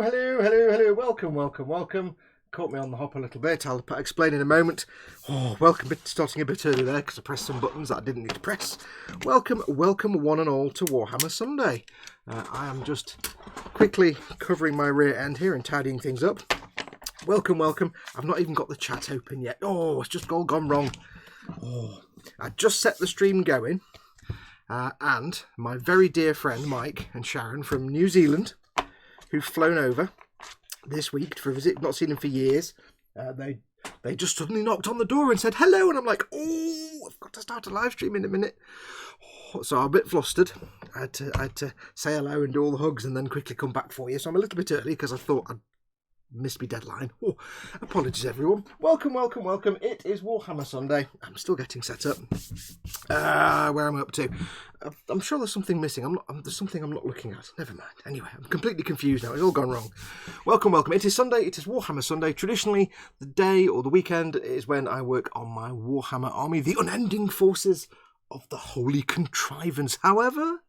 Hello. Welcome. Caught me on the hop a little bit. I'll explain in a moment. Welcome. Starting a bit early there because I pressed some buttons that I didn't need to press. Welcome one and all to Warhammer Sunday. I am just quickly covering my rear end here and tidying things up. Welcome. I've not even got the chat open yet. It's just all gone wrong. I just set the stream going. And my very dear friend Mike and Sharon from New Zealand, who've flown over this week for a visit, not seen him for years, they just suddenly knocked on the door and said hello, and I'm like, I've got to start a live stream in a minute. So I'm a bit flustered. I had to say hello and do all the hugs and then quickly come back for you. So I'm a little bit early because I thought I'd missed my deadline. Apologies everyone. Welcome. It is Warhammer Sunday. I'm still getting set up. Where am I up to? I'm sure there's something missing. There's something I'm not looking at. Never mind. Anyway, I'm completely confused now. It's all gone wrong. Welcome. It is Sunday. It is Warhammer Sunday. Traditionally, the day or the weekend is when I work on my Warhammer army, the unending forces of the Holy Contrivance. However,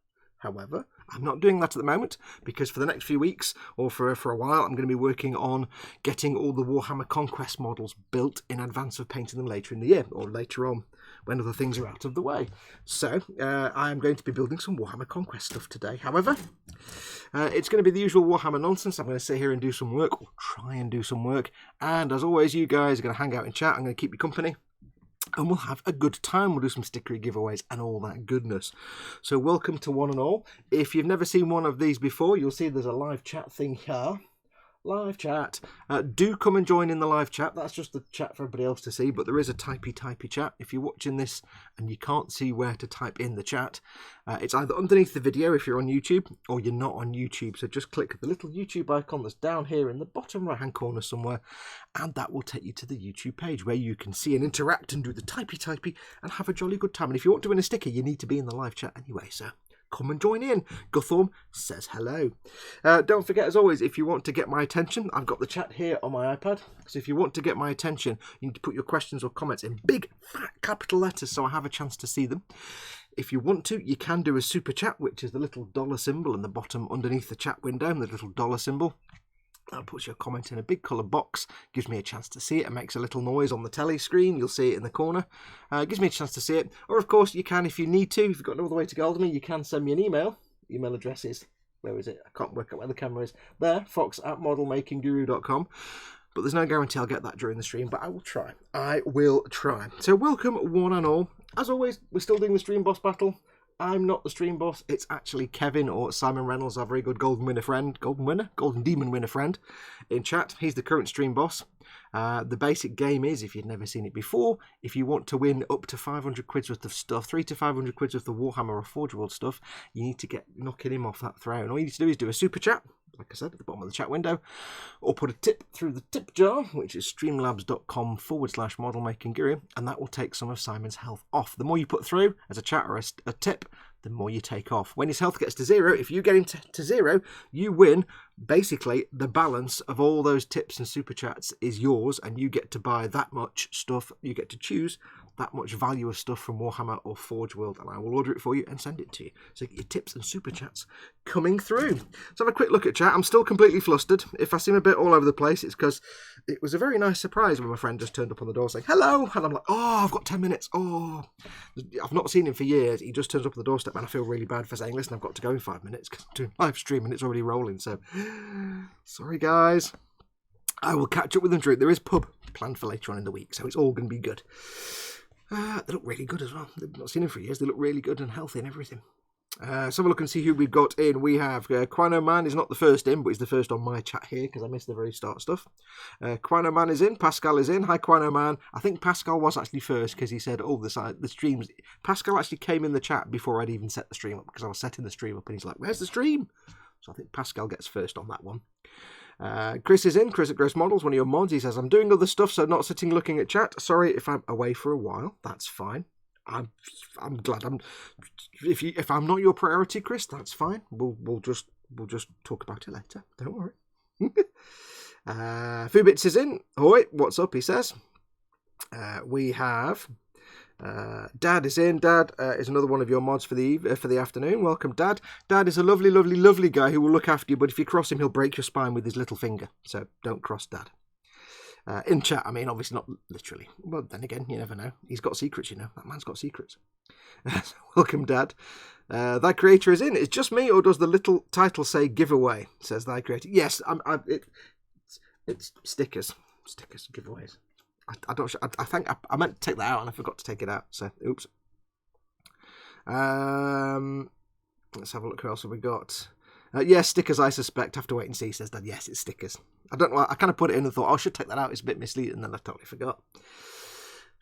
I'm not doing that at the moment because for the next few weeks or for a while I'm going to be working on getting all the Warhammer Conquest models built in advance of painting them later in the year or later on when other things are out of the way. So I am going to be building some Warhammer Conquest stuff today. However, it's going to be the usual Warhammer nonsense. I'm going to sit here and do some work, or try and do some work. And as always, you guys are going to hang out and chat. I'm going to keep you company. And we'll have a good time. We'll do some stickery giveaways and all that goodness. So welcome to one and all. If you've never seen one of these before, you'll see there's a live chat thing here. Live chat. Do come and join in the live chat. That's just the chat for everybody else to see, but there is a typey chat. If you're watching this and you can't see where to type in the chat, it's either underneath the video if you're on YouTube or you're not on YouTube. So just click the little YouTube icon that's down here in the bottom right hand corner somewhere, and that will take you to the YouTube page where you can see and interact and do the typey and have a jolly good time. And if you want to win a sticker, you need to be in the live chat anyway, so come and join in. Guthorm says hello. Don't forget, as always, if you want to get my attention, I've got the chat here on my iPad. So if you want to get my attention, you need to put your questions or comments in big, fat, capital letters so I have a chance to see them. If you want to, you can do a super chat, which is the little dollar symbol in the bottom underneath the chat window, the little dollar symbol. That puts your comment in a big coloured box, gives me a chance to see it, and makes a little noise on the telly screen. You'll see it in the corner. Gives me a chance to see it. Or, of course, you can, if you need to, if you've got no other way to get hold of me, you can send me an email. Email address is, where is it? I can't work out where the camera is. There, fox@modelmakingguru.com. But there's no guarantee I'll get that during the stream, but I will try. So welcome, one and all. As always, we're still doing the stream boss battle. I'm not the stream boss. It's actually Kevin or Simon Reynolds, our very good Golden Demon winner friend in chat. He's the current stream boss. The basic game is, if you've never seen it before, if you want to win up to 500 quid's worth of stuff, 300 to 500 quid's worth of Warhammer or Forge World stuff, you need to get knocking him off that throne. All you need to do is do a super chat, like I said, at the bottom of the chat window, or put a tip through the tip jar, which is streamlabs.com/modelmakingguru, and that will take some of Simon's health off. The more you put through as a chat or a tip, the more you take off. When his health gets to zero, if you get him to zero, you win. Basically, the balance of all those tips and super chats is yours, and you get to buy that much stuff. You get to choose that much value of stuff from Warhammer or Forge World, and I will order it for you and send it to you. So get your tips and super chats coming through. So have a quick look at chat. I'm still completely flustered. If I seem a bit all over the place, it's because it was a very nice surprise when my friend just turned up on the door saying hello, and I'm like, I've got 10 minutes. I've not seen him for years. He just turns up on the doorstep, and I feel really bad for saying, listen, I've got to go in 5 minutes because I'm doing live stream and it's already rolling. So sorry guys. I will catch up with them during. There is pub planned for later on in the week, so it's all going to be good. They look really good as well. They've not seen him for years. They look really good and healthy and everything. Let's have a look and see who we've got in. We have Quino Man is not the first in, but he's the first on my chat here because I missed the very start stuff. Quino Man is in. Pascal is in. Hi, Quino Man. I think Pascal was actually first because he said, the streams. Pascal actually came in the chat before I'd even set the stream up because I was setting the stream up and he's like, where's the stream? So I think Pascal gets first on that one. Chris is in. Chris at Gross Models, one of your mods. He says, I'm doing other stuff, so not sitting looking at chat. Sorry if I'm away for a while. That's fine. I'm glad. If I'm not your priority, Chris, that's fine. We'll just talk about it later. Don't worry. Fubits is in. Hoi, what's up? He says. We have Dad is in. Dad is another one of your mods for the afternoon. Welcome, Dad. Dad is a lovely, lovely, lovely guy who will look after you, but if you cross him, he'll break your spine with his little finger. So don't cross Dad. In chat, I mean, obviously not literally. Well, then again, you never know. He's got secrets, you know. That man's got secrets. Welcome, Dad. Thy creator is in. It's just me, or does the little title say giveaway? Says thy creator. Yes, it's stickers. Stickers, giveaways. I think I meant to take that out and I forgot to take it out. So, oops. Let's have a look. Who else have we got? Yes, stickers, I suspect. Have to wait and see, says Dad. Yes, it's stickers. I don't know. I kind of put it in and thought, oh, I should take that out. It's a bit misleading, and then I totally forgot.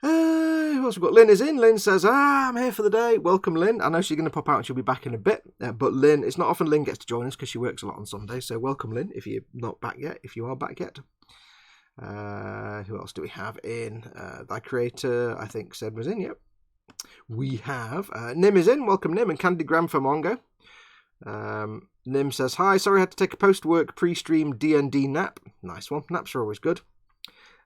Who else we got? Lynn is in. Lynn says, I'm here for the day. Welcome, Lynn. I know she's going to pop out and she'll be back in a bit. But Lynn, it's not often Lynn gets to join us because she works a lot on Sunday. So welcome, Lynn, if you're not back yet. If you are back yet. Who else do we have in? Thy creator, I think, said was in. Yep. We have Nim is in. Welcome, Nim, and Candygram for Mongo. Nim says, hi, sorry I had to take a post-work pre-stream D&D nap. Nice one. Naps are always good.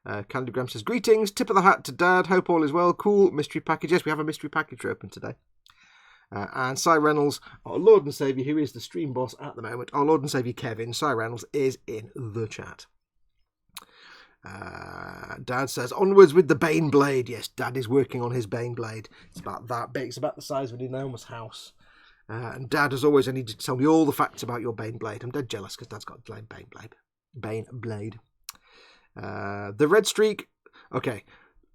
Candygram says, greetings. Tip of the hat to Dad. Hope all is well. Cool. Mystery package. Yes, we have a mystery package open today. And Simon Reynolds, our Lord and Saviour, who is the stream boss at the moment, our Lord and Saviour Kevin, Simon Reynolds, is in the chat. Dad says, onwards with the Bane Blade. Yes, Dad is working on his Bane Blade. It's about that big. It's about the size of an enormous house. And Dad, as always, I need you to tell me all the facts about your Bane Blade. I'm dead jealous because Dad's got a Bane Blade. The red streak. Okay.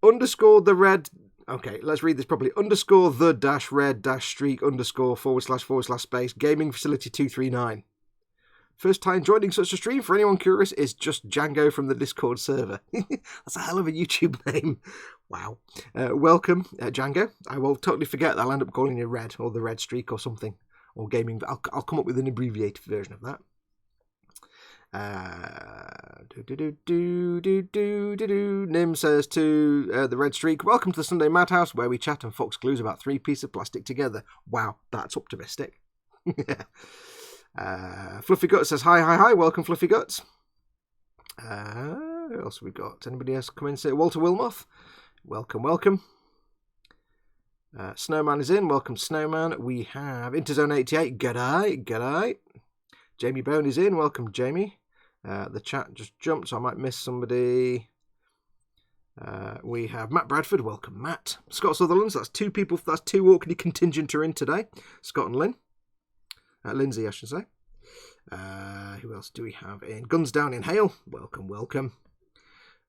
Underscore the red. Okay, let's read this properly. Underscore the dash red dash streak underscore / space gaming facility 239. First time joining such a stream, for anyone curious, is just Django from the Discord server. That's a hell of a YouTube name. Wow. Welcome, Django. I will totally forget that. I'll end up calling you Red, or the Red Streak, or something. Or Gaming. I'll come up with an abbreviated version of that. Nim says to the Red Streak, welcome to the Sunday Madhouse, where we chat and fox clues about 3 pieces of plastic together. Wow, that's optimistic. Fluffy Guts says, hi, welcome, Fluffy Guts. Who else have we got? Anybody else come in and say, Walter Wilmoth, welcome. Snowman is in, welcome Snowman. We have Interzone 88, g'day. Jamie Bone is in, welcome Jamie. The chat just jumped, so I might miss somebody. We have Matt Bradford, welcome Matt. Scott Sutherland, so that's 2 people, that's 2 Orkney contingent are in today. Scott and Lynn. Lindsay, I should say. Who else do we have in? Guns Down in Hale. Welcome.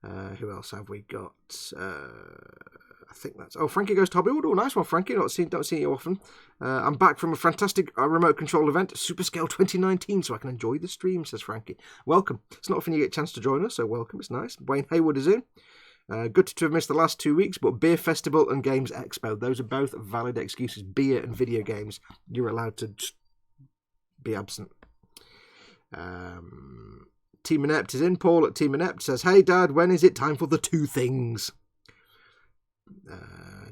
Who else have we got? I think that's... Oh, Frankie Goes to Hobbywood. Oh, nice one, Frankie. Don't see you often. I'm back from a fantastic remote control event, Superscale 2019, so I can enjoy the stream, says Frankie. Welcome. It's not often you get a chance to join us, so welcome. It's nice. Wayne Hayward is in. Good to have missed the last 2 weeks, but Beer Festival and Games Expo, those are both valid excuses. Beer and video games, you're allowed to be absent. Team Inept is in. Paul at Team Inept says, hey Dad, when is it time for the 2 things?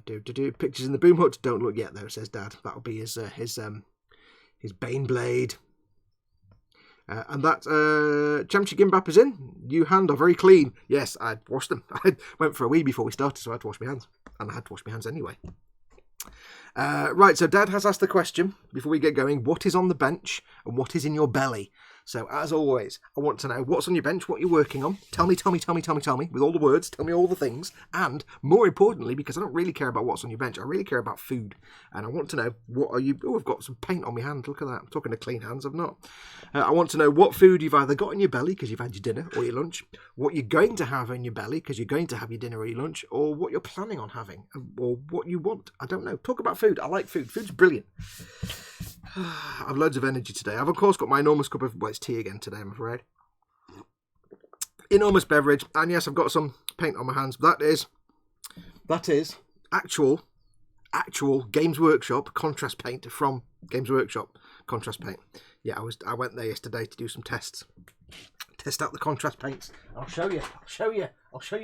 Pictures in the boom hut. Don't look yet though, says Dad. That'll be his Bane Blade. And that Chamchi Gimbap is in. You hand are very clean. Yes, I'd washed them. I went for a wee before we started, so I had to wash my hands. And I had to wash my hands anyway. Right, so Dad has asked the question, before we get going, what is on the bench and what is in your belly? So, as always, I want to know what's on your bench, what you're working on. Tell me, with all the words, tell me all the things. And, more importantly, because I don't really care about what's on your bench, I really care about food. And I want to know, what are you... Oh, I've got some paint on my hand, look at that. I'm talking to clean hands, I've not. I want to know what food you've either got in your belly, because you've had your dinner or your lunch, what you're going to have in your belly, because you're going to have your dinner or your lunch, or what you're planning on having, or what you want. I don't know. Talk about food. I like food. Food's brilliant. I've loads of energy today. I've of course got my enormous cup of... Well, it's tea again today, I'm afraid. Enormous beverage. And yes, I've got some paint on my hands. That is actual Games Workshop contrast paint from Games Workshop contrast paint. Yeah, I went there yesterday to do some tests. Test out the contrast paints. I'll show you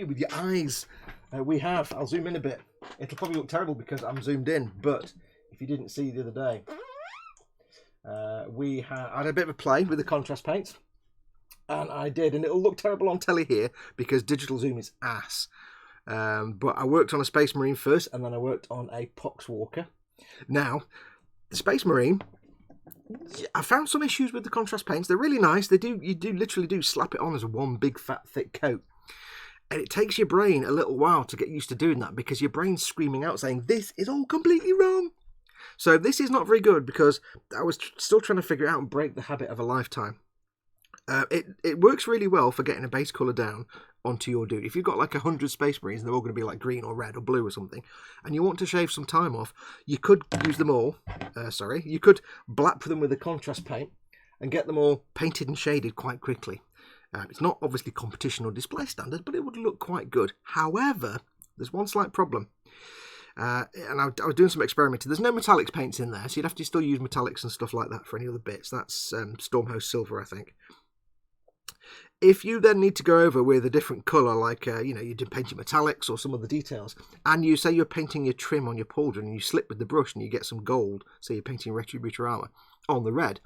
with your eyes. I'll zoom in a bit. It'll probably look terrible because I'm zoomed in, but if you didn't see the other day, I had a bit of a play with the contrast paints, and it'll look terrible on telly here because digital zoom is ass. But I worked on a Space Marine first, and then I worked on a Poxwalker. Now, the Space Marine, I found some issues with the contrast paints. They're really nice. You literally do slap it on as one big fat thick coat. And it takes your brain a little while to get used to doing that, because your brain's screaming out saying, this is all completely wrong. So this is not very good, because I was still trying to figure it out and break the habit of a lifetime. It works really well for getting a base colour down onto your dude. If you've got like 100 Space Marines and they're all going to be like green or red or blue or something, and you want to shave some time off, you could use them all. You could blap them with a contrast paint and get them all painted and shaded quite quickly. It's not obviously competition or display standard, but it would look quite good. However, there's one slight problem. And I was doing some experimenting. There's no metallics paints in there, so you'd have to still use metallics and stuff like that for any other bits. That's Stormhost Silver, I think. If you then need to go over with a different colour, like, you do paint your metallics or some of the details, and you say you're painting your trim on your pauldron and you slip with the brush and you get some gold, so you're painting Retributor armour on the red,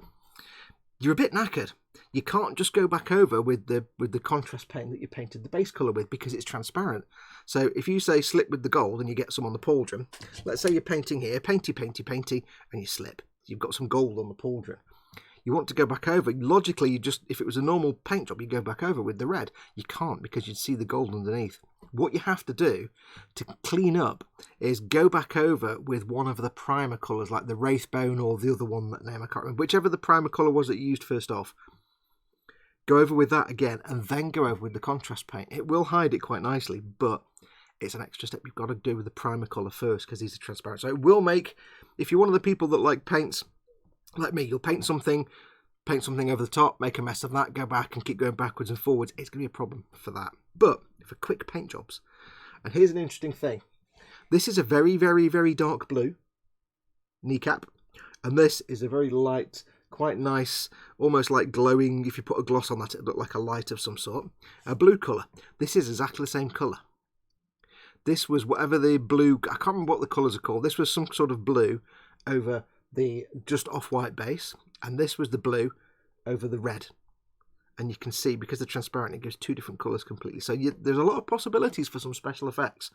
you're a bit knackered. You can't just go back over with the contrast paint that you painted the base colour with, because it's transparent. So if you say slip with the gold and you get some on the pauldron, let's say you're painting here, painty, and you slip. You've got some gold on the pauldron. You want to go back over, logically, if it was a normal paint job, you go back over with the red. You can't, because you'd see the gold underneath. What you have to do to clean up is go back over with one of the primer colours, like the Wraithbone or the other one, that name I can't remember, whichever the primer colour was that you used first off. Go over with that again, and then go over with the contrast paint. It will hide it quite nicely, but it's an extra step you've got to do with the primer colour first, because these are transparent. So it will make, if you're one of the people that like paints, like me, you'll paint something over the top, make a mess of that, go back and keep going backwards and forwards. It's going to be a problem for that. But for quick paint jobs, and here's an interesting thing. This is a very, very, very dark blue kneecap, and this is a very light, quite nice, almost like glowing, if you put a gloss on that, it look like a light of some sort, a blue colour. This is exactly the same colour. This was whatever the blue, I can't remember what the colours are called. This was some sort of blue over the just off-white base, and this was the blue over the red. And you can see, because they're transparent, it gives two different colours completely. So there's a lot of possibilities for some special effects.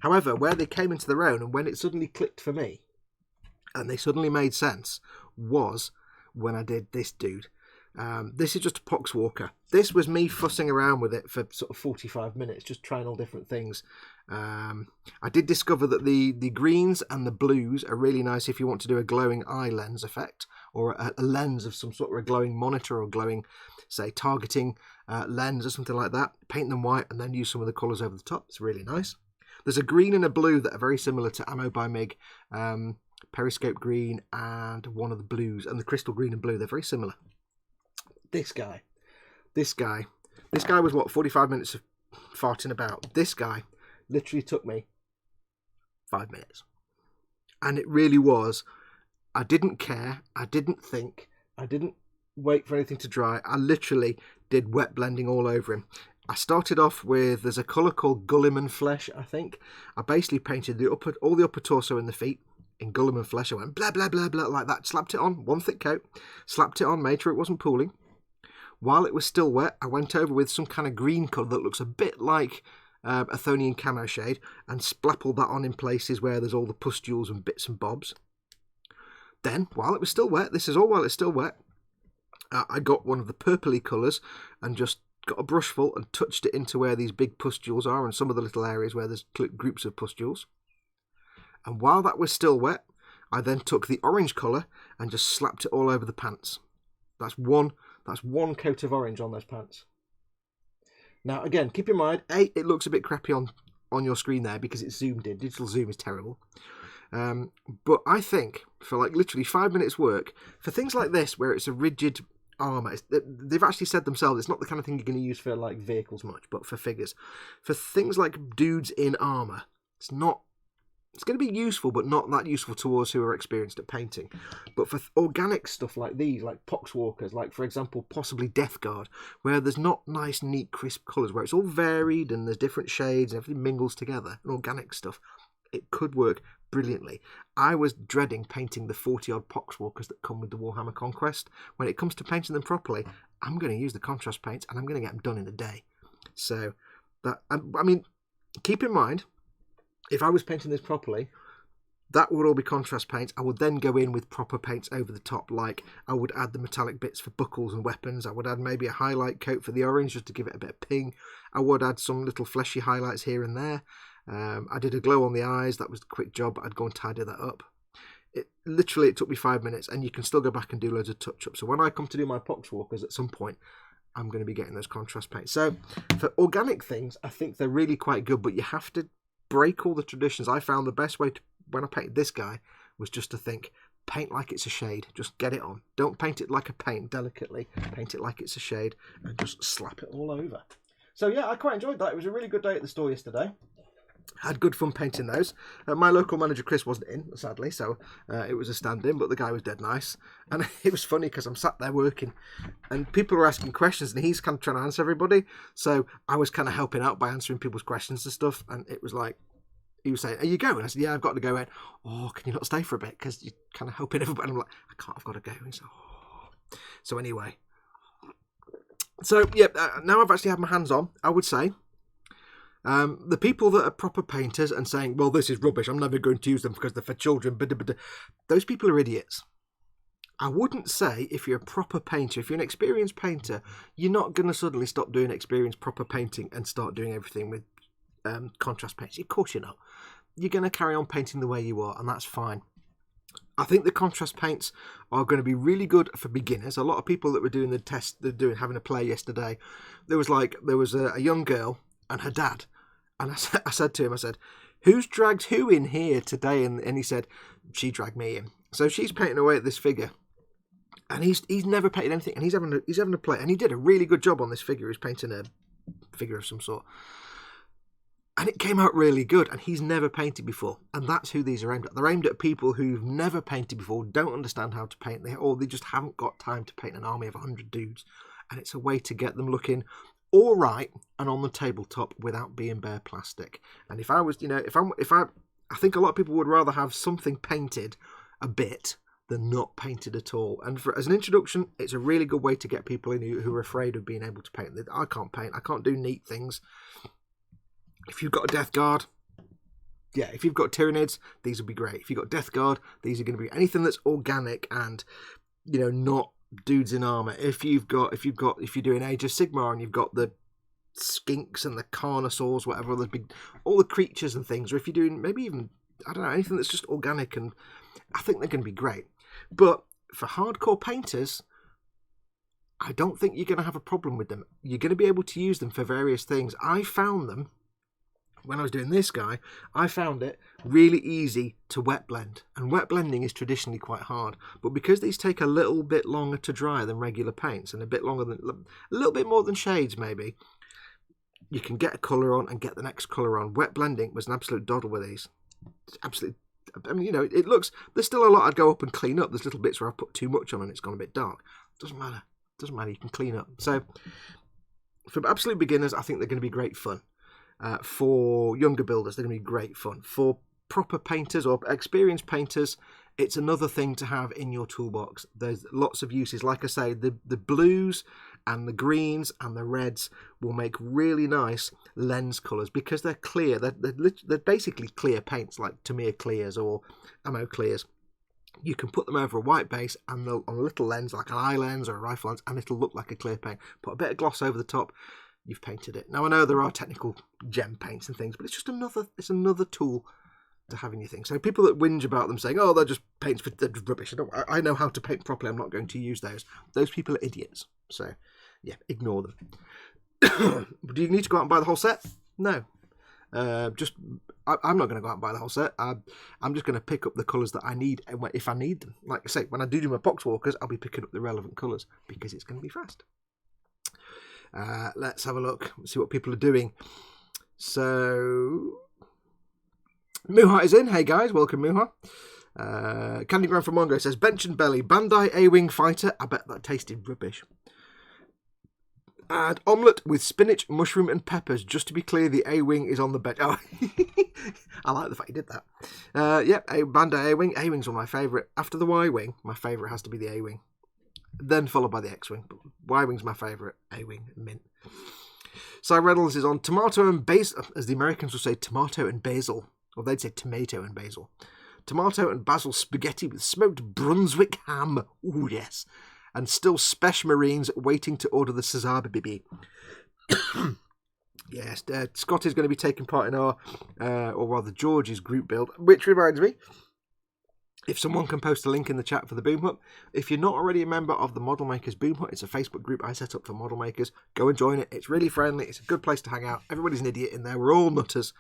However, where they came into their own, and when it suddenly clicked for me, and they suddenly made sense, was when I did this dude. This is just a Poxwalker. This was me fussing around with it for sort of 45 minutes, just trying all different things. I did discover that the greens and the blues are really nice if you want to do a glowing eye lens effect, or a lens of some sort, or a glowing monitor, or glowing, say, targeting lens or something like that. Paint them white and then use some of the colours over the top. It's really nice. There's a green and a blue that are very similar to Ammo by MiG, Periscope green, and one of the blues, and the crystal green and blue. They're very similar. This guy was what, 45 minutes of farting about. This guy literally took me 5 minutes, and it really was. I didn't care, I didn't think, I didn't wait for anything to dry. I literally did wet blending all over him. I started off with, there's a colour called Gulliman Flesh, I think. I basically painted all the upper torso and the feet in Gulliman Flesh. I went blah blah blah blah like that, slapped it on, one thick coat, slapped it on, made sure it wasn't pooling. While it was still wet, I went over with some kind of green colour that looks a bit like Athonian camo shade, and splappled that on in places where there's all the pustules and bits and bobs. Then, while it was still wet, this is all while it's still wet, I got one of the purpley colours and just got a brush full and touched it into where these big pustules are, and some of the little areas where there's groups of pustules. And while that was still wet, I then took the orange colour and just slapped it all over the pants. That's one coat of orange on those pants. Now, again, keep in mind, it looks a bit crappy on your screen there because it's zoomed in. Digital zoom is terrible. But I think for like literally 5 minutes work, for things like this where it's a rigid armour, they've actually said themselves it's not the kind of thing you're going to use for like vehicles much, but for figures. For things like dudes in armour, it's going to be useful, but not that useful to us who are experienced at painting. But for organic stuff like these, like Poxwalkers, like, for example, possibly Death Guard, where there's not nice, neat, crisp colours, where it's all varied and there's different shades and everything mingles together, and organic stuff, it could work brilliantly. I was dreading painting the 40-odd Poxwalkers that come with the Warhammer Conquest. When it comes to painting them properly, I'm going to use the contrast paints, and I'm going to get them done in a day. So, that, I mean, keep in mind, if I was painting this properly, that would all be contrast paints. I would then go in with proper paints over the top, like I would add the metallic bits for buckles and weapons. I would add maybe a highlight coat for the orange just to give it a bit of ping. I would add some little fleshy highlights here and there. I did a glow on the eyes. That was a quick job. I'd go and tidy that up. It took me 5 minutes, and you can still go back and do loads of touch-ups. So when I come to do my poxwalkers at some point, I'm going to be getting those contrast paints. So for organic things, I think they're really quite good, but you have to break all the traditions. I found the best way to, when I painted this guy, was just to think, paint like it's a shade. Just get it on. Don't paint it like a paint delicately. Paint it like it's a shade and just slap it all over. So yeah, I quite enjoyed that. It was a really good day at the store yesterday. Had good fun painting those. My local manager Chris wasn't in, sadly, so it was a stand-in, but the guy was dead nice. And it was funny because I'm sat there working and people were asking questions and he's kind of trying to answer everybody. So I was kind of helping out by answering people's questions and stuff. And it was like, he was saying, are you going? I said, yeah, I've got to go in. Oh, can you not stay for a bit? Because you're kind of helping everybody. And I'm like, I can't, I've got to go. And so anyway. So, yeah, now I've actually had my hands on, I would say. The people that are proper painters and saying, well, this is rubbish, I'm never going to use them because they're for children, those people are idiots. I wouldn't say if you're a proper painter, if you're an experienced painter, you're not going to suddenly stop doing experienced proper painting and start doing everything with contrast paints. Of course you're not. You're going to carry on painting the way you are, and that's fine. I think the contrast paints are going to be really good for beginners. A lot of people that were doing the test, having a play yesterday, there was a young girl and her dad. And I said to him, who's dragged who in here today? And he said, she dragged me in. So she's painting away at this figure. And he's never painted anything. And he's having a play. And he did a really good job on this figure. He's painting a figure of some sort. And it came out really good. And he's never painted before. And that's who these are aimed at. They're aimed at people who've never painted before, don't understand how to paint. They just haven't got time to paint an army of 100 dudes. And it's a way to get them looking all right and on the tabletop without being bare plastic. And if I was, I think a lot of people would rather have something painted a bit than not painted at all. And as an introduction, it's a really good way to get people in who are afraid of being able to paint. I can't paint. I can't do neat things. If you've got a Death Guard, yeah, if you've got Tyranids, these would be great. If you've got Death Guard, these are going to be anything that's organic and, not dudes in armor. If you're doing Age of Sigmar and you've got the skinks and the carnosaurs, whatever, all the creatures and things, or if you're doing maybe even, I don't know, anything that's just organic, and I think they're going to be great. But for hardcore painters, I don't think you're going to have a problem with them. You're going to be able to use them for various things. I found them when I was doing this guy. I found it really easy to wet blend, and wet blending is traditionally quite hard, but because these take a little bit longer to dry than regular paints and a little bit more than shades maybe, you can get a colour on and get the next colour on. Wet blending was an absolute doddle with these. Absolutely. I mean, it looks, there's still a lot I'd go up and clean up. There's little bits where I've put too much on and it's gone a bit dark. Doesn't matter, you can clean up. So for absolute beginners, I think they're going to be great fun. For younger builders, they're going to be great fun. For proper painters or experienced painters, it's another thing to have in your toolbox. There's lots of uses. Like I say, the blues and the greens and the reds will make really nice lens colours because they're clear. They're basically clear paints, like Tamiya clears or ammo clears. You can put them over a white base and on a little lens, like an eye lens or a rifle lens, and it'll look like a clear paint. Put a bit of gloss over the top, you've painted it. Now I know there are technical gem paints and things, but it's just another tool to have in your thing. So people that whinge about them saying, "Oh, they're just paints, they're just rubbish. I know how to paint properly. I'm not going to use those." Those people are idiots. So yeah, ignore them. Do you need to go out and buy the whole set? No. I'm not going to go out and buy the whole set. I'm just going to pick up the colours that I need if I need them. Like I say, when I do my poxwalkers, I'll be picking up the relevant colours because it's going to be fast. Let's have a look. Let's see what people are doing. So Muha is in. Hey guys, welcome Muha. Candygram from Mongo says, Bench and Belly, Bandai A-Wing Fighter. I bet that tasted rubbish. Add omelette with spinach, mushroom and peppers. Just to be clear, the A-Wing is on the bench. Oh, I like the fact you did that. Yep, Bandai A-Wing. A-Wing's one of my favourite. After the Y-Wing, my favourite has to be the A-Wing. Then followed by the X-Wing. But Y-Wing's my favourite. A-Wing, mint. Simon Reynolds is on tomato and basil, as the Americans would say, tomato and basil. Or they'd say tomato and basil. Tomato and basil spaghetti with smoked Brunswick ham. Ooh, yes. And still Spesh Marines waiting to order the Caesar bibi. Yes, Scott is going to be taking part in our, or rather George's group build, which reminds me, if someone can post a link in the chat for the Boom Hut, if you're not already a member of the Model Makers Boom Hut, it's a Facebook group I set up for model makers. Go and join it. It's really friendly. It's a good place to hang out. Everybody's an idiot in there. We're all nutters.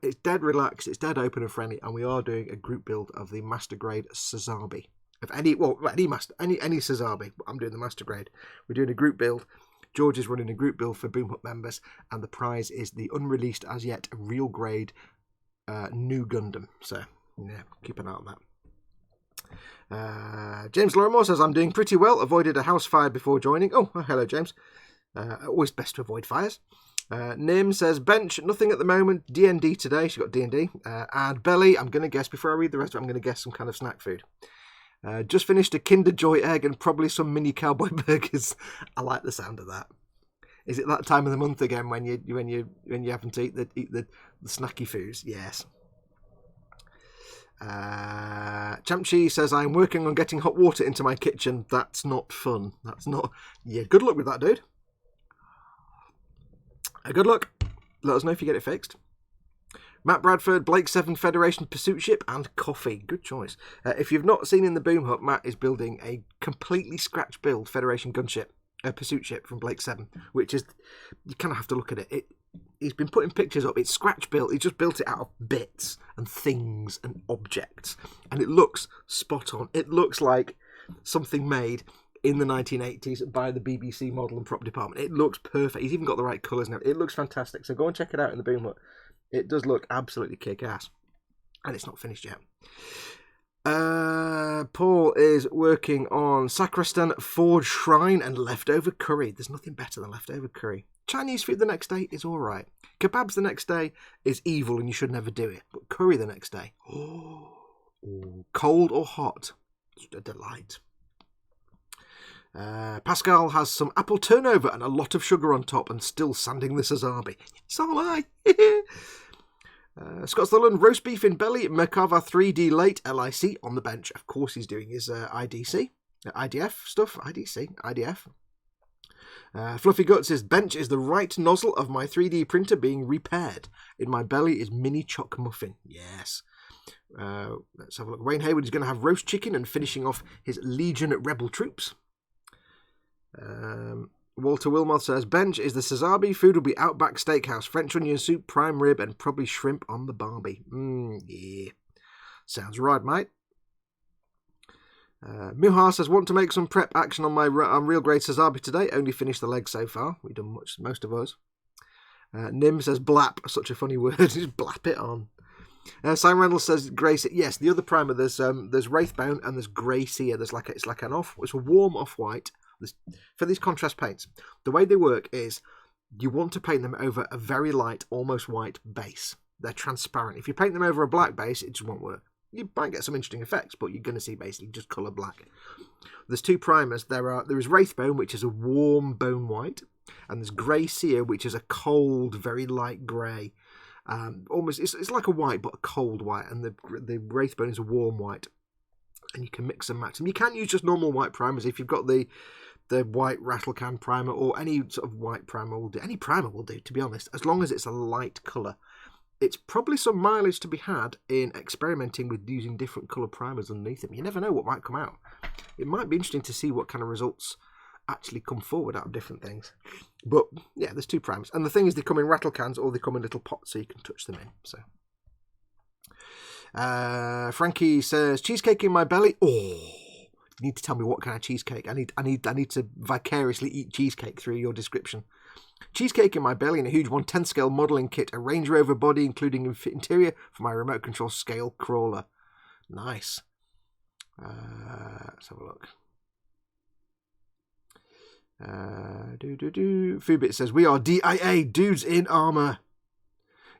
It's dead relaxed. It's dead open and friendly, and we are doing a group build of the Master Grade Caesarbi. If any Caesarbi. I'm doing the Master Grade. We're doing a group build. George is running a group build for Boom Hut members, and the prize is the unreleased as yet real grade new Gundam. So yeah, keep an eye on that. James Lorimore says, I'm doing pretty well. Avoided a house fire before joining. Oh, hello, James. Always best to avoid fires. Nim says, bench, nothing at the moment. D&D today. She's got D&D. And Belly, I'm going to guess, before I read the rest of it, I'm going to guess some kind of snack food. Just finished a Kinder Joy egg and probably some mini cowboy burgers. I like the sound of that. Is it that time of the month again when you happen to eat the snacky foods? Yes. Champchi says, I'm working on getting hot water into my kitchen. That's not fun. That's not... Yeah, good luck with that, dude. Good luck. Let us know if you get it fixed. Matt Bradford, Blake 7 Federation Pursuit Ship, and coffee. Good choice. If you've not seen in the Boom Hut, Matt is building a completely scratch build Federation gunship, a pursuit ship from Blake 7, which is... You kind of have to look at it. He's been putting pictures up. It's scratch built. He just built it out of bits and things and objects. And it looks spot on. It looks like something made in the 1980s by the BBC model and prop department. It looks perfect. He's even got the right colours now. It looks fantastic. So go and check it out in the Boom Hut. It does look absolutely kick-ass. And it's not finished yet. Paul is working on Sacristan Forge Shrine and leftover curry. There's nothing better than leftover curry. Chinese food the next day is alright. Kebabs the next day is evil and you should never do it. But curry the next day, cold or hot, it's a delight. Pascal has some apple turnover and a lot of sugar on top and still sanding the Caesarbi. So am I. Scott Sutherland, roast beef in belly, Merkava 3D late, LIC on the bench. Of course he's doing his IDC, IDF stuff, IDC, IDF. Fluffy Guts says, bench is the right nozzle of my 3D printer being repaired. In my belly is mini choc muffin. Yes. Let's have a look. Wayne Hayward is going to have roast chicken and finishing off his Legion Rebel troops. Walter Wilmoth says, bench is the Caesarbi. Food will be Outback Steakhouse, French onion soup, prime rib, and probably shrimp on the Barbie. Yeah. Sounds right, mate. Muhar says, want to make some prep action on my real grade Caesarbi today. Only finished the leg so far. We've done most of us. Nim says, blap. Such a funny word. Just blap it on. Simon Reynolds says, grey. Yes, the other primer, there's Wraithbone and there's grey sear. It's like an it's a warm off-white. For these contrast paints, the way they work is you want to paint them over a very light, almost white base. They're transparent. If you paint them over a black base, it just won't work. You might get some interesting effects, but you're going to see basically just colour black. There's two primers. There is Wraithbone, which is a warm bone white, and there's Grey Sear, which is a cold, very light grey. Almost, it's like a white, but a cold white, and the Wraithbone is a warm white. And you can mix and match them. You can use just normal white primers if you've got the white rattle can primer, or any sort of white primer will do. Any primer will do, to be honest, as long as it's a light colour. It's probably some mileage to be had in experimenting with using different colour primers underneath them. You never know what might come out. It might be interesting to see what kind of results actually come forward out of different things. But yeah, there's two primers. And the thing is, they come in rattle cans or they come in little pots so you can touch them in. So Frankie says, cheesecake in my belly. Oh, you need to tell me what kind of cheesecake. I need to vicariously eat cheesecake through your description. Cheesecake in my belly and a huge 1/10 scale modelling kit, a Range Rover body including interior for my remote control scale crawler. Nice. Let's have a look. Foobit says, we are DIA, dudes in armour.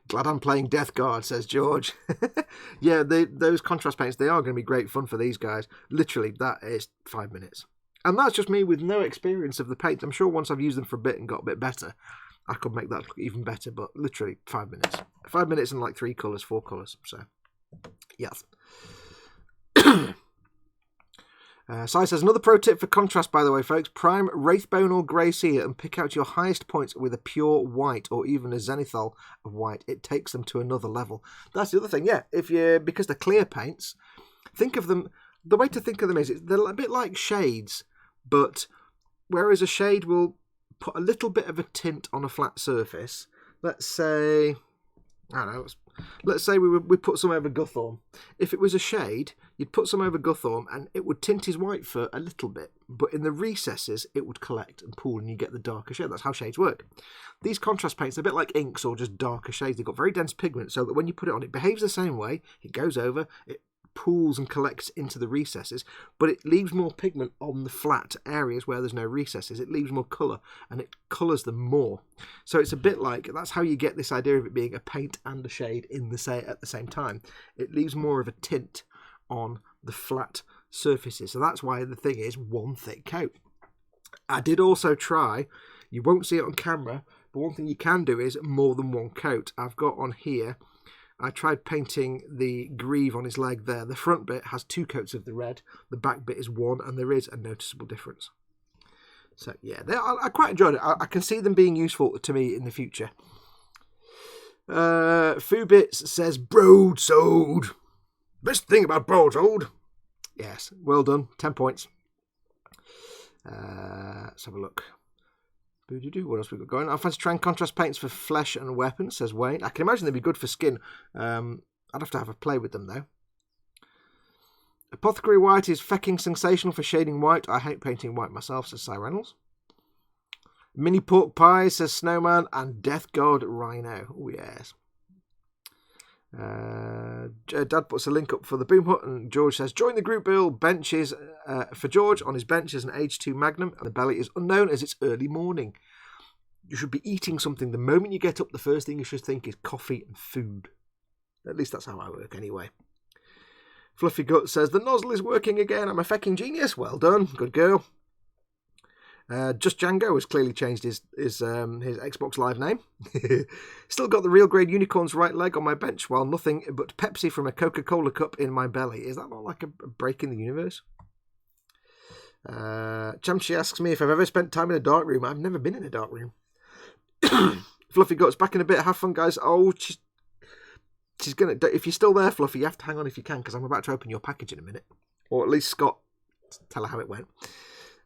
Glad I'm playing Death Guard, says George. Yeah, those contrast paints, they are going to be great fun for these guys. Literally, that is 5 minutes. And that's just me with no experience of the paint. I'm sure once I've used them for a bit and got a bit better, I could make that look even better, but literally 5 minutes. 5 minutes and like 3 colours, 4 colours. So, yes. Sai says, another pro tip for contrast, by the way, folks. Prime Wraithbone or Grey Seer and pick out your highest points with a pure white or even a zenithal of white. It takes them to another level. That's the other thing, yeah. Because they're clear paints, think of them... The way to think of them is they're a bit like shades, but whereas a shade will put a little bit of a tint on a flat surface, let's say... I don't know, let's say we put some over Guthorm. If it was a shade, you'd put some over Guthorm and it would tint his white fur a little bit, but in the recesses it would collect and pool and you get the darker shade. That's how shades work. These contrast paints are a bit like inks or just darker shades. They've got very dense pigment so that when you put it on, it behaves the same way. It goes over, it pools and collects into the recesses, but it leaves more pigment on the flat areas where there's no recesses. It leaves more colour and it colours them more. So it's a bit like, that's how you get this idea of it being a paint and a shade at the same time. It leaves more of a tint on the flat surfaces. So that's why the thing is one thick coat. I did also try, you won't see it on camera, but one thing you can do is more than one coat. I've got on here, I tried painting the greave on his leg there. The front bit has 2 coats of the red, the back bit is 1, and there is a noticeable difference. So yeah, I quite enjoyed it. I can see them being useful to me in the future. Foobits says, broadsword. Best thing about broadsword. Yes, well done, 10 points. Let's have a look. What else we got going? I fancy trying contrast paints for flesh and weapons, says Wayne. I can imagine they'd be good for skin. I'd have to have a play with them, though. Apothecary white is fecking sensational for shading white. I hate painting white myself, says Simon Reynolds. Mini pork pie, says Snowman. And Death God Rhino. Oh, yes. Dad puts a link up for the Boom Hut, and George says, join the group, Bill. Benches for George. On his bench is an H2 Magnum, and the belly is unknown as it's early morning. You should be eating something. The moment you get up, the first thing you should think is coffee and food. At least that's how I work anyway. Fluffy Gut says, the nozzle is working again. I'm a fecking genius. Well done. Good girl. Just Django has clearly changed his Xbox Live name. Still got the real grade unicorn's right leg on my bench, while nothing but Pepsi from a Coca-Cola cup in my belly. Is that not like a break in the universe? Chamchi asks me if I've ever spent time in a dark room. I've never been in a dark room. Fluffy Guts back in a bit. Have fun, guys. Oh, she's gonna. If you're still there, Fluffy, you have to hang on if you can, because I'm about to open your package in a minute, or at least Scott. Tell her how it went.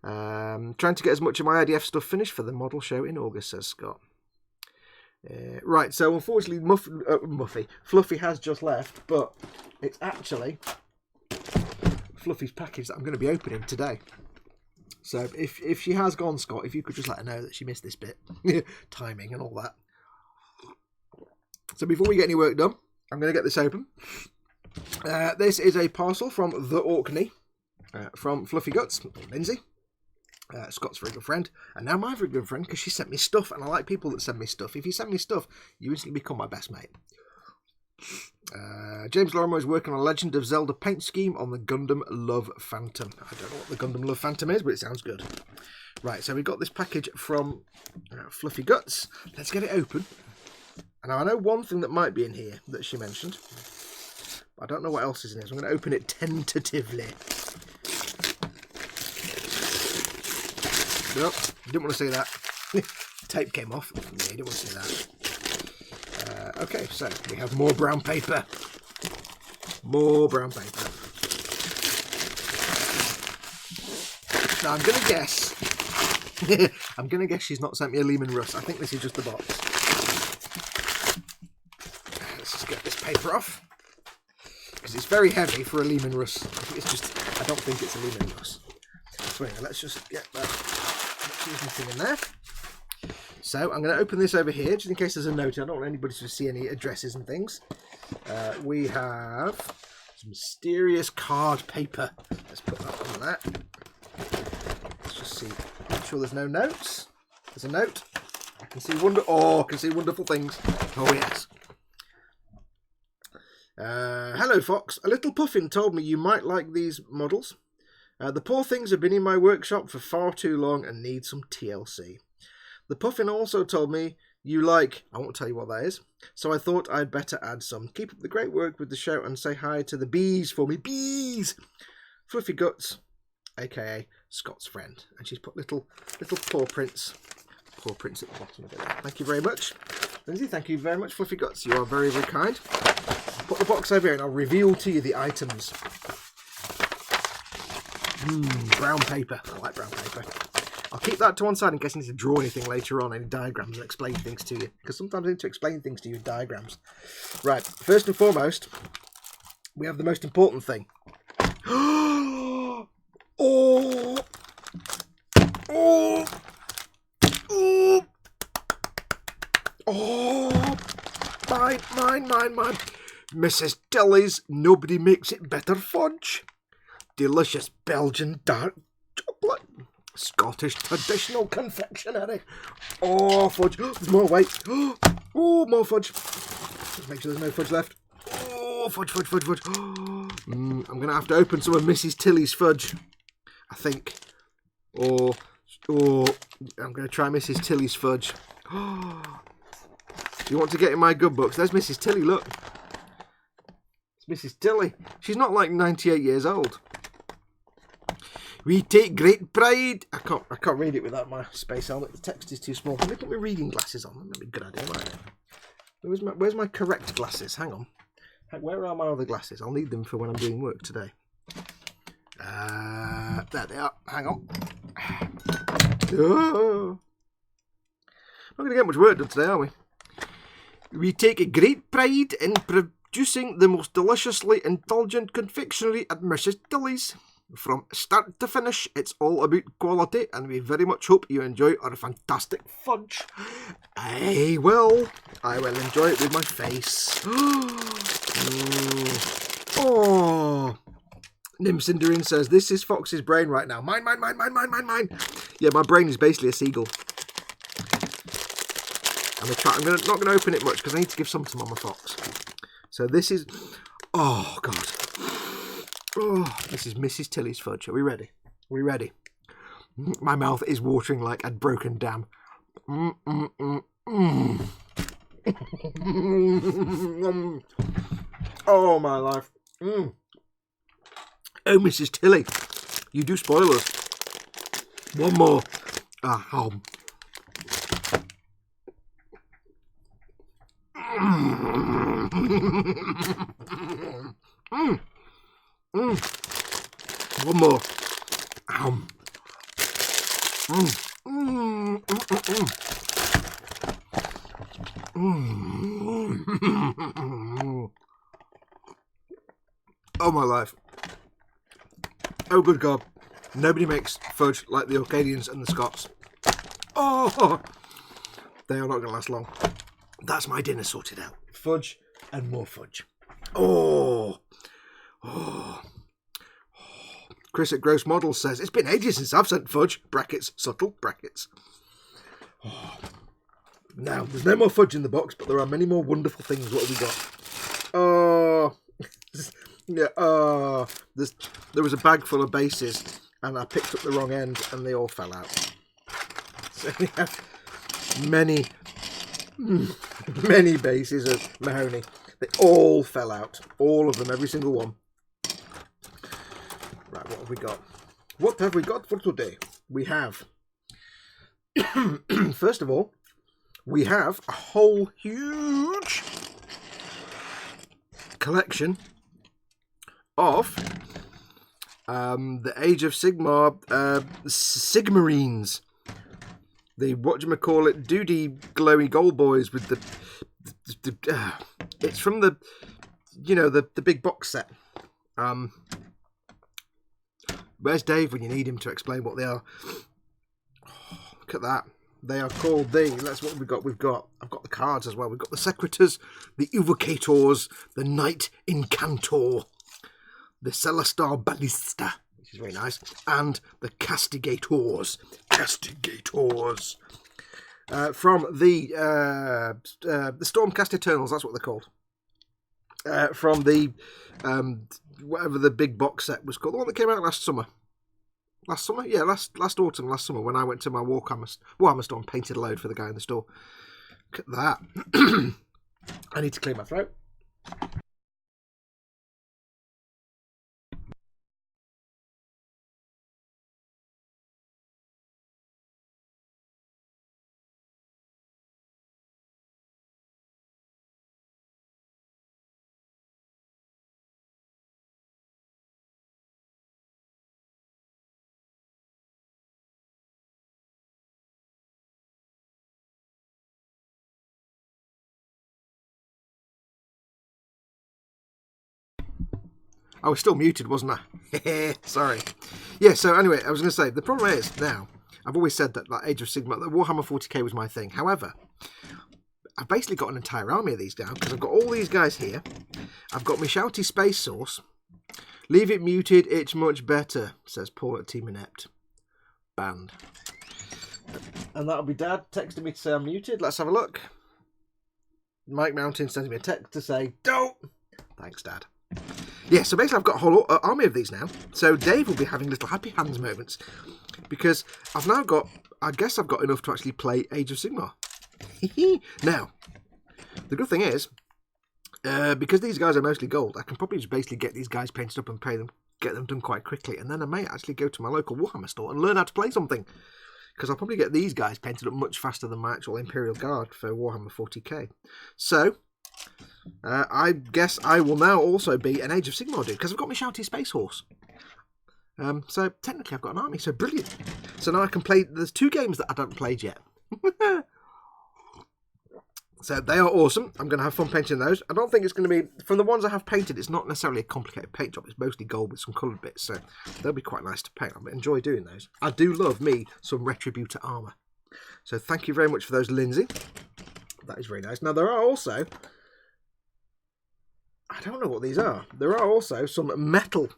Trying to get as much of my IDF stuff finished for the model show in August, says Scott. Right, so unfortunately Fluffy has just left, but it's actually Fluffy's package that I'm going to be opening today. So if she has gone, Scott, if you could just let her know that she missed this bit. Timing and all that. So before we get any work done, I'm going to get this open. This is a parcel from the Orkney, from Fluffy Guts, Lindsay. Scott's very good friend, and now my very good friend, because she sent me stuff, and I like people that send me stuff. If you send me stuff, you instantly become my best mate. James Lorimer is working on a Legend of Zelda paint scheme on the Gundam Love Phantom. I don't know what the Gundam Love Phantom is, but it sounds good. Right, so we got this package from Fluffy Guts. Let's get it open. And now I know one thing that might be in here that she mentioned. But I don't know what else is in here, so I'm going to open it tentatively. Nope, didn't want to see that. Tape came off. Yeah, you didn't want to see that. Okay, so we have more brown paper. More brown paper. Now I'm going to guess. I'm going to guess she's not sent me a Lehman Russ. I think this is just the box. Let's just get this paper off. Because it's very heavy for a Lehman Russ. I don't think it's a Lehman Russ. So anyway, let's just get that. There's nothing in there. So I'm going to open this over here, just in case there's a note. I don't want anybody to see any addresses and things. We have some mysterious card paper. Let's put that on there. Let's just see. Make sure there's no notes. There's a note. I can see wonderful things. Oh yes. Hello Fox. A little puffin told me you might like these models. The poor things have been in my workshop for far too long and need some TLC. The puffin also told me you like. I won't tell you what that is. So I thought I'd better add some. Keep up the great work with the show and say hi to the bees for me. Bees! Fluffy Guts, aka Scott's friend. And she's put little paw prints at the bottom of it there. Thank you very much. Lindsay, thank you very much, Fluffy Guts. You are very, very kind. I'll put the box over here and I'll reveal to you the items. Brown paper. I like brown paper. I'll keep that to one side in case I need to draw anything later on, any diagrams, and explain things to you. Because sometimes I need to explain things to you with diagrams. Right, first and foremost, we have the most important thing. Oh! Oh! Oh! Oh! Mine. Mrs. Tilly's Nobody Makes It Better fudge. Delicious Belgian dark chocolate. Scottish traditional confectionery. Oh, fudge. There's more, wait. Oh, more fudge. Let's make sure there's no fudge left. Oh, fudge. I'm going to have to open some of Mrs. Tilly's fudge, I think. Or I'm going to try Mrs. Tilly's fudge. You want to get in my good books? There's Mrs. Tilly, look. It's Mrs. Tilly. She's not like 98 years old. We take great pride. I can't read it without my space helmet. The text is too small. Let me put my reading glasses on. That'd be a good idea, right? Where's my correct glasses? Hang on. Where are my other glasses? I'll need them for when I'm doing work today. There they are. Hang on. Oh. Not going to get much work done today, are we? We take a great pride in producing the most deliciously indulgent confectionery at Mrs. Tilly's. From start to finish, it's all about quality, and we very much hope you enjoy our fantastic fudge. I will enjoy it with my face. Oh. Nimcinderine says, this is Fox's brain right now. Mine. Yeah, my brain is basically a seagull. I'm not going to open it much because I need to give some to Mama Fox. So this is... Oh, God. Oh, this is Mrs. Tilly's fudge. Are we ready? My mouth is watering like a broken dam. Oh, my life. Oh, Mrs. Tilly, you do spoil us. One more. One more. Oh, my life. Oh, good God. Nobody makes fudge like the Orcadians and the Scots. Oh, they are not going to last long. That's my dinner sorted out. Fudge and more fudge. Oh. Chris at Gross Models says, it's been ages since I've sent fudge. Brackets, subtle, brackets. Oh. Now, there's no more fudge in the box, but there are many more wonderful things. What have we got? Oh. Yeah, there was a bag full of bases, and I picked up the wrong end, and they all fell out. So we have many bases of mahogany. They all fell out. All of them, every single one. Right, what have we got? What have we got for today? We have, first of all, we have a whole huge collection of the Age of Sigmar Sigmarines. The whatchamacallit doody glowy gold boys with the it's from the big box set. Where's Dave when you need him to explain what they are? Oh, look at that. They are called that's what we've got. I've got the cards as well. We've got the Secretors, the Evocators, the Knight Incantor, the Celestar Ballista, which is very nice, and the Castigators. From the Stormcast Eternals, that's what they're called. From the whatever the big box set was called, the one that came out last summer. Last autumn, last summer, when I went to my Warhammer Storm, painted a load for the guy in the store. Look at that. I need to clear my throat. I was still muted, wasn't I? Sorry. Yeah, so anyway, I was going to say, the problem is now, I've always said that like Age of Sigmar, that Warhammer 40k was my thing. However, I've basically got an entire army of these now, because I've got all these guys here. I've got my shouty space source. Leave it muted, it's much better, says Paul at Team Inept. Banned. And that'll be Dad texting me to say I'm muted. Let's have a look. Mike Mountain sends me a text to say, don't. Thanks, Dad. Yeah, so basically I've got a whole army of these now. So Dave will be having little happy hands moments because I've now got, I guess I've got enough to actually play Age of Sigmar. Now, the good thing is, because these guys are mostly gold, I can probably just basically get these guys painted up and pay them, get them done quite quickly, and then I may actually go to my local Warhammer store and learn how to play something. Because I'll probably get these guys painted up much faster than my actual Imperial Guard for Warhammer 40k. So, I guess I will now also be an Age of Sigmar dude, because I've got my shouty space horse. So, technically I've got an army, so brilliant. So now I can play, there's 2 games that I haven't played yet. So they are awesome. I'm going to have fun painting those. I don't think it's going to be, from the ones I have painted, it's not necessarily a complicated paint job. It's mostly gold with some coloured bits, so they'll be quite nice to paint. I enjoy doing those. I do love me some Retributor armour. So thank you very much for those, Lindsay. That is very nice. Now there are also, I don't know what these are. There are also some metal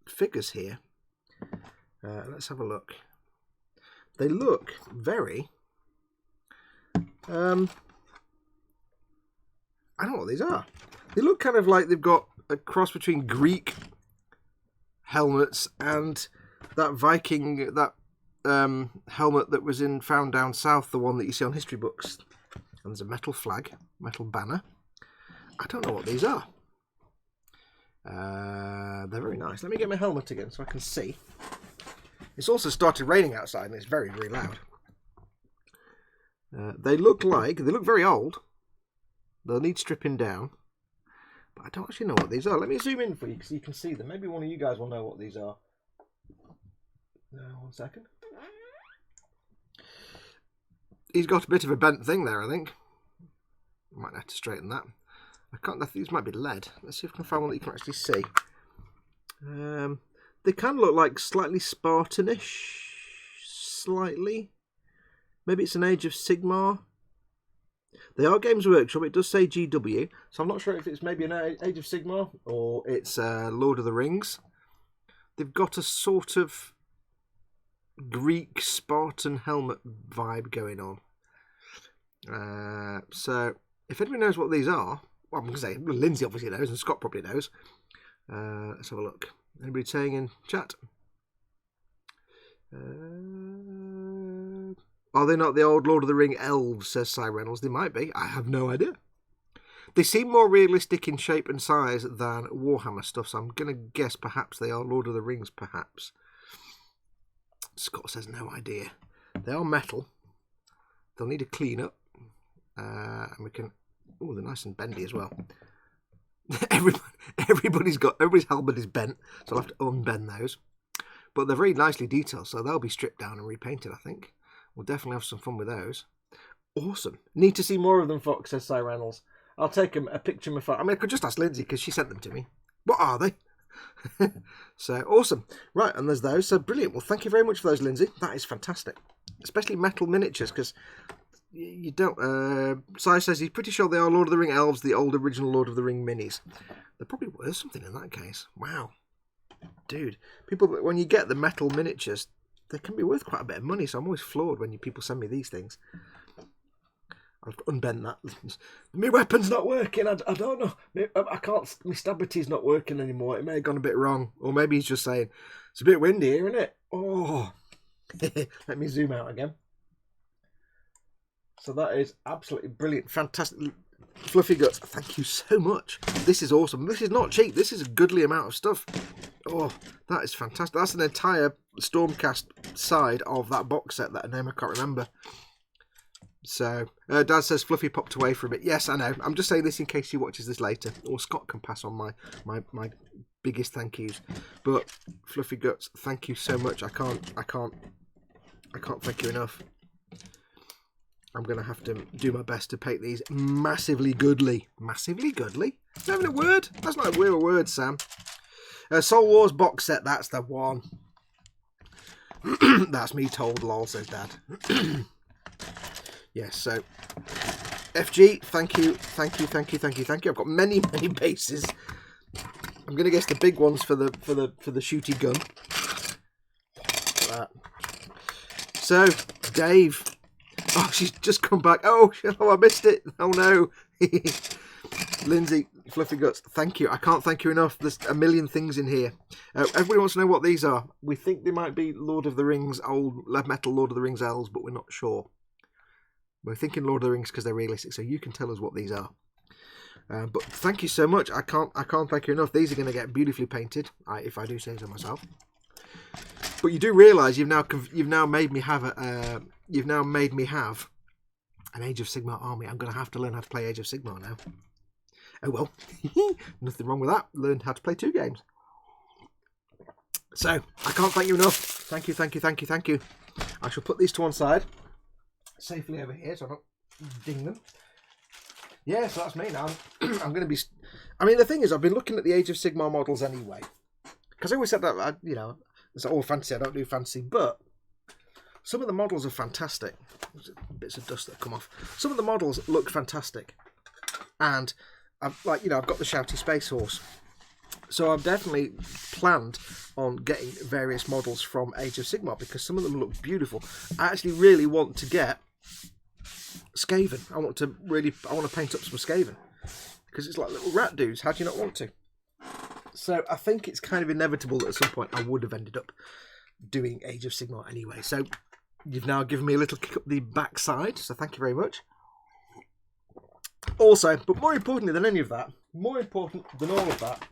figures here. Let's have a look. They look very... I don't know what these are. They look kind of like they've got a cross between Greek helmets and that Viking, that helmet that was found down south, the one that you see on history books. And there's a metal flag, metal banner. I don't know what these are. They're very nice. Let me get my helmet again so I can see. It's also started raining outside and it's very, very loud. They look very old. They'll need stripping down. But I don't actually know what these are. Let me zoom in for you so you can see them. Maybe one of you guys will know what these are. One second. He's got a bit of a bent thing there, I think. Might have to straighten that. I think these might be lead. Let's see if I can find one that you can actually see. They can look like slightly Spartanish. Slightly. Maybe it's an Age of Sigmar. They are Games Workshop. It does say GW. So I'm not sure if it's maybe an Age of Sigmar or it's Lord of the Rings. They've got a sort of Greek Spartan helmet vibe going on. So if anyone knows what these are, well, I'm going to say Lindsay obviously knows and Scott probably knows. Let's have a look. Anybody saying in chat? Are they not the old Lord of the Ring elves, says Simon Reynolds. They might be. I have no idea. They seem more realistic in shape and size than Warhammer stuff, so I'm going to guess perhaps they are Lord of the Rings, perhaps. Scott says no idea. They are metal. They'll need a clean up. And we can... Oh, they're nice and bendy as well. Everybody's helmet is bent, so I'll have to unbend those. But they're very nicely detailed, so they'll be stripped down and repainted, I think. We'll definitely have some fun with those. Awesome. Need to see more of them, Fox, says Cy Reynolds. I'll take a picture of my phone. I mean, I could just ask Lindsay because she sent them to me. What are they? So, awesome. Right, and there's those. So, brilliant. Well, thank you very much for those, Lindsay. That is fantastic. Especially metal miniatures because you don't... Cy says he's pretty sure they are Lord of the Ring elves, the old original Lord of the Ring minis. They're probably worth something in that case. Wow. Dude. People, when you get the metal miniatures... They can be worth quite a bit of money, so I'm always floored when people send me these things. I'll have to unbend that. My weapon's not working. I don't know. I can't. My stability's not working anymore. It may have gone a bit wrong. Or maybe he's just saying, it's a bit windy here, isn't it? Oh. Let me zoom out again. So that is absolutely brilliant. Fantastic. Fluffy Guts, thank you so much. This is awesome. This is not cheap. This is a goodly amount of stuff. Oh, that is fantastic. That's an entire Stormcast side of that box set that a name I can't remember. So, Dad says Fluffy popped away for a bit. Yes, I know. I'm just saying this in case he watches this later. Or Scott can pass on my biggest thank yous. But Fluffy Guts, thank you so much. I can't thank you enough. I'm going to have to do my best to paint these massively goodly. Massively goodly? Is that even a word? That's not a real word, Sam. Soul Wars box set, that's the one. That's me told, lol, says Dad. Yes, so FG, thank you. I've got many bases. I'm going to guess the big ones for the shooty gun. Like that. So, Dave. Oh, she's just come back. Oh, I missed it. Oh, no. Lindsay, Fluffy Guts, thank you. I can't thank you enough. There's a million things in here. Everybody wants to know what these are. We think they might be Lord of the Rings, old metal Lord of the Rings elves, but we're not sure. We're thinking Lord of the Rings because they're realistic, so you can tell us what these are. But thank you so much. I can't thank you enough. These are going to get beautifully painted, if I do say so myself. But you do realise you've now made me have an Age of Sigmar army. I'm going to have to learn how to play Age of Sigmar now. Oh well, nothing wrong with that. Learned how to play 2 games. So I can't thank you enough. Thank you. I shall put these to one side, safely over here, so I don't ding them. Yeah, so that's me now. I'm going to be. I mean, the thing is, I've been looking at the Age of Sigmar models anyway, because I always said that it's all fantasy. I don't do fantasy, but some of the models are fantastic. There's bits of dust that come off. Some of the models look fantastic, and I've got the shouty space horse, so I've definitely planned on getting various models from Age of Sigmar because some of them look beautiful. I actually really want to get Skaven. I want to paint up some Skaven because it's like little rat dudes. How do you not want to? So I think it's kind of inevitable that at some point I would have ended up doing Age of Sigmar anyway. So you've now given me a little kick up the backside, so thank you very much. Also, but more importantly than any of that, more important than all of that,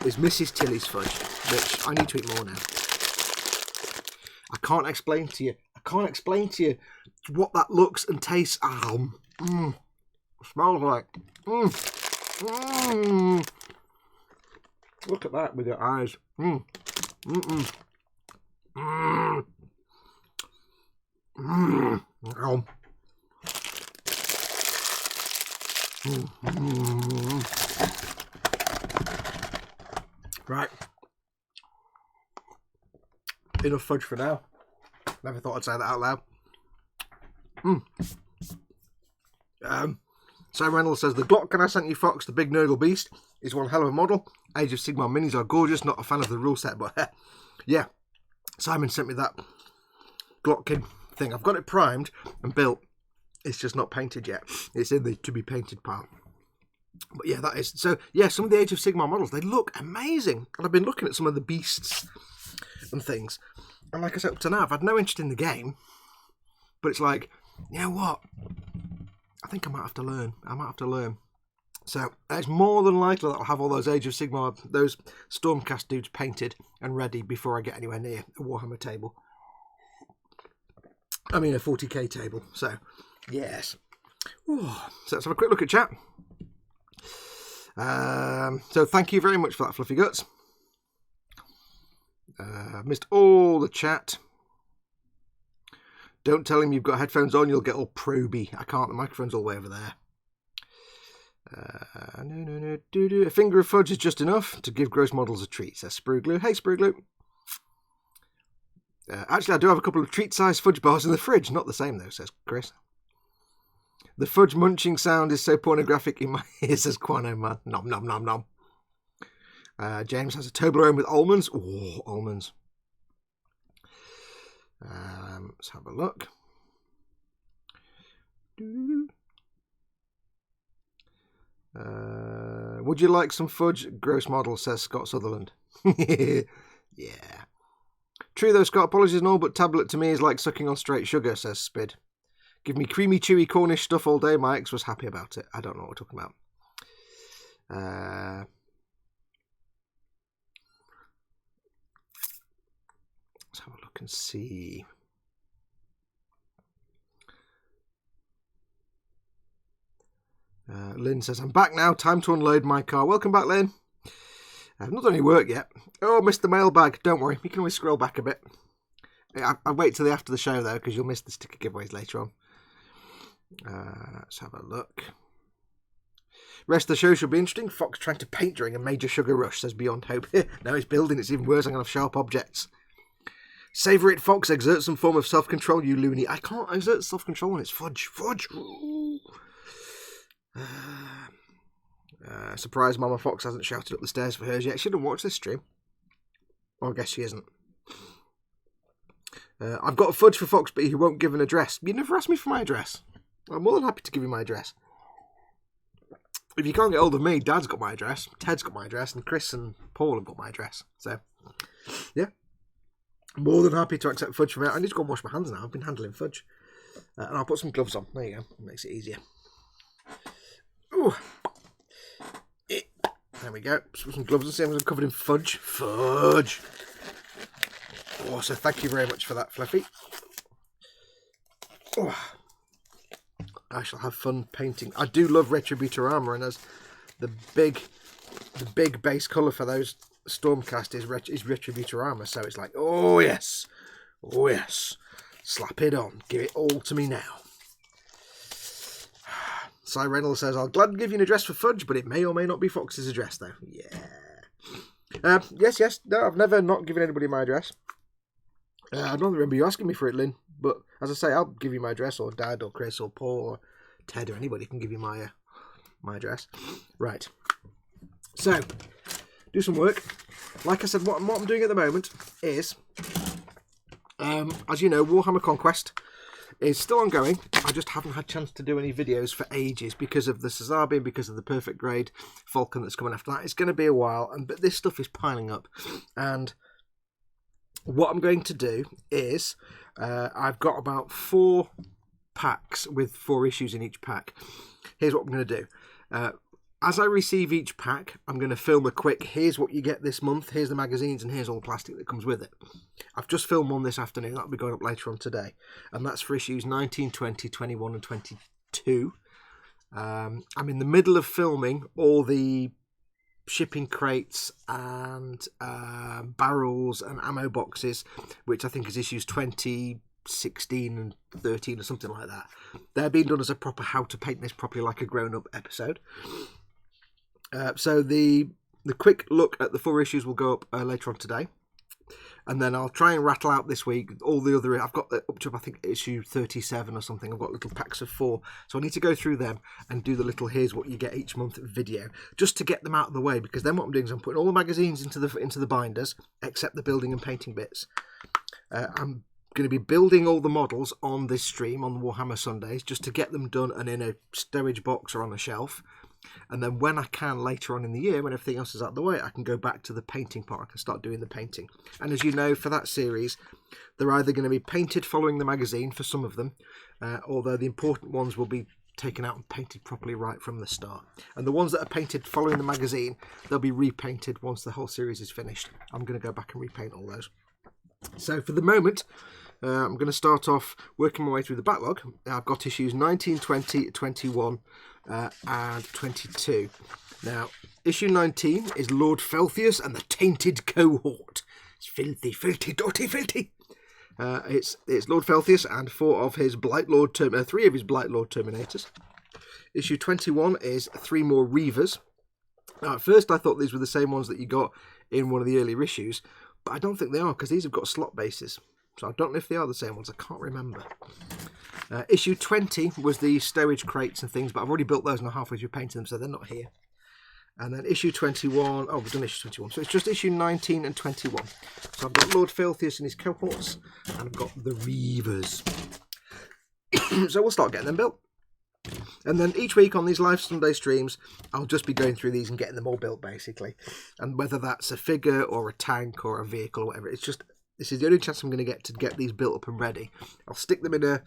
is Mrs. Tilly's fudge, which I need to eat more now. I can't explain to you what that looks and tastes. Smells like. Look at that with your eyes. Right. Enough fudge for now. Never thought I'd say that out loud. Simon Reynolds says, the Glock I sent you, Fox, the big Nurgle beast, is one hell of a model. Age of Sigmar minis are gorgeous. Not a fan of the rule set, but yeah. Simon sent me that Glockin thing. I've got it primed and built. It's just not painted yet. It's in the to be painted pile. But yeah, that is. So yeah, some of the Age of Sigmar models, they look amazing. And I've been looking at some of the beasts and things. And like I said, up to now, I've had no interest in the game. But it's like, you know what? I think I might have to learn. So it's more than likely that I'll have all those Age of Sigmar, those Stormcast dudes painted and ready before I get anywhere near a Warhammer table. I mean a 40k table. So, yes. Ooh. So let's have a quick look at chat. So thank you very much for that, Fluffy Guts. Missed all the chat. Don't tell him you've got headphones on, you'll get all proby. I can't, the microphone's all the way over there. A finger of fudge is just enough to give gross models a treat, says Sprugloo. Hey, Sprugloo. Actually, I do have a couple of treat-sized fudge bars in the fridge. Not the same, though, says Chris. The fudge munching sound is so pornographic in my ears, says Quano Man. Nom, nom, nom, nom. James has a Toblerone with almonds. Oh, almonds. Let's have a look. Would you like some fudge? Gross model, says Scott Sutherland. Yeah. True though, Scott, apologies and all, but tablet to me is like sucking on straight sugar, says Spid. Give me creamy, chewy Cornish stuff all day. My ex was happy about it. I don't know what we're talking about. Let's have a look and see. Lynn says, I'm back now. Time to unload my car. Welcome back, Lynn. I've not done any work yet. Oh, missed the mailbag. Don't worry. You can always scroll back a bit. I'll wait till after the show, though, because you'll miss the sticker giveaways later on. Let's have a look. Rest of the show should be interesting. Fox trying to paint during a major sugar rush, says Beyond Hope. No, it's building. It's even worse. I'm going to have sharp objects. Savour it, Fox. Exert some form of self-control, you loony. I can't exert self-control when it's fudge. Fudge. Surprised Mama Fox hasn't shouted up the stairs for hers yet. She didn't watch this stream. Well, I guess she isn't. I've got a fudge for Fox, but he won't give an address. You never asked me for my address. I'm more than happy to give you my address. If you can't get hold of me, Dad's got my address, Ted's got my address, and Chris and Paul have got my address. So, yeah. More than happy to accept fudge from it. I need to go and wash my hands now. I've been handling fudge. And I'll put some gloves on. There you go. Makes it easier. Ooh. There we go. Put some gloves on. See, I'm covered in fudge. Fudge. Oh, so thank you very much for that, Fluffy. Oh, I shall have fun painting. I do love Retributor and as the big base colour for those Stormcast is Retributor armour. So it's like, oh yes, slap it on, give it all to me now. Simon Reynolds says, I'll gladly give you an address for fudge, but it may or may not be Fox's address though. Yeah. Yes. No, I've never not given anybody my address. I don't remember you asking me for it, Lynn. But as I say, I'll give you my address, or Dad, or Chris, or Paul, or Ted, or anybody can give you my address. Right. So, do some work. Like I said, what I'm doing at the moment is, as you know, Warhammer Conquest is still ongoing. I just haven't had a chance to do any videos for ages because of the Casabi and because of the Perfect Grade Falcon that's coming after that. It's going to be a while, but this stuff is piling up, and what I'm going to do is, I've got about 4 packs with 4 issues in each pack. Here's what I'm going to do. As I receive each pack, I'm going to film a quick, here's what you get this month, here's the magazines, and here's all the plastic that comes with it. I've just filmed one this afternoon, that'll be going up later on today. And that's for issues 19, 20, 21 and 22. I'm in the middle of filming all the shipping crates and barrels and ammo boxes, which I think is issues 20, 16 and 13 or something like that. They're being done as a proper how to paint this properly like a grown-up episode. So the quick look at the 4 issues will go up later on today. And then I'll try and rattle out this week all the other... I've got up to, I think, issue 37 or something. I've got little packs of 4. So I need to go through them and do the little here's what you get each month video. Just to get them out of the way. Because then what I'm doing is I'm putting all the magazines into the binders, except the building and painting bits. I'm going to be building all the models on this stream, on the Warhammer Sundays, just to get them done and in a storage box or on a shelf. And then when I can later on in the year, when everything else is out of the way, I can go back to the painting part. I can start doing the painting. And as you know, for that series, they're either going to be painted following the magazine for some of them, although the important ones will be taken out and painted properly right from the start. And the ones that are painted following the magazine, they'll be repainted once the whole series is finished. I'm going to go back and repaint all those. So for the moment, I'm going to start off working my way through the backlog. I've got issues 19, 20, 21 and 22. Now, issue 19 is Lord Felthius and the Tainted Cohort. It's filthy, filthy, dirty, filthy. It's Lord Felthius and 3 of his Blight Lord Terminators. Issue 21 is 3 more Reavers. Now, at first I thought these were the same ones that you got in one of the earlier issues, but I don't think they are, because these have got slot bases. So I don't know if they are the same ones. I can't remember. Issue 20 was the stowage crates and things, but I've already built those and I'm halfway through painting them, so they're not here. And then issue 21, we've done issue 21. So it's just issue 19 and 21. So I've got Lord Filthius and his cohorts, and I've got the Reavers. So we'll start getting them built. And then each week on these live Sunday streams, I'll just be going through these and getting them all built, basically. And whether that's a figure or a tank or a vehicle or whatever, it's just... This is the only chance I'm going to get these built up and ready. I'll stick them in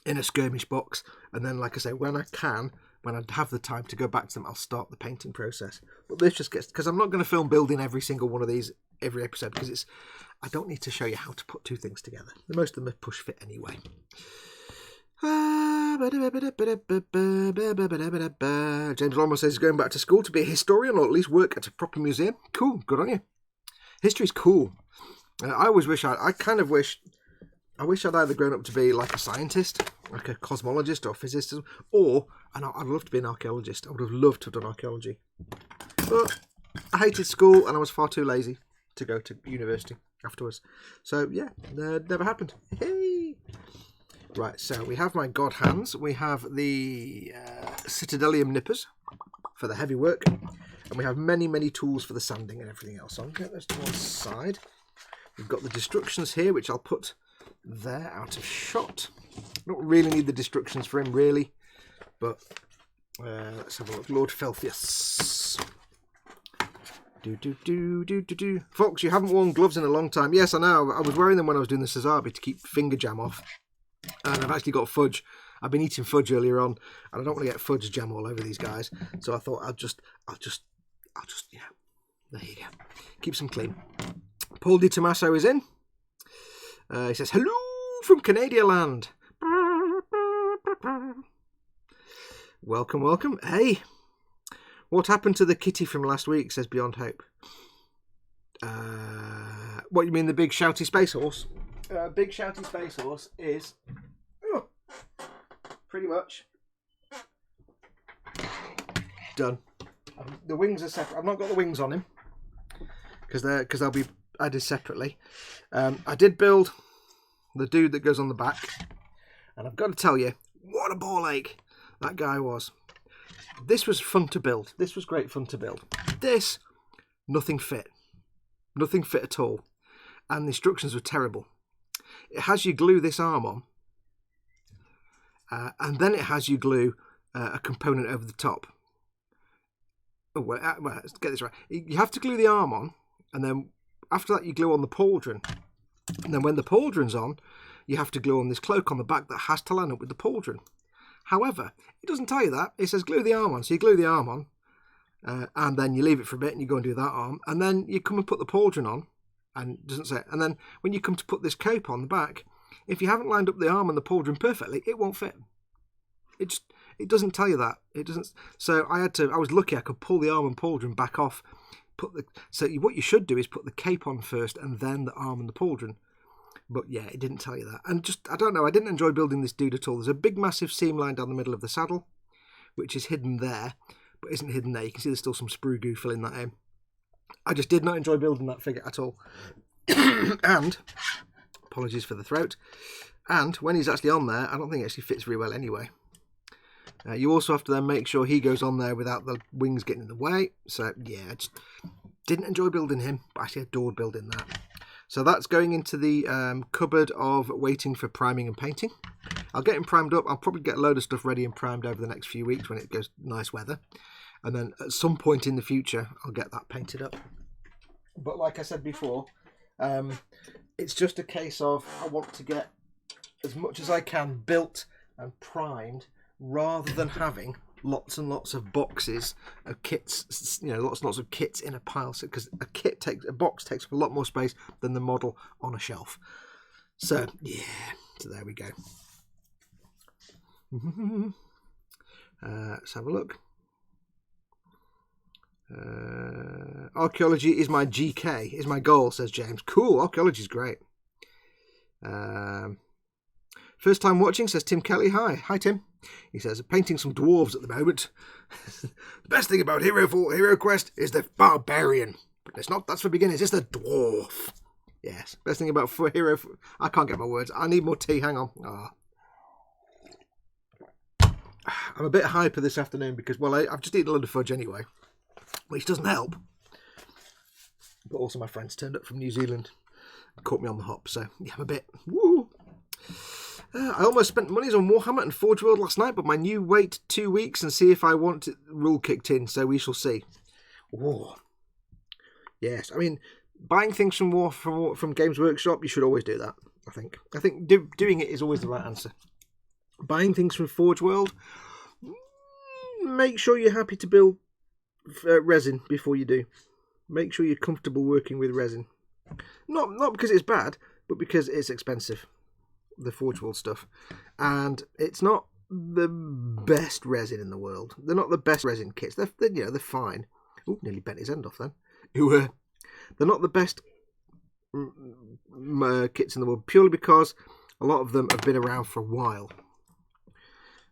in a skirmish box, and then, like I say, when I have the time to go back to them, I'll start the painting process. But this just gets, because I'm not going to film building every single one of these every episode, because I don't need to show you how to put two things together. Most of them are push fit anyway. James Longman says he's going back to school to be a historian, or at least work at a proper museum. Cool, good on you. History's cool. I always wish I wish I'd either grown up to be like a scientist, like a cosmologist or physicist, or, and I'd love to be an archaeologist. I would have loved to have done archaeology. But I hated school and I was far too lazy to go to university afterwards. So yeah, never happened. Hey. Right, so we have my god hands. We have the Citadelium nippers for the heavy work. And we have many, many tools for the sanding and everything else. So I'll get those to one side. We've got the destructions here, which I'll put there out of shot. Don't really need the destructions for him, really. But let's have a look. Lord Felthius. Folks, you haven't worn gloves in a long time. Yes, I know. I was wearing them when I was doing the Cesabi to keep finger jam off. And I've actually got fudge. I've been eating fudge earlier on, and I don't want to get fudge jam all over these guys. So I thought I'll just, yeah. There you go. Keeps them clean. Paul Di Tommaso is in. He says, hello from Canada land. Welcome, welcome. Hey, what happened to the kitty from last week, says Beyond Hope. What, you mean the big shouty space horse? Big shouty space horse is pretty much done. The wings are separate. I've not got the wings on him because they'll be added separately. I did build the dude that goes on the back, and I've got to tell you, what a ball ache that guy was. This was fun to build. This was great fun to build. This, nothing fit at all, and the instructions were terrible. It has you glue this arm on, and then it has you glue a component over the top. Oh, well, let's get this right. You have to glue the arm on, and then after that you glue on the pauldron. And then when the pauldron's on, you have to glue on this cloak on the back that has to line up with the pauldron. However, it doesn't tell you that. It says glue the arm on. So you glue the arm on, and then you leave it for a bit and you go and do that arm. And then you come and put the pauldron on, and it doesn't say it. And then when you come to put this cope on the back, if you haven't lined up the arm and the pauldron perfectly, it won't fit. It doesn't tell you that. It doesn't. So I was lucky I could pull the arm and pauldron back off. So what you should do is put the cape on first and then the arm and the pauldron. But yeah, it didn't tell you that. And I don't know, I didn't enjoy building this dude at all. There's a big massive seam line down the middle of the saddle, which is hidden there, but isn't hidden there. You can see there's still some sprue goo filling that in. I just did not enjoy building that figure at all. And, apologies for the throat, and when he's actually on there, I don't think it actually fits very well anyway. You also have to then make sure he goes on there without the wings getting in the way. So yeah, I just didn't enjoy building him, but I actually adored building that. So that's going into the cupboard of waiting for priming and painting. I'll get him primed up. I'll probably get a load of stuff ready and primed over the next few weeks when it goes nice weather. And then at some point in the future, I'll get that painted up. But like I said before, it's just a case of I want to get as much as I can built and primed, rather than having lots and lots of boxes of kits, lots and lots of kits in a pile. Because a box takes up a lot more space than the model on a shelf. So yeah, so there we go. Let's have a look. Archaeology is my GK, is my goal, says James. Cool, archaeology is great. First time watching, says Tim Kelly. Hi Tim. He says, painting some dwarves at the moment. The best thing about Hero Quest is the barbarian. But it's not, that's for beginners, it's the dwarf. Yes, best thing about I can't get my words. I need more tea, hang on. I'm a bit hyper this afternoon because, well, I've just eaten a lot of fudge anyway, which doesn't help. But also my friends turned up from New Zealand and caught me on the hop, so yeah, I'm a bit, woo. I almost spent monies on Warhammer and Forge World last night, but my new wait 2 weeks and see if I want it rule kicked in, so we shall see. Whoa. Yes, I mean, buying things from Games Workshop, you should always do that, I think. I think doing it is always the right answer. Buying things from Forge World, make sure you're happy to build resin before you do. Make sure you're comfortable working with resin. Not because it's bad, but because it's expensive, the Forge World stuff. And it's not the best resin in the world. They're not the best resin kits. They're fine. Oh, nearly bent his end off then. They're not the best kits in the world, purely because a lot of them have been around for a while.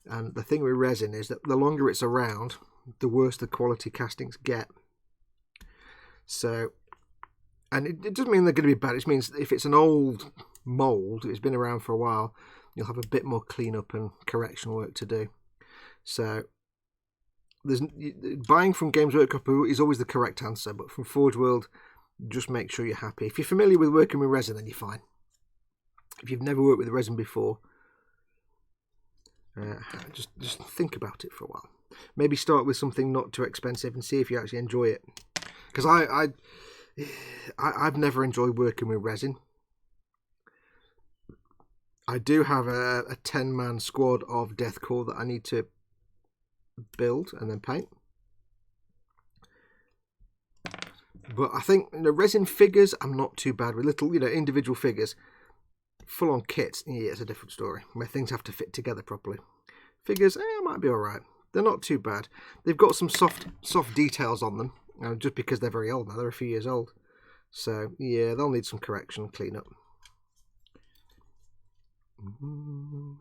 And the thing with resin is that the longer it's around, the worse the quality castings get. So, and it doesn't mean they're going to be bad. It means if it's an old mould, it's been around for a while, you'll have a bit more cleanup and correction work to do. So, buying from Games Workshop is always the correct answer, but from Forge World, just make sure you're happy. If you're familiar with working with resin, then you're fine. If you've never worked with resin before, just think about it for a while. Maybe start with something not too expensive and see if you actually enjoy it. Because I've never enjoyed working with resin. I do have a 10-man squad of Deathcore that I need to build and then paint. But I think resin figures I'm not too bad with. Little individual figures. Full-on kits, yeah, it's a different story, where things have to fit together properly. Figures, might be alright. They're not too bad. They've got some soft details on them, just because they're very old now. They're a few years old. So, yeah, they'll need some correction and clean up.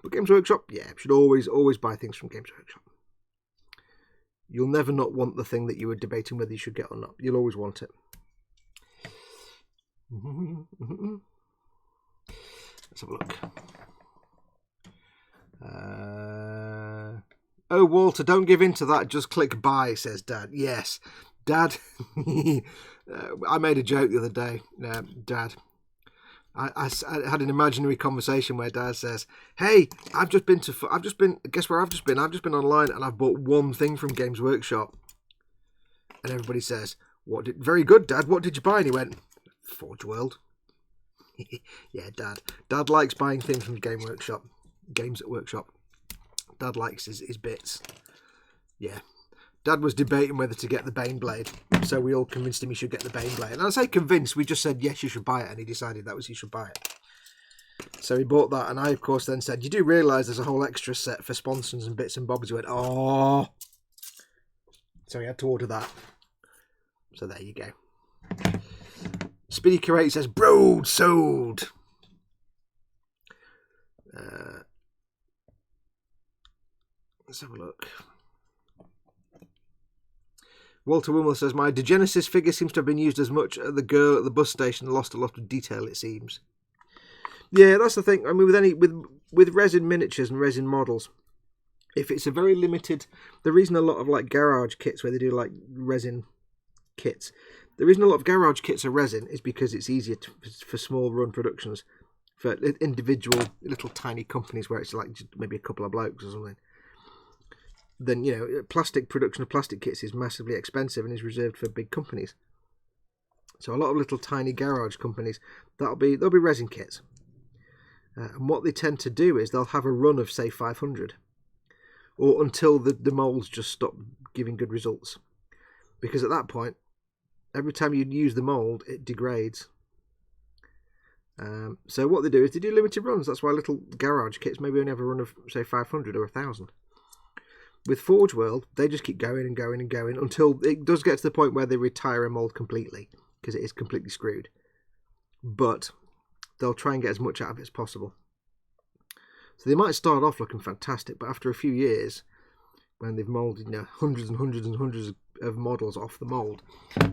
But Games Workshop, yeah, should always buy things from Games Workshop. You'll never not want the thing that you were debating whether you should get or not. You'll always want it. Let's have a look. Oh, Walter, don't give in to that. Just click buy, says Dad. Yes, Dad. I made a joke the other day. Dad. I had an imaginary conversation where Dad says, "Hey, guess where I've just been? I've just been online and I've bought one thing from Games Workshop." And everybody says, very good, Dad. What did you buy? And he went, Forge World. Yeah, Dad likes buying things from Games at Workshop. Dad likes his bits. Yeah. Dad was debating whether to get the Baneblade, so we all convinced him he should get the Baneblade. And I say convinced, we just said, yes, you should buy it, and he decided he should buy it. So he bought that, and I, of course, then said, you do realise there's a whole extra set for sponsons and bits and bobs. He went, oh. So he had to order that. So there you go. Speedy Curate says, broad sold. Let's have a look. Walter Wimmel says, my Degenesis figure seems to have been used as much as the girl at the bus station, lost a lot of detail, it seems. Yeah, that's the thing. I mean, with resin miniatures and resin models, if it's a very limited, the reason a lot of like garage kits where they do like resin kits, the reason a lot of garage kits are resin is because it's easier for small run productions, for individual little tiny companies where it's like just maybe a couple of blokes or something. Then, plastic production of plastic kits is massively expensive and is reserved for big companies. So a lot of little tiny garage companies, they'll be resin kits. And what they tend to do is they'll have a run of, say, 500. Or until the moulds just stop giving good results. Because at that point, every time you use the mould, it degrades. So what they do is they do limited runs. That's why little garage kits maybe only have a run of, say, 500 or 1,000. With Forge World, they just keep going and going and going until it does get to the point where they retire a mould completely, because it is completely screwed. But they'll try and get as much out of it as possible. So they might start off looking fantastic, but after a few years, when they've moulded hundreds and hundreds and hundreds of models off the mould,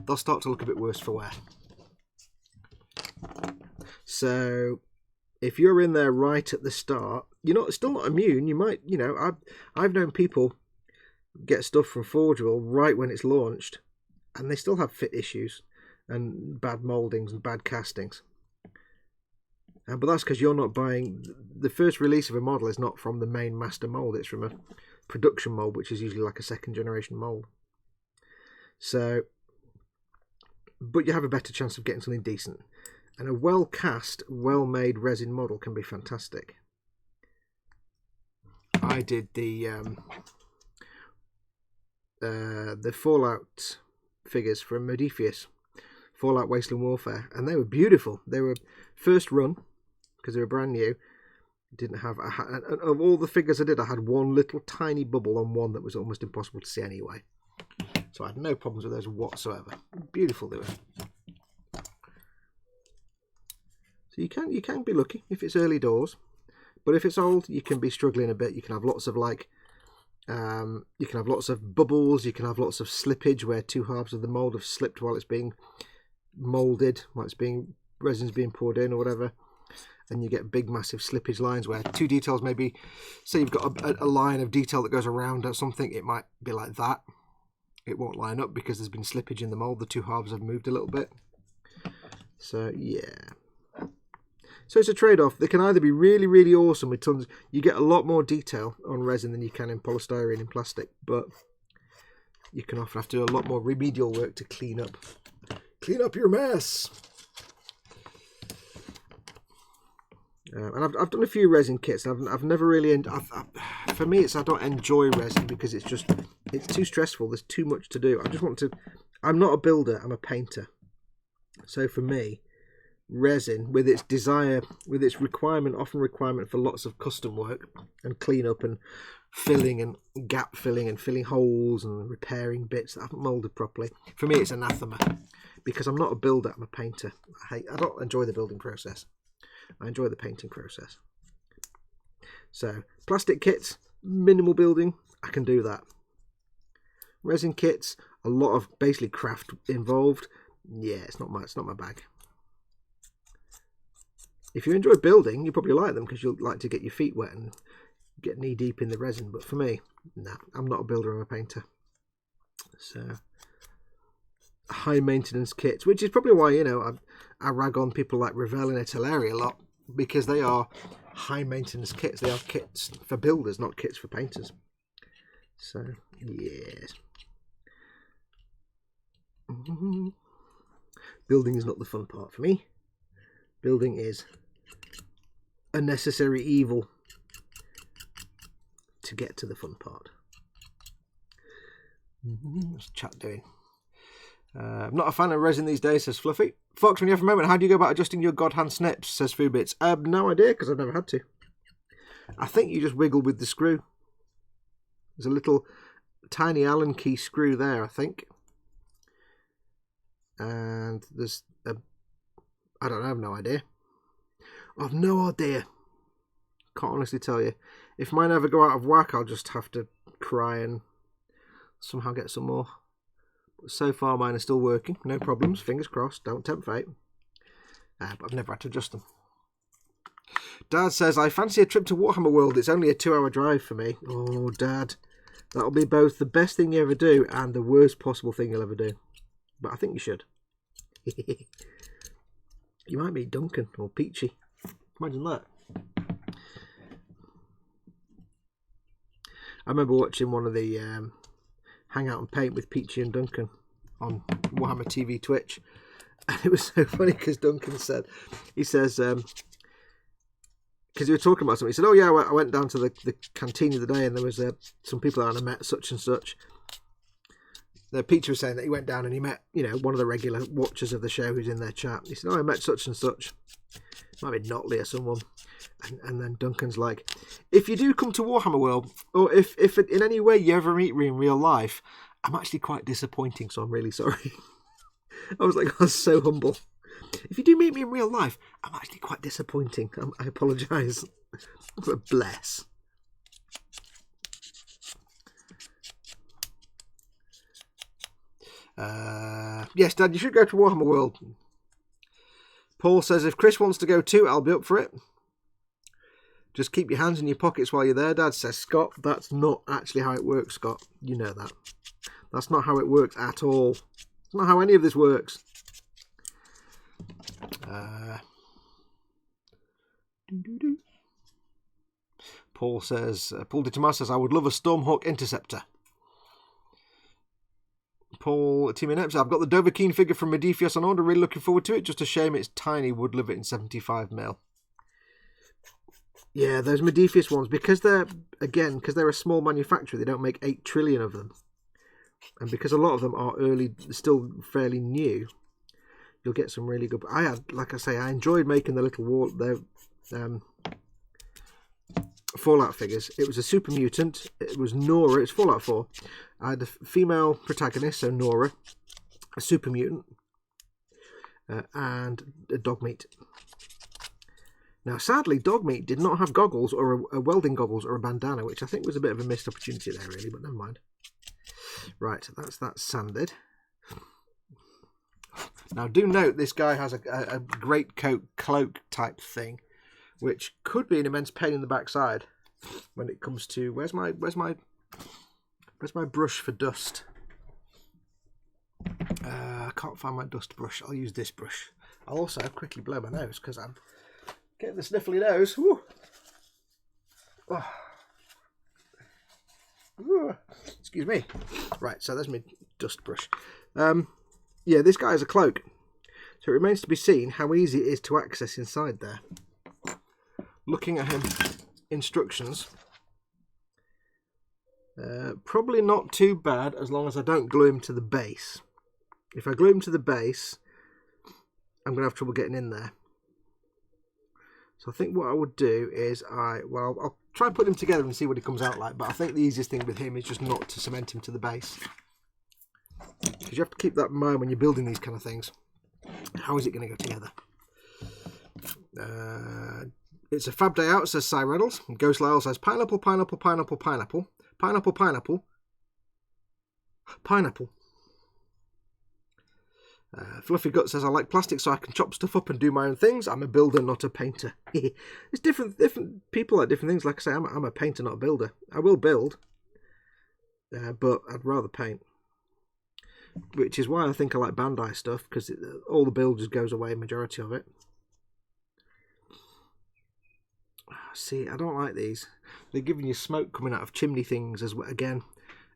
they'll start to look a bit worse for wear. So if you're in there right at the start, you're still not immune. You might, I've known people get stuff from Forge World right when it's launched, and they still have fit issues and bad mouldings and bad castings. But that's because you're not buying. The first release of a model is not from the main master mould. It's from a production mould, which is usually like a second generation mould. So, but you have a better chance of getting something decent. And a well cast, well made resin model can be fantastic. I did the Fallout figures from Modiphius, Fallout Wasteland Warfare, and they were beautiful. They were first run because they were brand new. Didn't have of all the figures I did, I had one little tiny bubble on one that was almost impossible to see anyway. So I had no problems with those whatsoever. Beautiful they were. So you can be lucky if it's early doors, but if it's old, you can be struggling a bit. You can have lots of you can have lots of bubbles. You can have lots of slippage where two halves of the mold have slipped while it's being molded, while resin's being poured in or whatever, and you get big massive slippage lines where two details maybe, say you've got a line of detail that goes around or something, it might be like that. It won't line up because there's been slippage in the mold. The two halves have moved a little bit. So yeah. So it's a trade-off. They can either be really, really awesome with tons. You get a lot more detail on resin than you can in polystyrene and plastic, but you can often have to do a lot more remedial work to clean up your mess. And I've done a few resin kits. And I've never really. For me, I don't enjoy resin because it's too stressful. There's too much to do. I just want to. I'm not a builder. I'm a painter. So for me, resin, with its often requirement for lots of custom work and cleanup and filling and gap filling and filling holes and repairing bits that haven't molded properly, for me it's anathema, because I'm not a builder, I'm a painter. I don't enjoy the building process. I enjoy the painting process. So plastic kits, minimal building, I can do that. Resin kits, a lot of basically craft involved. Yeah, it's not my bag. If you enjoy building, you probably like them because you'll like to get your feet wet and get knee deep in the resin. But for me, nah, I'm not a builder, I'm a painter. So high maintenance kits, which is probably why, I rag on people like Revell and Italeri a lot, because they are high maintenance kits. They are kits for builders, not kits for painters. So yes. Building is not the fun part for me. Building is a necessary evil to get to the fun part. What's chat doing? I'm not a fan of resin these days, says Fluffy. Fox, when you have a moment, how do you go about adjusting your god hand snips, says Foobits. No idea, because I've never had to. I think you just wiggle with the screw. There's a little tiny Allen key screw there, I think. And there's I don't know, I have no idea. I've no idea. Can't honestly tell you. If mine ever go out of whack, I'll just have to cry and somehow get some more. But so far, mine are still working. No problems. Fingers crossed. Don't tempt fate. But I've never had to adjust them. Dad says, I fancy a trip to Warhammer World. It's only a 2-hour drive for me. Oh, Dad. That'll be both the best thing you ever do and the worst possible thing you'll ever do. But I think you should. You might meet Duncan or Peachy. Imagine that. I remember watching one of the Hang Out and Paint with Peachy and Duncan on Warhammer TV Twitch. And it was so funny because Duncan says, because he was talking about something, he said, oh yeah, I went down to the canteen the other day and there was some people that I met such and such. Peachy was saying that he went down and he met, one of the regular watchers of the show who's in their chat. He said, oh, I met such and such. Might be Notley or someone. And then Duncan's like, if you do come to Warhammer World, or if in any way you ever meet me in real life, I'm actually quite disappointing, so I'm really sorry. I was so humble. If you do meet me in real life, I'm actually quite disappointing. I apologise. Bless. Yes, Dad, you should go to Warhammer World. Paul says, if Chris wants to go too, I'll be up for it. Just keep your hands in your pockets while you're there, Dad, says Scott. That's not actually how it works, Scott. You know that. That's not how it works at all. It's not how any of this works. Paul de Tomas says, I would love a Stormhawk Interceptor. Paul Timinep says, I've got the Dovahkiin figure from Modiphius on order. Really looking forward to it. Just a shame it's tiny. Would love it in 75mm. Yeah, those Modiphius ones, because they're a small manufacturer, they don't make 8 trillion of them. And because a lot of them are still fairly new, you'll get some really good. Like I say, I enjoyed making the little Fallout figures. It was a super mutant. It was Nora. It's Fallout 4. I had a female protagonist, so Nora, a super mutant, and a Dogmeat. Now, sadly, Dogmeat did not have goggles or a welding goggles or a bandana, which I think was a bit of a missed opportunity there, really, but never mind. Right, that's that sanded. Now, do note this guy has a greatcoat cloak type thing, which could be an immense pain in the backside when it comes to where's my brush for dust. I can't find my dust brush. I'll use this brush. I'll also quickly blow my nose because I'm getting the sniffly nose. Woo. Oh. Ooh. Excuse me. Right, so there's my dust brush. Yeah, this guy has a cloak, so it remains to be seen how easy it is to access inside there. Looking at him, instructions. Probably not too bad as long as I don't glue him to the base. If I glue him to the base, I'm going to have trouble getting in there. So I think what I would do is I'll try and put them together and see what it comes out like. But I think the easiest thing with him is just not to cement him to the base. Because you have to keep that in mind when you're building these kind of things. How is it going to go together? It's a fab day out, says Simon Reynolds. Ghost Lyle says pineapple, pineapple, pineapple, pineapple. Pineapple, pineapple. Pineapple. Fluffy Gut says I like plastic so I can chop stuff up and do my own things. I'm a builder, not a painter. It's different people like different things. Like I say, I'm a painter, not a builder. I will build, but I'd rather paint. Which is why I think I like Bandai stuff, because all the build just goes away, majority of it. See, I don't like these. They're giving you smoke coming out of chimney things as well, again.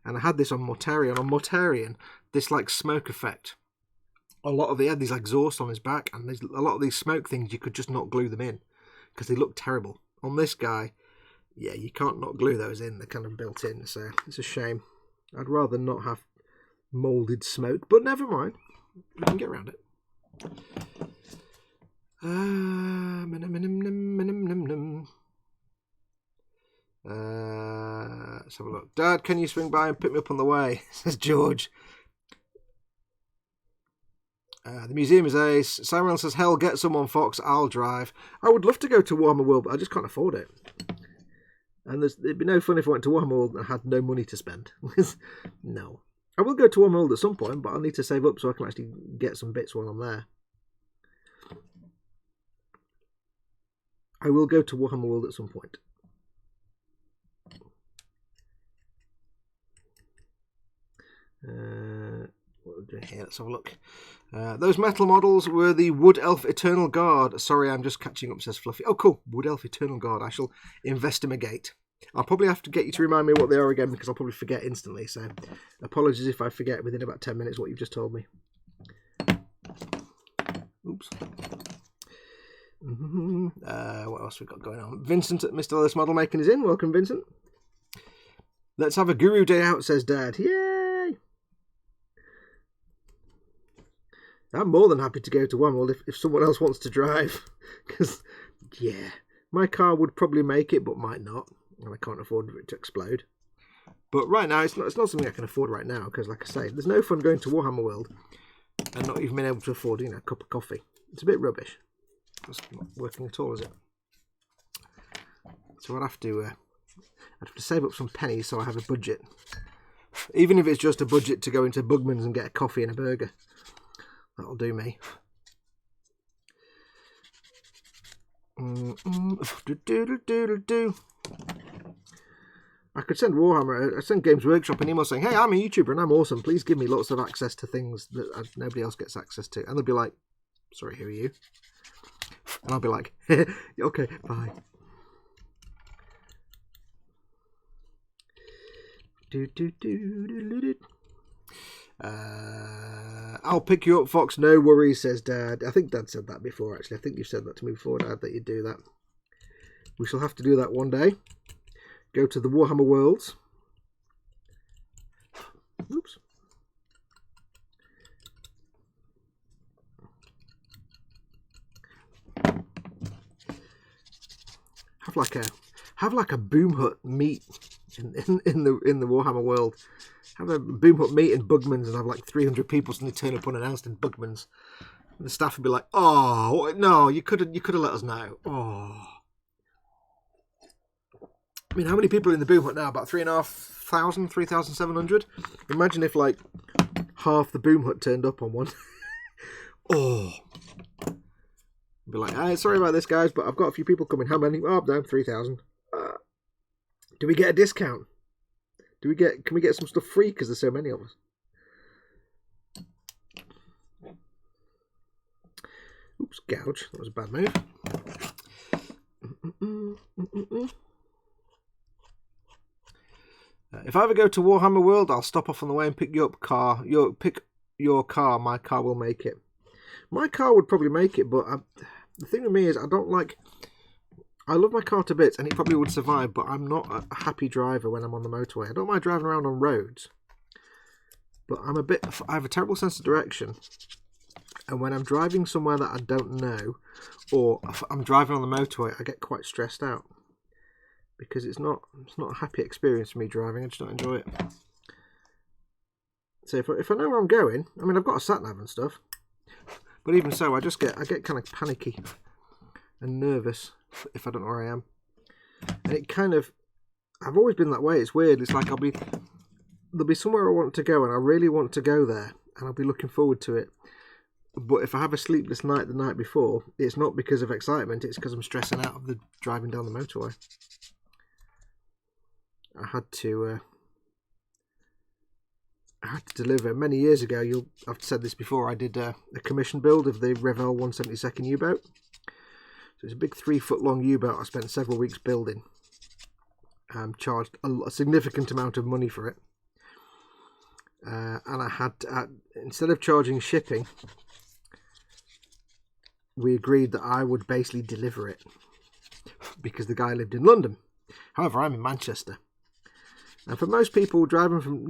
And I had this on Mortarion. On Mortarion, this like smoke effect. He had these exhausts on his back, and there's a lot of these smoke things you could just not glue them in because they look terrible. On this guy, yeah, you can't not glue those in. They're kind of built in, so it's a shame. I'd rather not have moulded smoke, but never mind. We can get around it. Let's have a look. Dad, can you swing by and pick me up on the way? Says George. The museum is ace. Simon says, hell, get someone, Fox. I'll drive. I would love to go to Warhammer World, but I just can't afford it. And it'd be no fun if I went to Warhammer World and I had no money to spend. No. I will go to Warhammer World at some point, but I'll need to save up so I can actually get some bits while I'm there. I will go to Warhammer World at some point. What are we doing here? Let's have a look. Those metal models were the Wood Elf Eternal Guard. Sorry, I'm just catching up, says Fluffy. Oh, cool. Wood Elf Eternal Guard. I shall investigate. I'll probably have to get you to remind me what they are again, because I'll probably forget instantly. So apologies if I forget within about 10 minutes what you've just told me. Oops. What else we got going on? Vincent at Mr. Ellis Model Making is in. Welcome, Vincent. Let's have a Guru Day out, says Dad. Yay! I'm more than happy to go to Wormwood if someone else wants to drive. Because, yeah, my car would probably make it, but might not. And I can't afford it to explode. But right now, it's not something I can afford right now. Because, like I say, there's no fun going to Warhammer World and not even being able to afford, a cup of coffee. It's a bit rubbish. It's not working at all, is it? So I'd have to save up some pennies so I have a budget. Even if it's just a budget to go into Bugman's and get a coffee and a burger. That'll do me. I could send Warhammer, I send Games Workshop an email saying, hey, I'm a YouTuber and I'm awesome. Please give me lots of access to things that nobody else gets access to. And they'll be like, sorry, who are you? And I'll be like, okay, bye. I'll pick you up, Fox. No worries, says Dad. I think Dad said that before, actually. I think you said that to me before, Dad, that you'd do that. We shall have to do that one day. Go to the Warhammer Worlds. Oops. Have like a boom hut meet in the Warhammer world. Have a boom hut meet in Bugman's and have like 300 people suddenly turn up unannounced in Bugman's. And the staff would be like, "Oh no, you could have let us know." Oh, I mean, how many people are in the boom hut now? About 3,500, 3,700. Imagine if like half the boom hut turned up on one. Oh. Be like, hey, sorry about this, guys, but I've got a few people coming. How many? Oh, no, 3,000. Do we get a discount? Can we get some stuff free because there's so many of us? Oops, gouge. That was a bad move. If I ever go to Warhammer World, I'll stop off on the way and pick you up. Pick your car. My car will make it. My car would probably make it, but the thing with me is I love my car to bits and it probably would survive, but I'm not a happy driver when I'm on the motorway. I don't mind driving around on roads, but I have a terrible sense of direction. And when I'm driving somewhere that I don't know, or if I'm driving on the motorway, I get quite stressed out because it's not a happy experience for me driving. I just don't enjoy it. So if I know where I'm going, I mean, I've got a sat nav and stuff. But even so, I get kind of panicky and nervous if I don't know where I am. And it kind of, I've always been that way. It's weird. It's like there'll be somewhere I want to go and I really want to go there and I'll be looking forward to it. But if I have a sleepless night the night before, it's not because of excitement. It's because I'm stressing out of the driving down the motorway. I had to deliver many years ago. I've said this before. I did a commission build of the Revell 172nd U-boat. So it's a big 3-foot long U-boat. I spent several weeks building. Charged a significant amount of money for it. And I had instead of charging shipping, we agreed that I would basically deliver it because the guy lived in London. However, I'm in Manchester, and for most people, driving from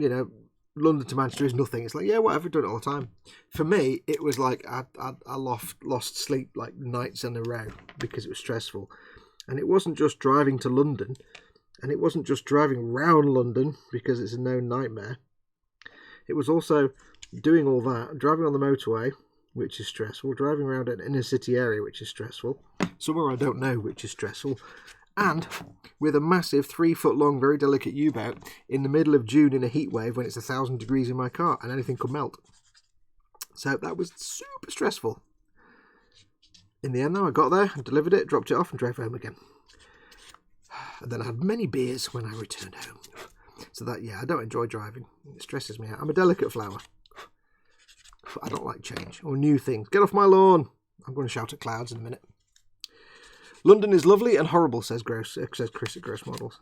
London to Manchester is nothing. It's like, yeah, whatever, done it all the time. For me, it was like I lost sleep like nights in a row because it was stressful. And it wasn't just driving to London, and it wasn't just driving round London because it's a known nightmare. It was also doing all that, driving on the motorway, which is stressful, driving around an inner city area, which is stressful, somewhere I don't know, which is stressful, and with a massive 3-foot long, very delicate U-boat in the middle of June in a heat wave when it's 1,000 degrees in my car and anything could melt. So that was super stressful. In the end, though, I got there and delivered it, dropped it off and drove home again. And then I had many beers when I returned home. So that, yeah, I don't enjoy driving. It stresses me out. I'm a delicate flower. I don't like change or new things. Get off my lawn. I'm going to shout at clouds in a minute. London is lovely and horrible, says Chris at Gross Models.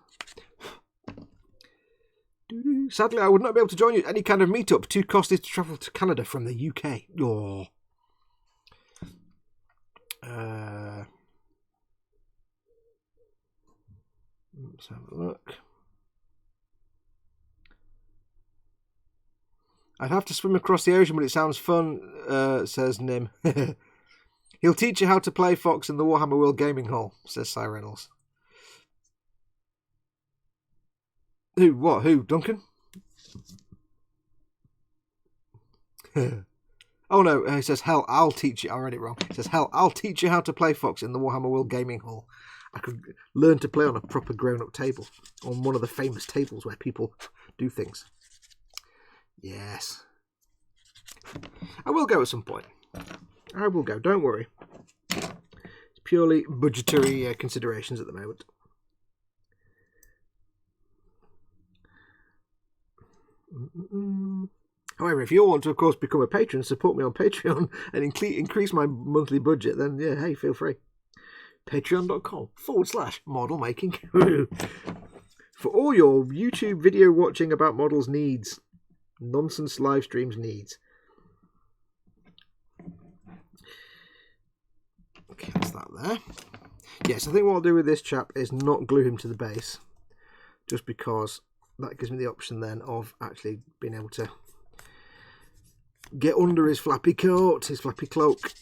Sadly, I would not be able to join you at any kind of meetup. Too costly to travel to Canada from the UK. Oh. Let's have a look. I'd have to swim across the ocean, but it sounds fun, says Nim. He'll teach you how to play Fox in the Warhammer World Gaming Hall, says Simon Reynolds. Who? What? Who? Duncan? Oh no, he says, hell, I'll teach you. I read it wrong. He says, hell, I'll teach you how to play Fox in the Warhammer World Gaming Hall. I could learn to play on a proper grown-up table, on one of the famous tables where people do things. Yes. I will go at some point. I will go, don't worry. It's purely budgetary considerations at the moment. However, if you want to, of course, become a patron, support me on Patreon and increase my monthly budget, then, yeah, hey, feel free. Patreon.com/model making. For all your YouTube video watching about models needs. Nonsense live streams needs. Okay, that's that there. Yes, I think what I'll do with this chap is not glue him to the base, just because that gives me the option then of actually being able to get under his flappy coat, his flappy cloak.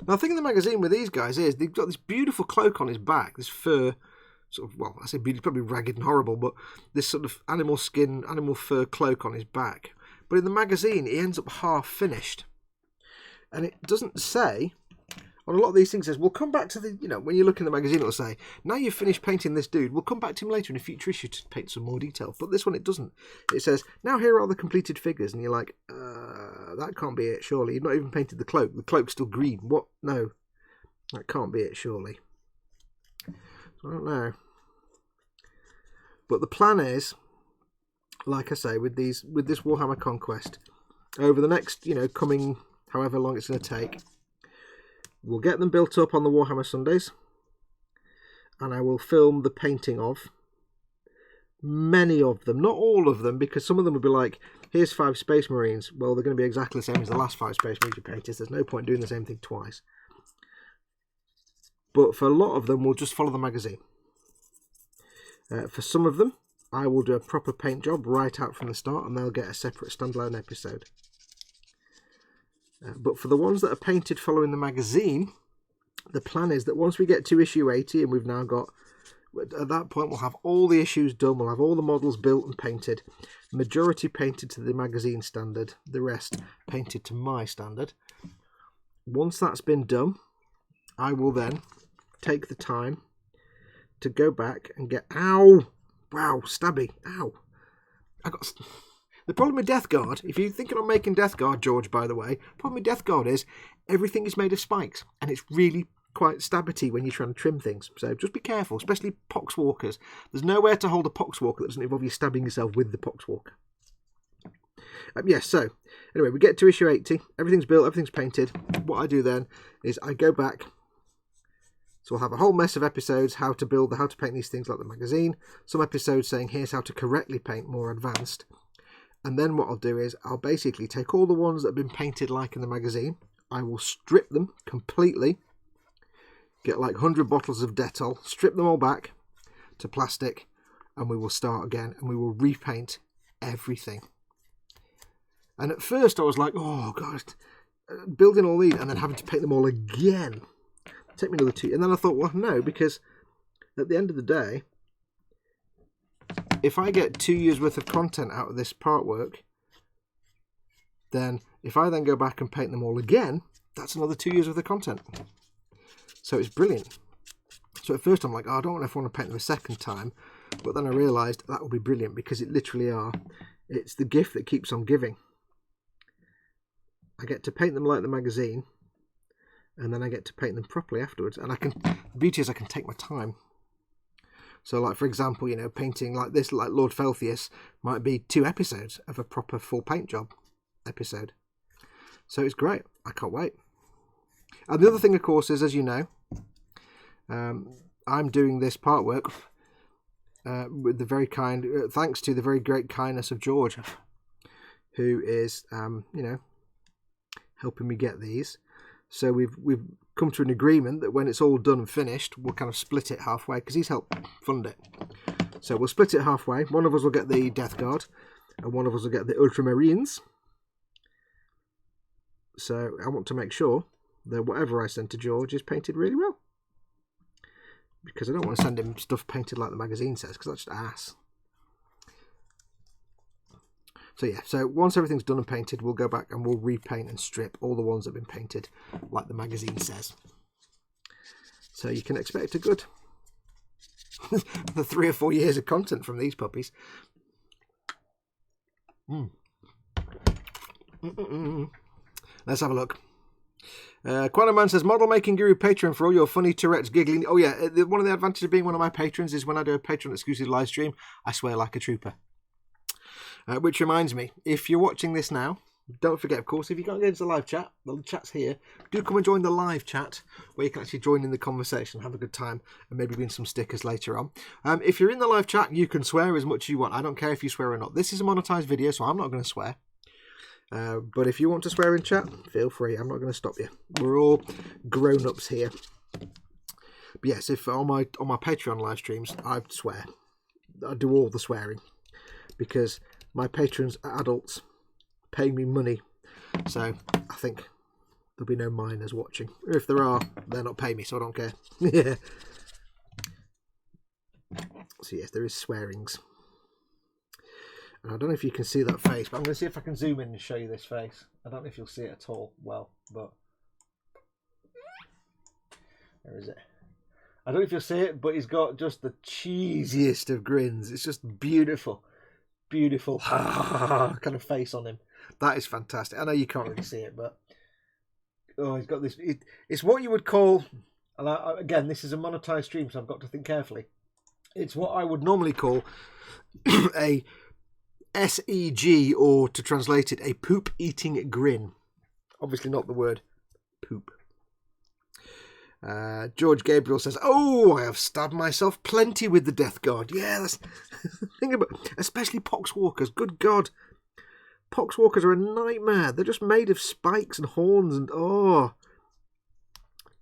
Now, the thing in the magazine with these guys is they've got this beautiful cloak on his back, this fur, sort of, well, I say probably ragged and horrible, but this sort of animal skin, animal fur cloak on his back. But in the magazine, he ends up half finished. And it doesn't say, on a lot of these things, it says, we'll come back to the, you know, when you look in the magazine, it'll say, now you've finished painting this dude, we'll come back to him later in a future issue to paint some more detail. But this one, it doesn't. It says, now here are the completed figures. And you're like, that can't be it, surely. You've not even painted the cloak. The cloak's still green. What? No. That can't be it, surely. So I don't know. But the plan is, like I say, with this Warhammer Conquest, over the next, you know, coming however long it's going to take, we'll get them built up on the Warhammer Sundays, and I will film the painting of many of them, not all of them, because some of them will be like, here's 5 Space Marines. Well, they're going to be exactly the same as the last 5 Space Marines you painted. There's no point doing the same thing twice. But for a lot of them, we'll just follow the magazine. For some of them, I will do a proper paint job right out from the start, and they'll get a separate standalone episode. But for the ones that are painted following the magazine, the plan is that once we get to issue 80, and we've now got, at that point we'll have all the issues done, we'll have all the models built and painted, majority painted to the magazine standard, the rest painted to my standard. Once that's been done, I will then take the time to go back and get, ow, wow, stabby, ow, I got... The problem with Death Guard, if you're thinking of making Death Guard, George, by the way, the problem with Death Guard is everything is made of spikes, and it's really quite stabbity when you're trying to trim things. So just be careful, especially poxwalkers. There's nowhere to hold a poxwalker that doesn't involve you stabbing yourself with the poxwalker. Yes, so anyway, we get to issue 80. Everything's built, everything's painted. What I do then is I go back. So we'll have a whole mess of episodes, how to build, how to paint these things like the magazine. Some episodes saying here's how to correctly paint more advanced. And then what I'll do is I'll basically take all the ones that have been painted like in the magazine. I will strip them completely. Get like 100 bottles of Dettol. Strip them all back to plastic. And we will start again. And we will repaint everything. And at first I was like, oh gosh, building all these and then having to paint them all again. Take me another 2. And then I thought, well, no, because at the end of the day, if I get 2 years worth of content out of this part work, then if I then go back and paint them all again, that's another 2 years worth of content. So it's brilliant. So at first I'm like, oh, I don't know if I want to paint them a second time, but then I realised that would be brilliant because it literally it's the gift that keeps on giving. I get to paint them like the magazine, and then I get to paint them properly afterwards. And the beauty is I can take my time. So, like, for example, you know, painting like this, like Lord Felthius, might be 2 episodes of a proper full paint job episode. So it's great. I can't wait. And the other thing, of course, is, as you know, I'm doing this part work with the very kind, thanks to the very great kindness of George, who is, you know, helping me get these. So we've come to an agreement that when it's all done and finished, we'll kind of split it halfway because he's helped fund it. So we'll split it halfway. One of us will get the Death Guard and one of us will get the Ultramarines. So I want to make sure that whatever I send to George is painted really well. Because I don't want to send him stuff painted like the magazine says, because that's just ass. So yeah, so once everything's done and painted, we'll go back and we'll repaint and strip all the ones that have been painted like the magazine says. So you can expect a good the 3 or 4 years of content from these puppies. Let's have a look. Quantum Man says, Model Making Guru Patreon for all your funny Tourette's giggling. Oh yeah, one of the advantages of being one of my patrons is when I do a Patreon exclusive live stream, I swear like a trooper. Which reminds me, if you're watching this now, don't forget, of course, if you can't get into the live chat, the chat's here. Do come and join the live chat where you can actually join in the conversation, have a good time, and maybe win some stickers later on. If you're in the live chat, you can swear as much as you want. I don't care if you swear or not. This is a monetized video, so I'm not going to swear. But if you want to swear in chat, feel free. I'm not going to stop you. We're all grown-ups here. But yes, if on my Patreon live streams, I swear. I do all the swearing because my patrons are adults paying me money. So I think there'll be no minors watching. If there are, they're not paying me, so I don't care. Yeah. So yes, there is swearings. And I don't know if you can see that face, but I'm going to see if I can zoom in and show you this face. I don't know if you'll see it at all well, but where is it? I don't know if you'll see it, but he's got just the cheesiest of grins. It's just beautiful, beautiful kind of face on him. That is fantastic. I know you can't really see it, but oh, he's got this. It's what you would call, and again, this is a monetized stream, so I've got to think carefully. It's what I would normally call a SEG, or to translate it, a poop-eating grin. Obviously not the word poop. George Gabriel says, "Oh, I have stabbed myself plenty with the Death Guard." Yeah, that's think about, especially poxwalkers. Good God, poxwalkers are a nightmare. They're just made of spikes and horns, and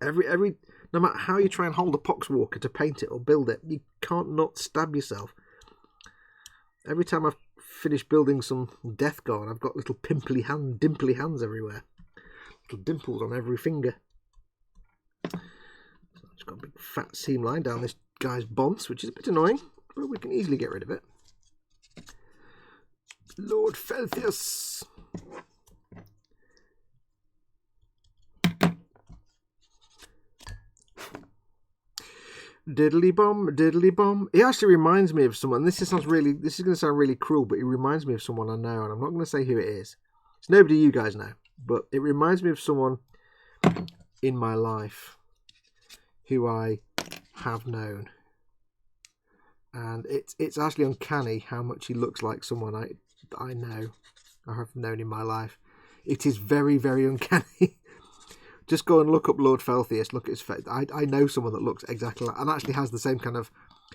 every no matter how you try and hold a poxwalker to paint it or build it, you can't not stab yourself. Every time I've finished building some Death Guard, I've got little dimply hands everywhere, little dimples on every finger. So I've just got a big fat seam line down this guy's bonce, which is a bit annoying, but we can easily get rid of it. Lord Felthius. Diddly bomb, diddly bomb. He actually reminds me of someone. This is going to sound really cruel, but he reminds me of someone I know, and I'm not going to say who it is. It's nobody you guys know, but it reminds me of someone in my life who I have known, and it's actually uncanny how much he looks like someone I know, I have known in my life. It is very, very uncanny. Just go and look up Lord Felthius. Look at his face. I know someone that looks exactly like, and actually has the same kind of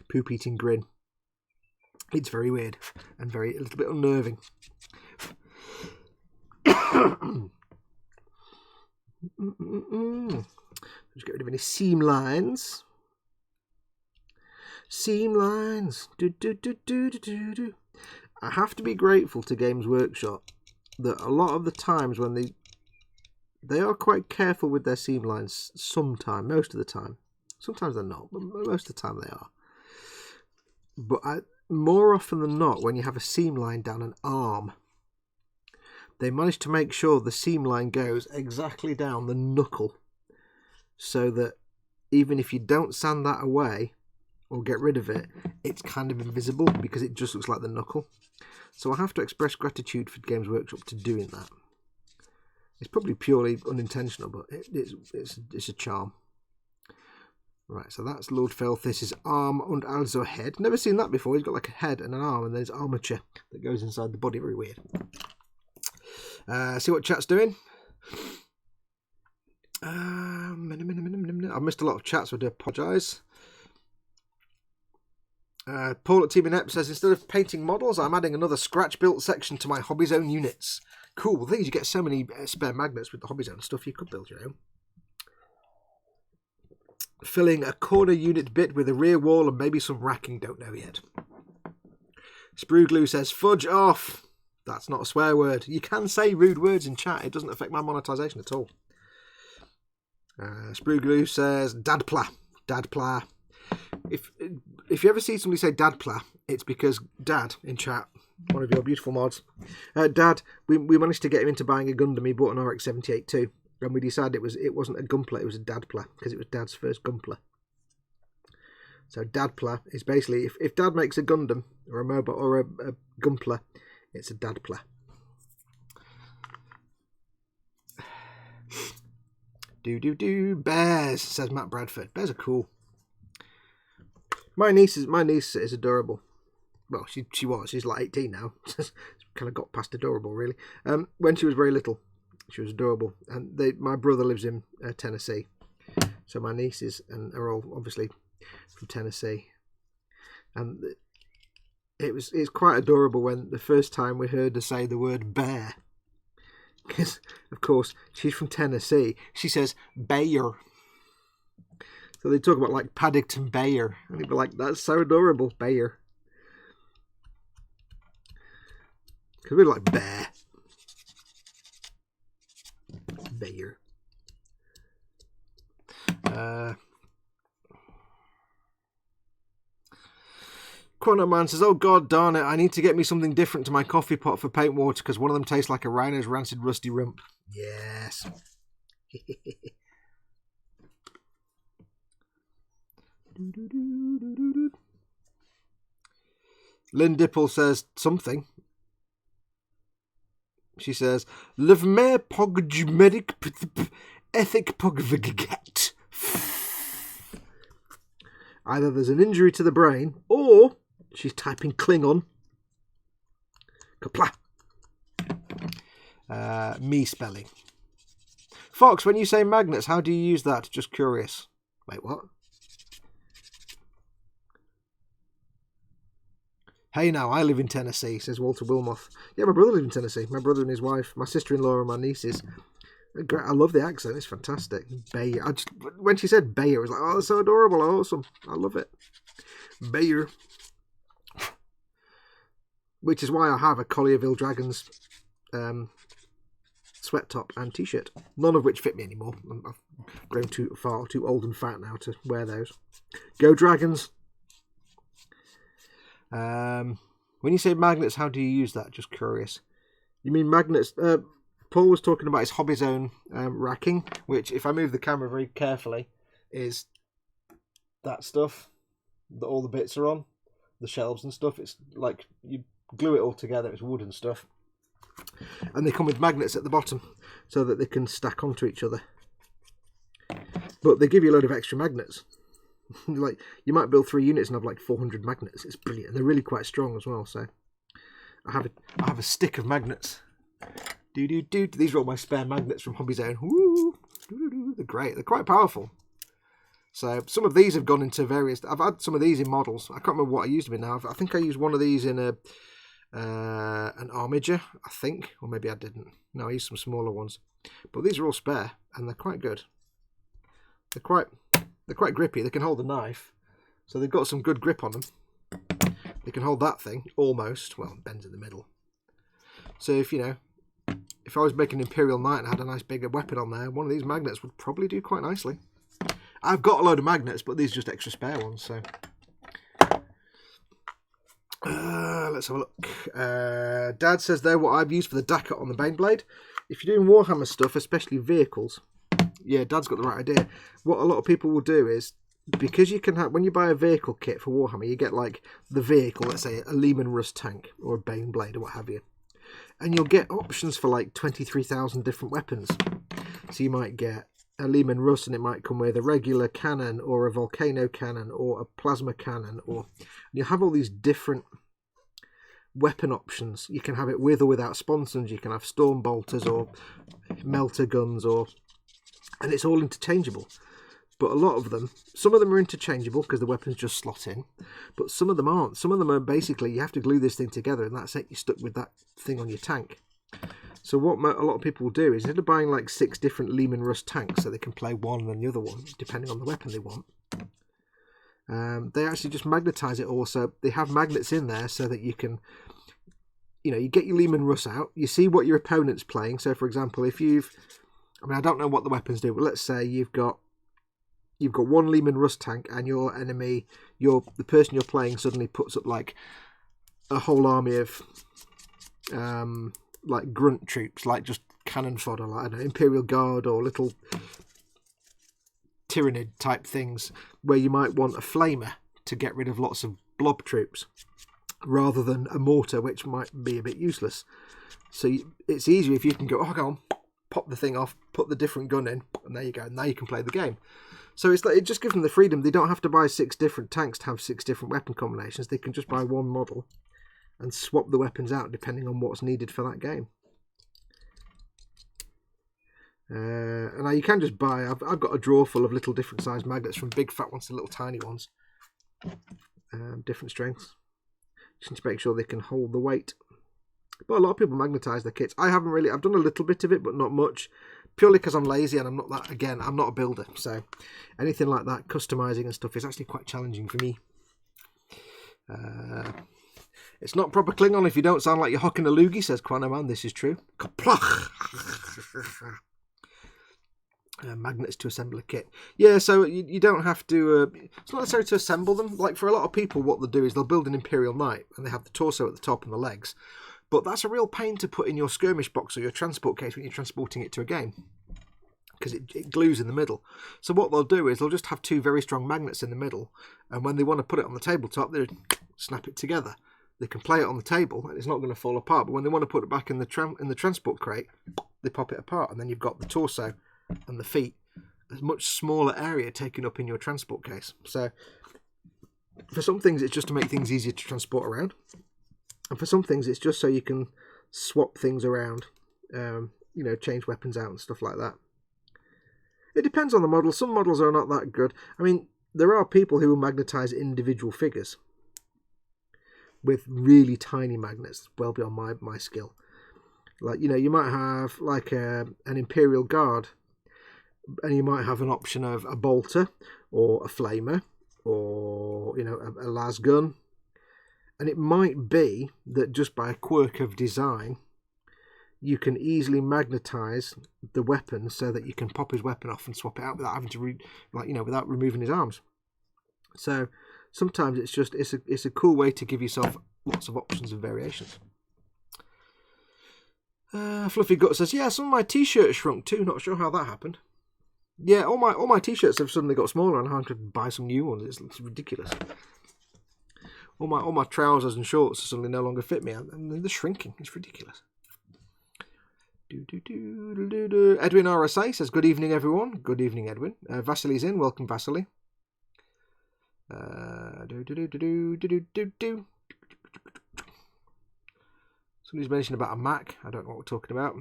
poop-eating grin. It's very weird and a little bit unnerving. Just get rid of any seam lines. Seam lines. Do. I have to be grateful to Games Workshop that a lot of the times when they are quite careful with their seam lines sometimes, most of the time. Sometimes they're not, but most of the time they are. But more often than not, when you have a seam line down an arm, they manage to make sure the seam line goes exactly down the knuckle, so that even if you don't sand that away or get rid of it, it's kind of invisible because it just looks like the knuckle. So I have to express gratitude for Games Workshop to doing that. It's probably purely unintentional, but it's a charm. Right, so that's Lord Felthius' arm and also head. Never seen that before. He's got like a head and an arm, and there's armature that goes inside the body. Very weird. See what chat's doing. I've missed a lot of chats, so I do apologise. Paul at Team Inept says, instead of painting models, I'm adding another scratch-built section to my Hobby Zone units. Cool. The thing is, you get so many spare magnets with the Hobby Zone stuff, you could build your own. Filling a corner unit bit with a rear wall and maybe some racking, don't know yet. Sprue Glue says, fudge off. That's not a swear word. You can say rude words in chat. It doesn't affect my monetization at all. Sprue Glue says, dadpla. Dadpla. If you ever see somebody say dadpla, it's because Dad in chat, one of your beautiful mods, Dad, we managed to get him into buying a Gundam. He bought an RX-78 too, and we decided it wasn't a Gunpla, it was a Dadpla, because it was Dad's first Gunpla. So Dadpla is basically, if Dad makes a Gundam or a mobile or a Gunpla, it's a Dadpla. Do bears, says Matt Bradford. Bears are cool. My niece is adorable. Well, she's like 18 now. Kind of got past adorable, really. When she was very little, she was adorable. And my brother lives in Tennessee, so my nieces are all obviously from Tennessee. And it's quite adorable when the first time we heard her say the word bear, Because, of course, she's from Tennessee. She says Bayer. So they talk about like Paddington Bayer. And he'd be like, that's so adorable, Bayer. Because we're like bear. Bayer. Quantum Man says, oh god darn it, I need to get me something different to my coffee pot for paint water because one of them tastes like a rhino's rancid rusty rump. Yes. Lynn Dipple says something. She says, Live me pogmedic ethic pogvigat. Either there's an injury to the brain, or she's typing Klingon. Kapla. Me spelling. Fox, when you say magnets, how do you use that? Just curious. Wait, what? Hey now, I live in Tennessee, says Walter Wilmoth. Yeah, my brother lives in Tennessee. My brother and his wife, my sister-in-law and my nieces. I love the accent. It's fantastic. Bayer. When she said Bayer, I was like, oh, that's so adorable. Awesome. I love it. Bayer. Which is why I have a Collierville Dragons sweat top and t-shirt. None of which fit me anymore. I've grown too old and fat now to wear those. Go Dragons. When you say magnets, how do you use that? Just curious. You mean magnets? Paul was talking about his hobby zone racking, which, if I move the camera very carefully, is that stuff that all the bits are on, the shelves and stuff. It's like you glue it all together. It's wood and stuff, and they come with magnets at the bottom so that they can stack onto each other. But they give you a load of extra magnets. Like, you might build 3 units and have like 400 magnets. It's brilliant, and they're really quite strong as well. So I have a stick of magnets. These are all my spare magnets from Hobby Zone. Woo! They're great. They're quite powerful. So some of these have gone into various. I've had some of these in models. I can't remember what I used them in now. I think I used one of these in an Armiger, I think, or maybe I didn't. No, I used some smaller ones. But these are all spare, and they're quite good. They're quite grippy. They can hold a knife, so they've got some good grip on them. They can hold that thing almost. Well, it bends in the middle. So if I was making an Imperial Knight and had a nice bigger weapon on there, one of these magnets would probably do quite nicely. I've got a load of magnets, but these are just extra spare ones. So let's have a look. Dad says there what I've used for the Dacket on the Baneblade. If you're doing Warhammer stuff, especially vehicles, yeah, Dad's got the right idea. What a lot of people will do is, because you can have, when you buy a vehicle kit for Warhammer, you get like the vehicle, let's say a Lehman Russ tank or a Baneblade or what have you. And you'll get options for like 23,000 different weapons. So you might get a Lehman Russ and it might come with a regular cannon or a volcano cannon or a plasma cannon, or you have all these different weapon options. You can have it with or without sponsons. You can have storm bolters or melter guns, and it's all interchangeable. But a lot of them, some of them are interchangeable because the weapons just slot in, but some of them aren't. Some of them are basically, you have to glue this thing together and that's it, you're stuck with that thing on your tank. So what a lot of people will do is, instead of buying like 6 different Lehman Russ tanks so they can play one and then the other one, depending on the weapon they want, they actually just magnetize it all. So they have magnets in there so that you can, you get your Lehman Russ out, you see what your opponent's playing. So for example, if I don't know what the weapons do, but let's say you've got one Lehman Russ tank and your enemy, the person you're playing suddenly puts up like a whole army of like grunt troops, like just cannon fodder, like I don't know, Imperial Guard or little Tyrannid type things, where you might want a flamer to get rid of lots of blob troops rather than a mortar, which might be a bit useless. So it's easier if you can go, oh, go on, pop the thing off, put the different gun in, and there you go. Now you can play the game. So it's like, it just gives them the freedom. They don't have to buy 6 different tanks to have 6 different weapon combinations. They can just buy one model and swap the weapons out depending on what's needed for that game. And now you can just buy, I've got a drawer full of little different sized magnets, from big fat ones to little tiny ones. Different strengths. Just need to make sure they can hold the weight. But a lot of people magnetise their kits. I haven't really. I've done a little bit of it, but not much. Purely because I'm lazy and I'm not that. Again, I'm not a builder, so anything like that, customising and stuff, is actually quite challenging for me. It's not proper Klingon if you don't sound like you're hocking a loogie, says Quanaman. This is true. Kaplach! Magnets to assemble a kit. Yeah, so you don't have to... it's not necessary to assemble them. Like, for a lot of people, what they'll do is they'll build an Imperial Knight, and they have the torso at the top and the legs. But that's a real pain to put in your skirmish box or your transport case when you're transporting it to a game, because it glues in the middle. So what they'll do is they'll just have two very strong magnets in the middle, and when they want to put it on the tabletop, they snap it together. They can play it on the table, and it's not going to fall apart. But when they want to put it back in the transport crate, they pop it apart, and then you've got the torso and the feet, a much smaller area taken up in your transport case. So for some things, it's just to make things easier to transport around, and for some things, it's just so you can swap things around, change weapons out and stuff like that. It depends on the model. Some models are not that good. I mean, there are people who will magnetise individual figures with really tiny magnets, well beyond my skill. Like, you might have like an Imperial Guard, and you might have an option of a bolter or a flamer or a las gun, and it might be that just by a quirk of design you can easily magnetise the weapon so that you can pop his weapon off and swap it out without having to without removing his arms. So sometimes it's a cool way to give yourself lots of options and variations. Fluffy Gut says, yeah, some of my t-shirts shrunk too. Not sure how that happened. Yeah, all my t-shirts have suddenly got smaller, and I have to buy some new ones. It's ridiculous. All my trousers and shorts suddenly no longer fit me, and they're shrinking. It's ridiculous. Edwin RSA says, good evening, everyone. Good evening, Edwin. Vasily's in. Welcome, Vasily. Somebody's mentioned about a Mac. I don't know what we're talking about.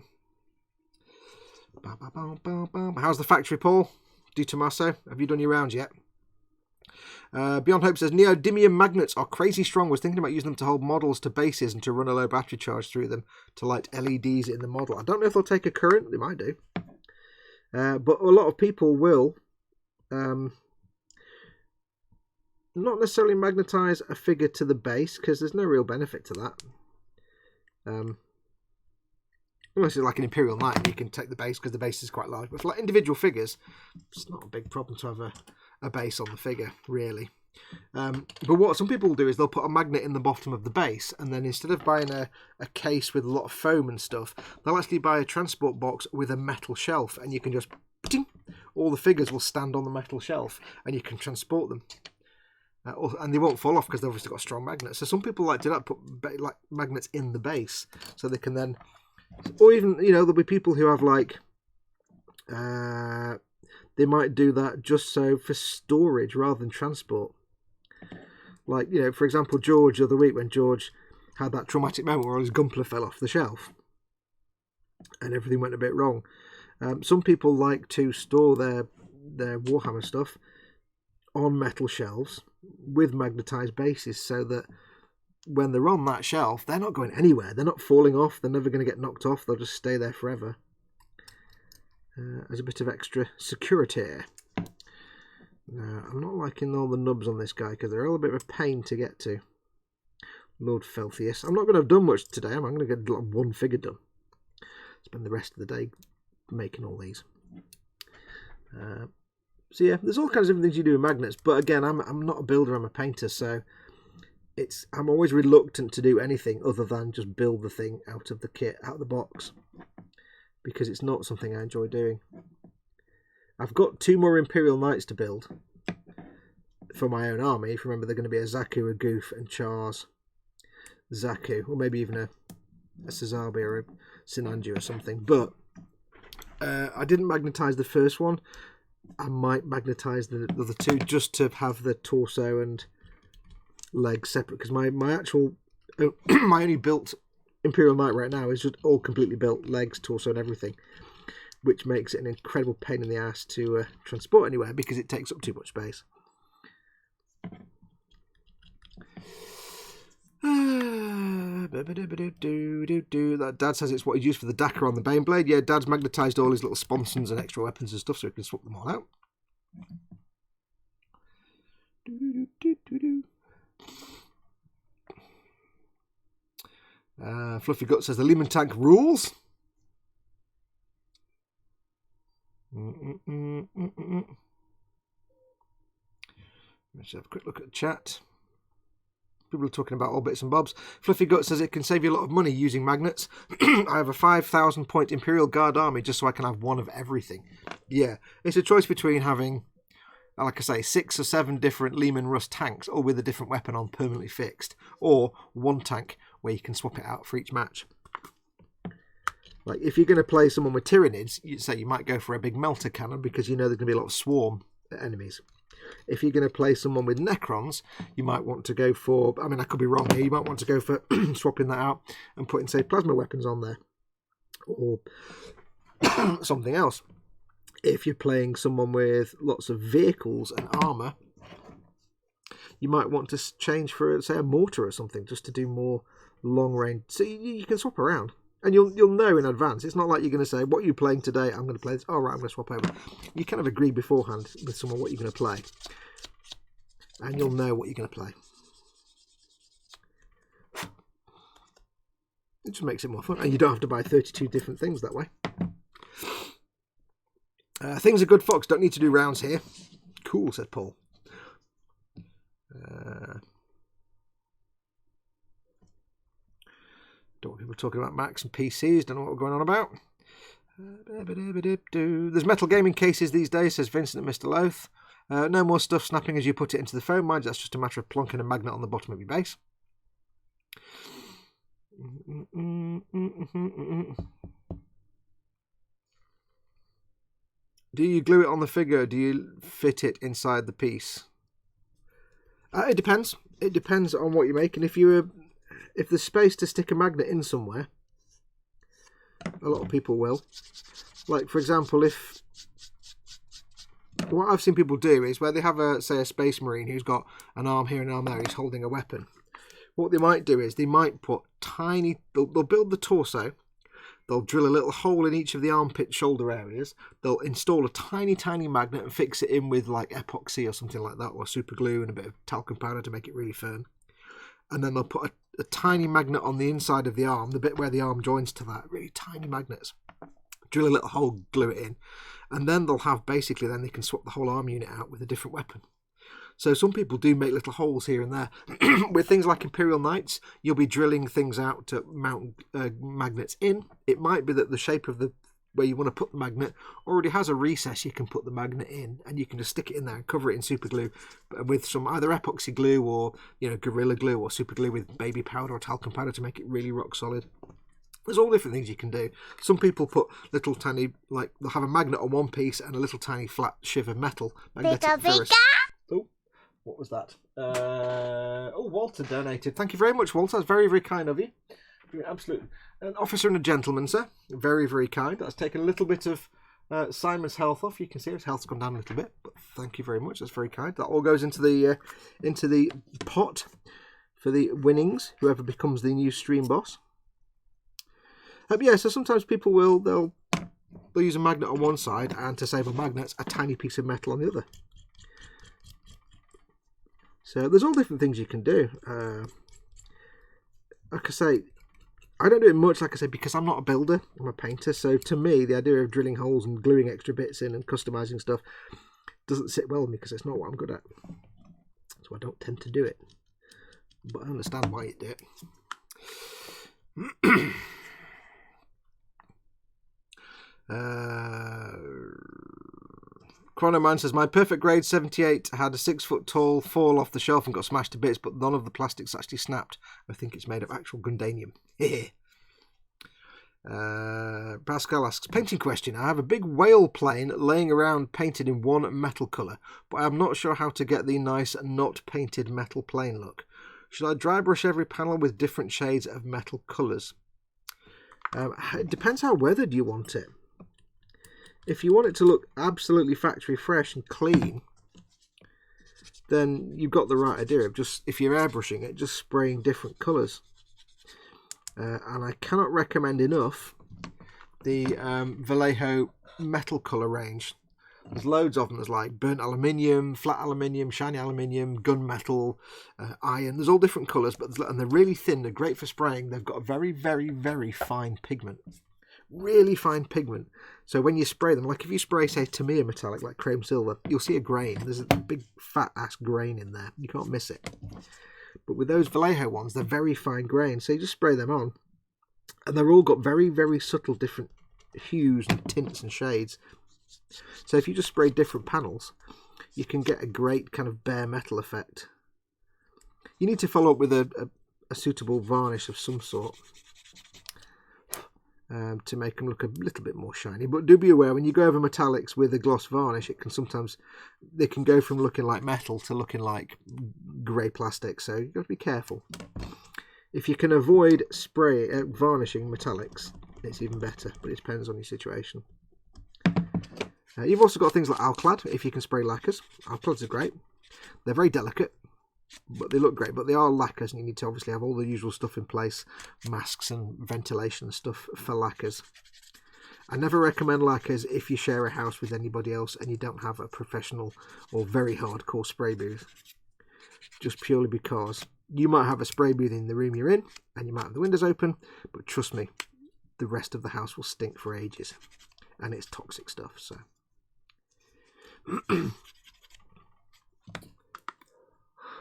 How's the factory, Paul? Di Tommaso, have you done your rounds yet? Beyond Hope says, neodymium magnets are crazy strong. Was thinking about using them to hold models to bases and to run a low battery charge through them to light LEDs in the model. I don't know if they'll take a current. They might do. But a lot of people will not necessarily magnetise a figure to the base, because there's no real benefit to that. Unless it's like an Imperial Knight and you can take the base because the base is quite large. But for like individual figures, it's not a big problem to have a base on the figure, really. But what some people will do is they'll put a magnet in the bottom of the base, and then instead of buying a case with a lot of foam and stuff, they'll actually buy a transport box with a metal shelf, and you can just... all the figures will stand on the metal shelf, and you can transport them. And they won't fall off because they've obviously got strong magnets. So some people like to put like magnets in the base, so they can then... Or even, there'll be people who have like... they might do that just so for storage rather than transport. Like, for example, George the other week, when George had that traumatic moment where his Gunpla fell off the shelf and everything went a bit wrong. Some people like to store their Warhammer stuff on metal shelves with magnetised bases, so that when they're on that shelf, they're not going anywhere. They're not falling off. They're never going to get knocked off. They'll just stay there forever. As a bit of extra security. No, I'm not liking all the nubs on this guy because they're all a bit of a pain to get to. Lord Filthiest. I'm not going to have done much today. I'm going to get one figure done. Spend the rest of the day making all these. So yeah, there's all kinds of different things you do with magnets. But again, I'm not a builder. I'm a painter, so I'm always reluctant to do anything other than just build the thing out of the kit, out of the box, because it's not something I enjoy doing. I've got 2 more Imperial Knights to build for my own army. If you remember, they're going to be a Zaku, a Goof, and Char's Zaku, or maybe even a Cesabe or a Sinanju or something. But I didn't magnetise the first one. I might magnetise the other 2 just to have the torso and legs separate, because my actual my only built Imperial Knight right now is just all completely built, legs, torso and everything, which makes it an incredible pain in the ass to transport anywhere because it takes up too much space. That Dad says it's what he'd use for the Dakar on the Baneblade. Yeah, Dad's magnetised all his little sponsons and extra weapons and stuff so he can swap them all out. Fluffy Gut says the Lehman tank rules. Let's have a quick look at the chat. People are talking about all bits and bobs. Fluffy Gut says it can save you a lot of money using magnets. I have a 5,000 point Imperial Guard army just so I can have one of everything. Yeah, it's a choice between having, like I say, 6 or 7 different Lehman Russ tanks, all with a different weapon on permanently fixed, or one tank where you can swap it out for each match. Like if you're going to play someone with Tyranids, you'd say you might go for a big melter cannon because you know there's going to be a lot of swarm enemies. If you're going to play someone with Necrons, you might want to go for, I mean, I could be wrong here, you might want to go for swapping that out and putting, say, plasma weapons on there. Or something else. If you're playing someone with lots of vehicles and armour, you might want to change for, say, a mortar or something, just to do more long range. So you can swap around. And you'll know in advance. It's not like you're going to say, what are you playing today? I'm going to play this. Oh, right, I'm going to swap over. You kind of agree beforehand with someone what you're going to play. And you'll know what you're going to play. It just makes it more fun. And you don't have to buy 32 different things that way. Things are good, Fox. Don't need to do rounds here. Cool, said Paul. Don't want people talking about Macs and PCs. Don't know what we're going on about. There's metal gaming cases these days, says Vincent and Mr. Loath. No more stuff snapping as you put it into the phone. Mind, that's just a matter of plonking a magnet on the bottom of your base. Do you glue it on the figure? Or do you fit it inside the piece? It depends. It depends on what you're making. If there's space to stick a magnet in somewhere, a lot of people will. Like, for example, what I've seen people do is where they have a Space Marine who's got an arm here and an arm there, he's holding a weapon. What they might do is they might put they'll build the torso, they'll drill a little hole in each of the armpit shoulder areas, they'll install a tiny magnet and fix it in with like epoxy or something like that, or super glue and a bit of talcum powder to make it really firm. And then they'll put a tiny magnet on the inside of the arm, the bit where the arm joins to that, really tiny magnets. Drill a little hole, glue it in. And then they'll have, basically, then they can swap the whole arm unit out with a different weapon. So some people do make little holes here and there. With things like Imperial Knights, you'll be drilling things out to mount magnets in. It might be that the shape of where you want to put the magnet already has a recess you can put the magnet in, and you can just stick it in there and cover it in super glue with some either epoxy glue or Gorilla Glue or super glue with baby powder or talcum powder to make it really rock solid. There's all different things you can do. Some people put little tiny, like they'll have a magnet on one piece and a little tiny flat shiv of metal. Magnetic ferrous. Oh, what was that? Walter donated. Thank you very much, Walter. That's very, very kind of you. Absolutely. An officer and a gentleman, sir. Very, very kind. That's taken a little bit of Simon's health off. You can see his health's gone down a little bit, but thank you very much. That's very kind. That all goes into the pot for the winnings. Whoever becomes the new stream boss. So sometimes people they'll use a magnet on one side and to save on magnets, a tiny piece of metal on the other. So there's all different things you can do. Like I say, I don't do it much, like I say, because I'm not a builder, I'm a painter. So to me, the idea of drilling holes and gluing extra bits in and customizing stuff doesn't sit well with me because it's not what I'm good at. So I don't tend to do it. But I understand why you do it. Chronoman says, my perfect grade 78 had a 6 foot tall fall off the shelf and got smashed to bits, but none of the plastics actually snapped. I think it's made of actual Gundanium. Pascal asks, painting question. I have a big whale plane laying around painted in one metal colour, but I'm not sure how to get the nice not painted metal plane look. Should I dry brush every panel with different shades of metal colours? It depends how weathered you want it. If you want it to look absolutely factory fresh and clean, then you've got the right idea of just, if you're airbrushing it, just spraying different colours. and I cannot recommend enough the Vallejo metal colour range. There's loads of them. There's like burnt aluminium, flat aluminium, shiny aluminium, gunmetal, iron. There's all different colours, and they're really thin. They're great for spraying. They've got a very, very, very fine pigment. Really fine pigment. So when you spray them, like if you spray, say, Tamiya metallic, like chrome silver, you'll see a grain. There's a big fat ass grain in there. You can't miss it. But with those Vallejo ones, they're very fine grain. So you just spray them on, and they're all got very, very subtle different hues and tints and shades. So if you just spray different panels, you can get a great kind of bare metal effect. You need to follow up with a suitable varnish of some sort. To make them look a little bit more shiny, but do be aware when you go over metallics with a gloss varnish, it can sometimes they can go from looking like metal to looking like grey plastic. So you've got to be careful. If you can avoid varnishing metallics, it's even better, but it depends on your situation. You've also got things like Alclad. If you can spray lacquers, Alclads are great. They're very delicate, but they look great. But they are lacquers, and you need to obviously have all the usual stuff in place, masks and ventilation and stuff for lacquers. I never recommend lacquers if you share a house with anybody else and you don't have a professional or very hardcore spray booth. Just purely because you might have a spray booth in the room you're in, and you might have the windows open, but trust me, the rest of the house will stink for ages, and it's toxic stuff. So.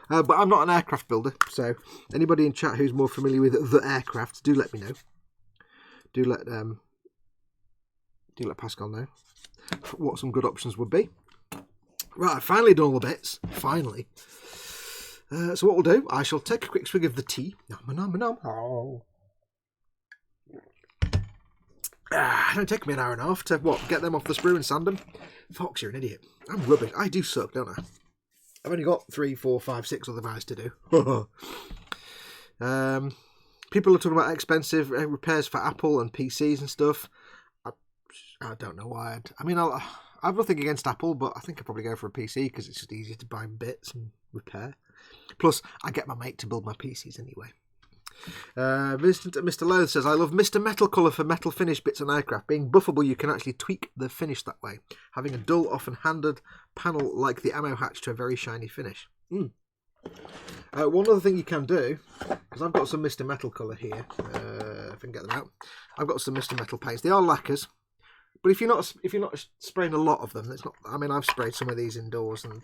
But I'm not an aircraft builder, so anybody in chat who's more familiar with the aircraft, do let me know. Do let Pascal know what some good options would be. Right, I've finally done all the bits. Finally. So what we'll do, I shall take a quick swig of the tea. Nom, nom, nom. Oh. It'll take me an hour and a half to, get them off the sprue and sand them? Fox, you're an idiot. I'm rubbish. I do suck, don't I? I've only got 3, 4, 5, 6 other guys to do. People are talking about expensive repairs for Apple and PCs and stuff. I don't know why. I've nothing against Apple, but I think I'd probably go for a PC because it's just easier to buy bits and repair. Plus, I get my mate to build my PCs anyway. Vincent Mr. Loath says, I love Mr. Metal Colour for metal finish bits on aircraft. Being buffable, you can actually tweak the finish that way, having a dull, often handed panel like the ammo hatch to a very shiny finish. One other thing you can do, because I've got some Mr. Metal Colour here, if I can get them out. I've got some Mr. Metal paints. They are lacquers, but if you're not spraying a lot of them, it's not. I mean, I've sprayed some of these indoors, and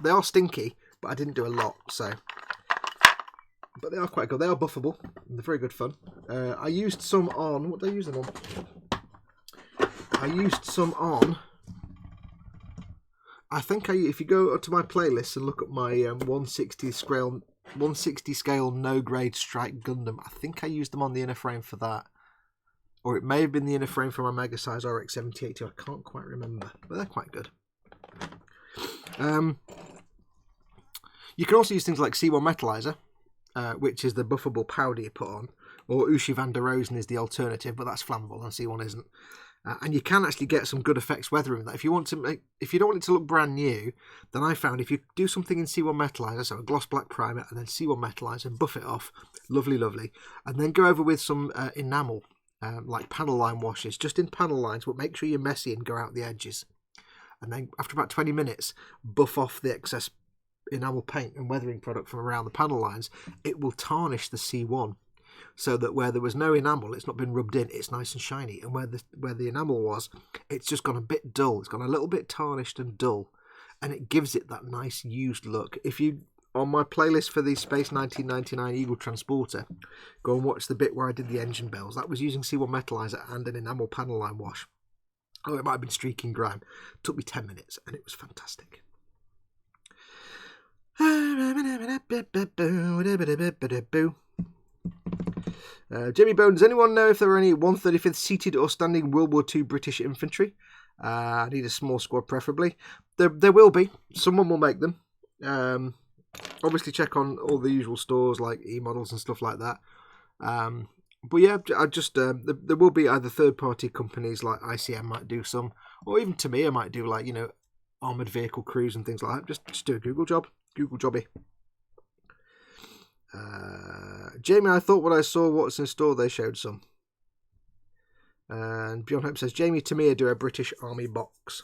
they are stinky, but I didn't do a lot, so. But they are quite good. They are buffable. And they're very good fun. I used some on... What did I use them on? I used some on... I think if you go to my playlist and look at my 160 scale no grade strike Gundam, I think I used them on the inner frame for that. Or it may have been the inner frame for my Mega Size RX 7082. I can't quite remember. But they're quite good. You can also use things like C1 Metallizer. Which is the buffable powder you put on, or Ushi van der Rosen is the alternative, but that's flammable and C1 isn't. And you can actually get some good effects weathering with that. If you don't want it to look brand new, then I found if you do something in C1 Metallizer, so a gloss black primer and then C1 Metallizer and buff it off, lovely, lovely, and then go over with some enamel, like panel line washes, just in panel lines, but make sure you're messy and go out the edges. And then after about 20 minutes, buff off the excess enamel paint and weathering product from around the panel lines. It will tarnish the C1 so that where there was no enamel, it's not been rubbed in, it's nice and shiny, and where the enamel was, it's just gone a bit dull. It's gone a little bit tarnished and dull, and it gives it that nice used look. If you on my playlist for the Space 1999 Eagle Transporter, go and watch the bit where I did the engine bells. That was using C1 Metallizer and an enamel panel line wash. Oh, it might have been streaking grime. It took me 10 minutes and it was fantastic. Jimmy Bone, does anyone know if there are any 135th seated or standing World War II British infantry? I need a small squad preferably. There will be. Someone will make them. Obviously check on all the usual stores like e-models and stuff like that. But yeah, I just there will be either third-party companies like ICM might do some, or even Tamiya might do, like, you know, armoured vehicle crews and things like that. Just do a Google job. Google jobby. Jamie, I thought when I saw what's in store, they showed some. And Beyond Hope says, Jamie Tamiya do a British Army box.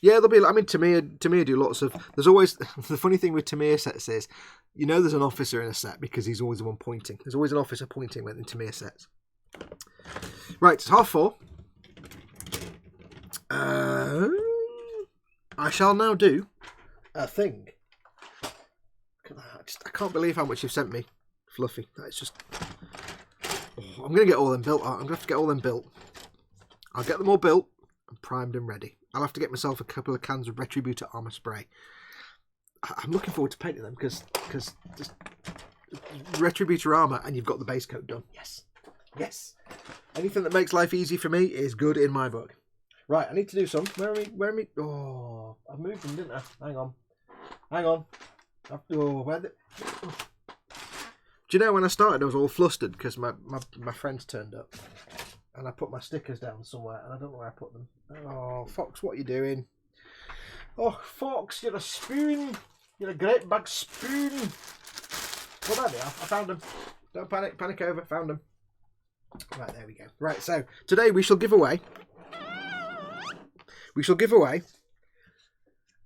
Yeah, there'll be. I mean, Tamiya do lots of. There's always the funny thing with Tamiya sets is, you know, there's an officer in a set because he's always the one pointing. There's always an officer pointing in Tamiya sets. Right, it's 4:30. I shall now do a thing. I can't believe how much you've sent me, Fluffy. That's just. Oh, I'm gonna get all them built. I'm gonna have to get all them built. I'll get them all built and primed and ready. I'll have to get myself a couple of cans of Retributor armor spray. I'm looking forward to painting them because just Retributor armor and you've got the base coat done. Yes, yes. Anything that makes life easy for me is good in my book. Right, I need to do some. Where are we? Oh, I moved them, didn't I? Hang on. Oh, do you know when I started I was all flustered because my friends turned up. And I put my stickers down somewhere, and I don't know where I put them. Oh, Fox, what are you doing? Oh, Fox, you're a spoon. You're a great big spoon. Well, there they are. I found them. Don't panic. Panic over. Found them. Right, there we go. Right, so today we shall give away. A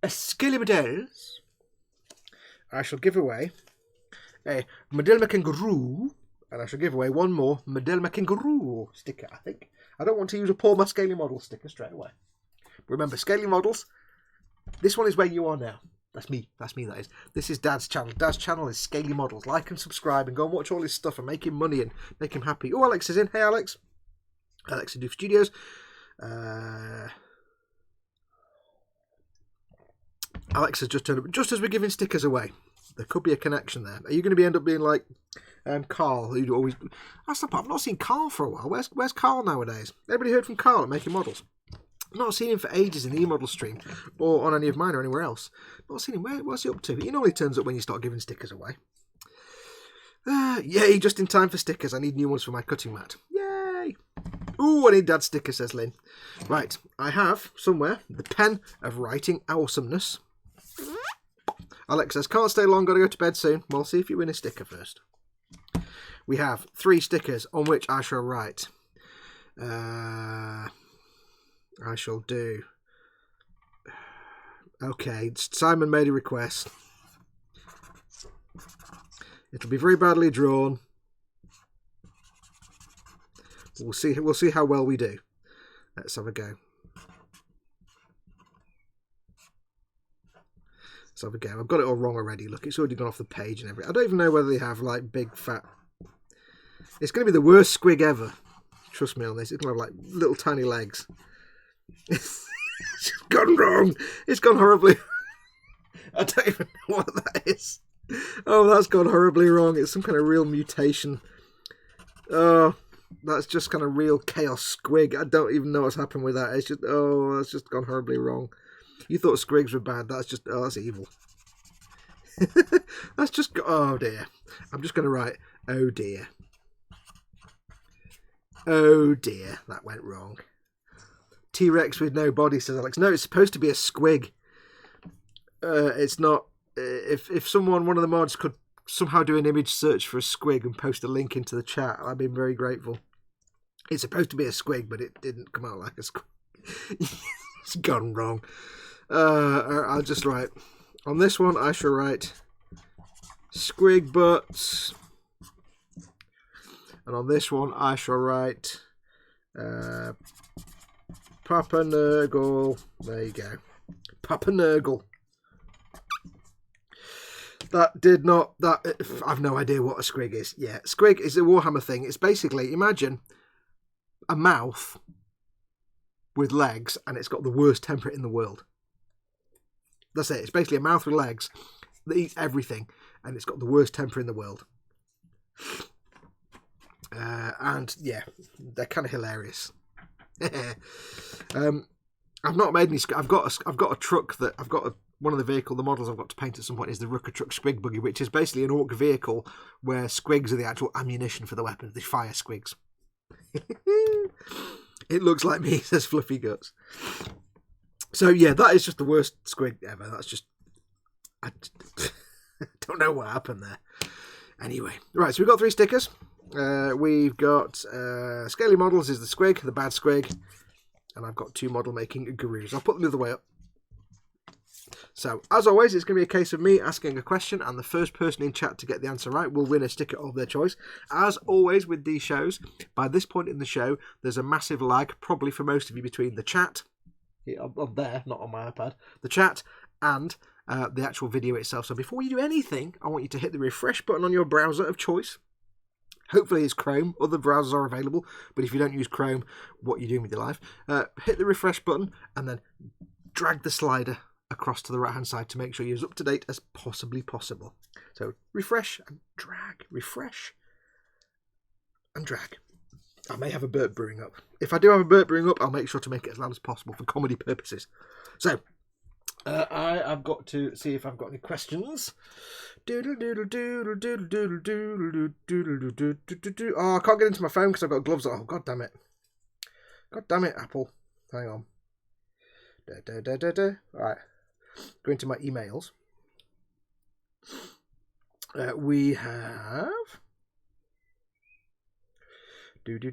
Skelemadels. I shall give away a Modelma Kangaroo. And I shall give away one more Modelma Kangaroo sticker, I think. I don't want to use a Paul Scaly Model sticker straight away. Remember, Scaly Models, this one is where you are now. That's me, that is. This is Dad's channel. Dad's channel is Scaly Models. Like and subscribe and go and watch all his stuff and make him money and make him happy. Oh, Alex is in. Hey, Alex. Alex in Doof Studios. Alex has just turned up. Just as we're giving stickers away. There could be a connection there. Are you going to end up being like Carl, who'd always... I've not seen Carl for a while. Where's Carl nowadays? Everybody heard from Carl at Making Models? I've not seen him for ages in the e-model stream, or on any of mine or anywhere else. Not seen him. What's he up to? He normally turns up when you start giving stickers away. Yay, just in time for stickers. I need new ones for my cutting mat. Yay! Ooh, I need Dad's sticker, says Lynn. Right, I have, somewhere, the pen of writing awesomeness. Alex says, can't stay long, gotta go to bed soon. Well, see if you win a sticker first. We have 3 stickers on which I shall write. I shall do... Okay, Simon made a request. It'll be very badly drawn. We'll see how well we do. Let's have a go. Let's have a go. I've got it all wrong already. Look, it's already gone off the page and everything. I don't even know whether they have like big fat... It's going to be the worst squig ever. Trust me on this. It's going to have like little tiny legs. It's gone wrong. It's gone horribly. I don't even know what that is. Oh, that's gone horribly wrong. It's some kind of real mutation. Oh, that's just kind of real chaos squig. I don't even know what's happened with that. It's just, oh, that's just gone horribly wrong. You thought squigs were bad. That's just, oh, that's evil. That's just, oh dear. I'm just going to write, oh dear. Oh dear, that went wrong. T-Rex with no body, says Alex. No, it's supposed to be a squig. It's not. If someone, one of the mods, could somehow do an image search for a squig and post a link into the chat, I'd be very grateful. It's supposed to be a squig, but it didn't come out like a squig. It's gone wrong. I'll just write, on this one I shall write squig butts, and on this one I shall write Papa Nurgle. There you go, Papa Nurgle. That did not, I've no idea what a squig is. Yeah, squig is a Warhammer thing. It's basically, imagine a mouth with legs and it's got the worst temper in the world. That's it. It's basically a mouth with legs that eats everything and it's got the worst temper in the world. And yeah, they're kind of hilarious. I've not made any. I've got a truck that one of the the models I've got to paint at some point is the Rooker Truck Squig Buggy, which is basically an orc vehicle where squigs are the actual ammunition for the weapons. They fire squigs. It looks like me, says Fluffy Guts. So yeah, that is just the worst squig ever. That's just... Don't know what happened there. Anyway, right, so we've got 3 stickers. We've got Scaly Models is the squig, the bad squig. And I've got 2 model making gurus. I'll put them the other way up. So, as always, it's going to be a case of me asking a question, and the first person in chat to get the answer right will win a sticker of their choice. As always with these shows, by this point in the show, there's a massive lag, probably for most of you, between the chat, up there, not on my iPad, the chat, and the actual video itself. So before you do anything, I want you to hit the refresh button on your browser of choice. Hopefully it's Chrome. Other browsers are available, but if you don't use Chrome, what are you doing with your life? Hit the refresh button and then drag the slider across to the right hand side to make sure you're as up to date as possibly possible. So refresh and drag, refresh and drag. I may have a burp brewing up. If I do have a burp brewing up, I'll make sure to make it as loud as possible for comedy purposes. So I have got to see if I've got any questions. Oh, I can't get into my phone because I've got gloves on. Oh, god damn it. God damn it, Apple. Hang on. Alright. Go into my emails. We have... Don't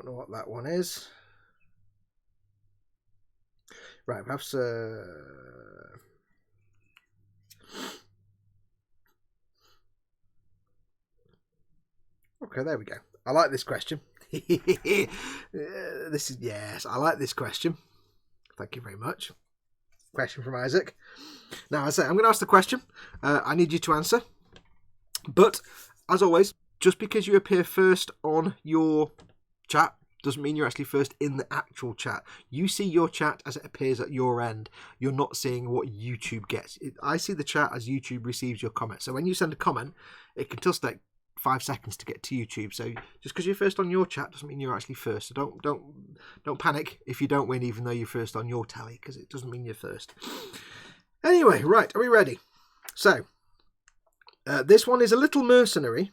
know what that one is. Right, we have okay, there we go. I like this question. This is, yes, I like this question. Thank you very much. Question from Isaac. Now, I say I'm going to ask the question. I need you to answer. But, as always, just because you appear first on your chat doesn't mean you're actually first in the actual chat. You see your chat as it appears at your end. You're not seeing what YouTube gets. I see the chat as YouTube receives your comment. So when you send a comment, it can just take 5 seconds to get to YouTube. So just because you're first on your chat doesn't mean you're actually first. So don't panic if you don't win, even though you're first on your tally, because it doesn't mean you're first. Anyway, right, are we ready? So this one is a little mercenary.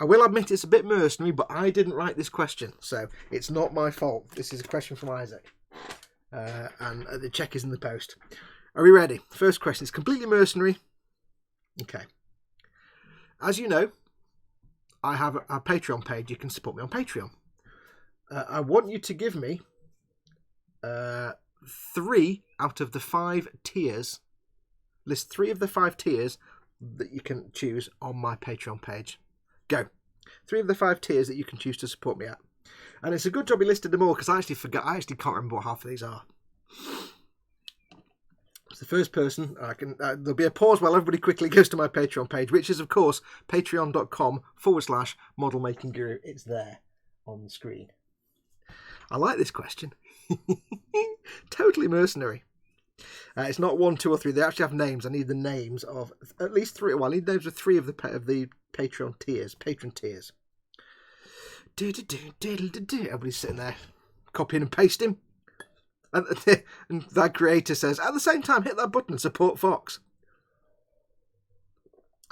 I will admit it's a bit mercenary, but I didn't write this question, so it's not my fault. This is a question from Isaac, and the check is in the post. Are we ready? First question is completely mercenary. Okay. As you know, I have a Patreon page. You can support me on Patreon. I want you to give me 3 out of the 5 tiers. List 3 of the 5 tiers that you can choose on my Patreon page. Go. 3 of the 5 tiers that you can choose to support me at. And it's a good job you listed them all, because I actually forgot. I actually can't remember what half of these are. It's the first person. There'll be a pause while everybody quickly goes to my Patreon page, which is, of course, patreon.com/modelmakingguru. It's there on the screen. I like this question. Totally mercenary. It's not 1, 2, or 3. They actually have names. I need the names of at least 3. Well, I need names of 3 of the Patreon tiers. Patron tiers. Everybody's sitting there copying and pasting. And that creator says, at the same time, hit that button and support Fox.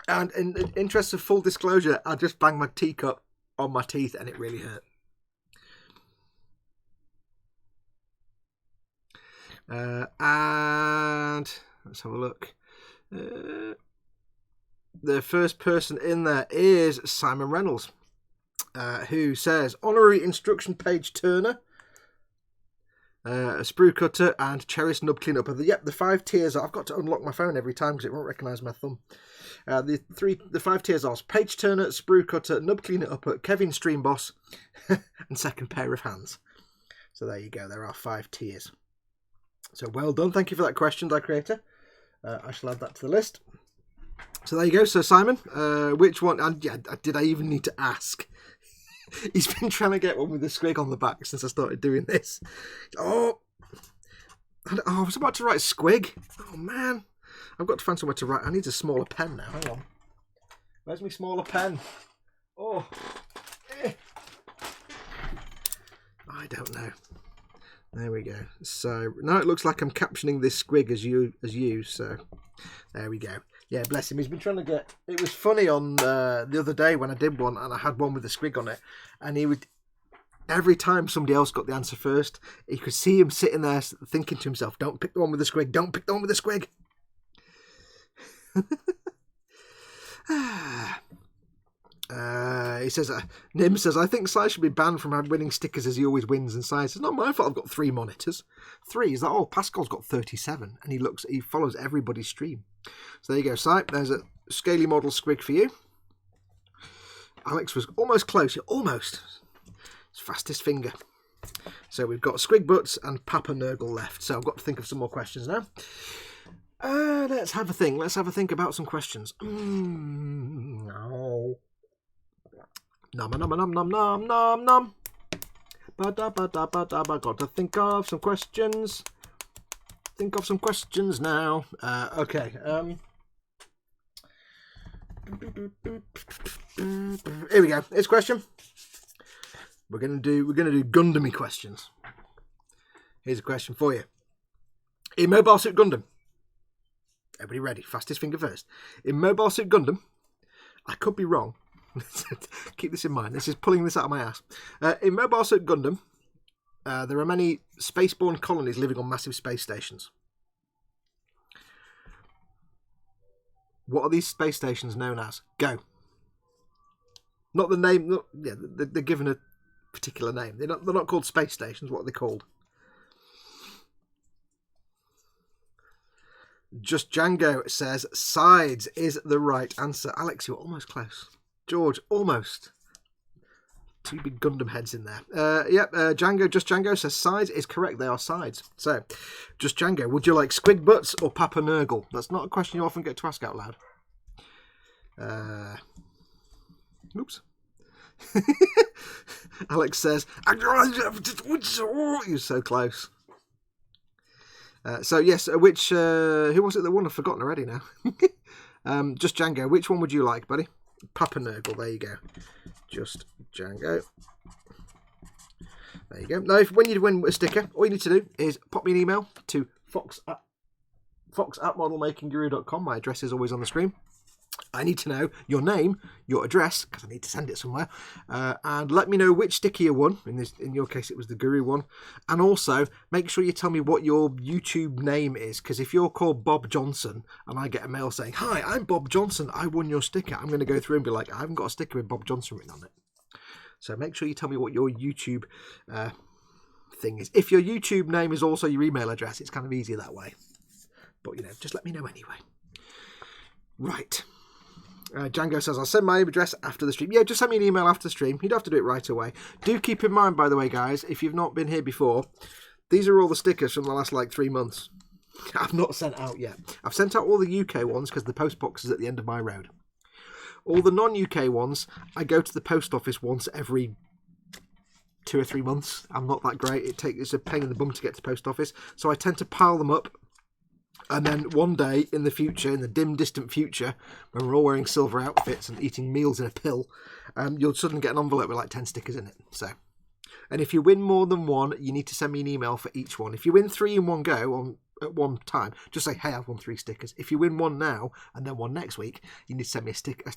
And in the interest of full disclosure, I just banged my teacup on my teeth and it really hurt. And let's have a look. The first person in there is Simon Reynolds, who says honorary instruction page turner, a sprue cutter, and cherished nub cleanup. Yep, the 5 tiers. I've got to unlock my phone every time because it won't recognise my thumb. The 5 tiers are page turner, sprue cutter, nub cleaner upper, Kevin stream boss, and second pair of hands. So there you go. There are 5 tiers. So well done. Thank you for that question, Die Creator. I shall add that to the list. So there you go. So Simon, which one? And yeah, did I even need to ask? He's been trying to get one with a squig on the back since I started doing this. Oh, I was about to write squig. Oh man, I've got to find somewhere to write. I need a smaller pen now. Hang on. Where's my smaller pen? Oh, I don't know. There we go. So now it looks like I'm captioning this squig as you. So there we go. Yeah, bless him. He's been trying to get... It was funny on the other day when I did one and I had one with a squig on it. And he would... every time somebody else got the answer first, you could see him sitting there thinking to himself, don't pick the one with the squig, don't pick the one with the squig. He says, Nim says, I think Si should be banned from winning stickers as he always wins. And Si says, it's not my fault I've got 3 monitors. 3? Is that all? Pascal's got 37. And he follows everybody's stream. So there you go, Si. There's a scaly model squig for you. Alex was almost close. You're almost. It's fastest finger. So we've got Squig Butts and Papa Nurgle left. So I've got to think of some more questions now. Let's have a think. Let's have a think about some questions. No. Nom nom nom nom nom nom nom. Ba-da-ba-da-ba-da-ba. Got to think of some questions. Think of some questions now. Okay. Here we go. Here's a question. We're gonna do Gundam-y questions. Here's a question for you. In Mobile Suit Gundam. Everybody ready? Fastest finger first. In Mobile Suit Gundam, I could be wrong. Keep this in mind. This is pulling this out of my ass. In Mobile Suit Gundam, there are many spaceborne colonies living on massive space stations. What are these space stations known as? Go. Not the name. They're given a particular name. They're not called space stations. What are they called? Just Django says sides is the right answer. Alex, you're almost close. George, almost. 2 big Gundam heads in there. Django, Just Django says sides is correct. They are sides. So, Just Django, would you like Squig Butts or Papa Nurgle? That's not a question you often get to ask out loud. Oops. Alex says, you're so close. So yes, who was it that won? I've forgotten already now. Just Django, which one would you like, buddy? Papa Nurgle, there you go. Just Django. There you go. Now, when you win a sticker, all you need to do is pop me an email to fox@modelmakingguru.com. My address is always on the screen. I need to know your name, your address, because I need to send it somewhere, and let me know which sticker you won. In your case, it was the Guru one. And also, make sure you tell me what your YouTube name is, because if you're called Bob Johnson and I get a mail saying, "Hi, I'm Bob Johnson, I won your sticker," I'm going to go through and be like, I haven't got a sticker with Bob Johnson written on it. So make sure you tell me what your YouTube thing is. If your YouTube name is also your email address, it's kind of easier that way. But, just let me know anyway. Right. Django says, I'll send my address after the stream. Yeah, just send me an email after the stream. You don't have to do it right away. Do keep in mind, by the way, guys, if you've not been here before, these are all the stickers from the last, 3 months. I've not sent out yet. I've sent out all the UK ones because the post box is at the end of my road. All the non-UK ones, I go to the post office once every 2 or 3 months. I'm not that great. It's a pain in the bum to get to the post office. So I tend to pile them up. And then one day in the future, in the dim, distant future, when we're all wearing silver outfits and eating meals in a pill, you'll suddenly get an envelope with 10 stickers in it. So, and if you win more than one, you need to send me an email for each one. If you win 3 in one go at one time, just say, hey, I've won 3 stickers. If you win one now and then one next week, you need to send me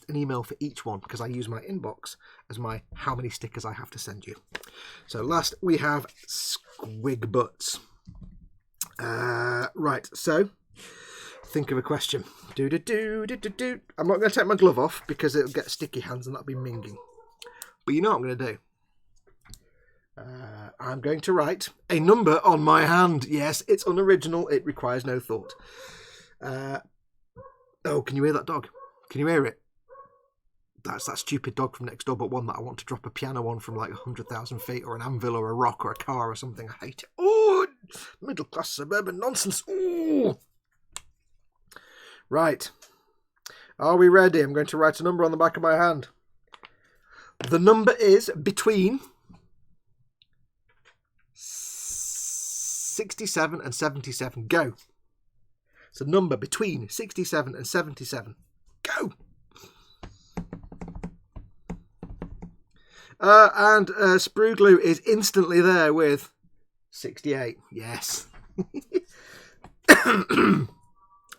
an email for each one, because I use my inbox as my how many stickers I have to send you. So last we have Squig Butts. Right, so think of a question. I'm not going to take my glove off because it'll get sticky hands and that'll be minging. But you know what I'm going to do? I'm going to write a number on my hand. Yes, it's unoriginal. It requires no thought. Oh, can you hear that dog? Can you hear it? That's that stupid dog from next door, but one that I want to drop a piano on from 100,000 feet, or an anvil or a rock or a car or something. I hate it. Oh, middle class suburban nonsense. Oh. Right. Are we ready? I'm going to write a number on the back of my hand. The number is between 67 and 77. Go. It's a number between 67 and 77. Go. And Sprue is instantly there with 68. Yes.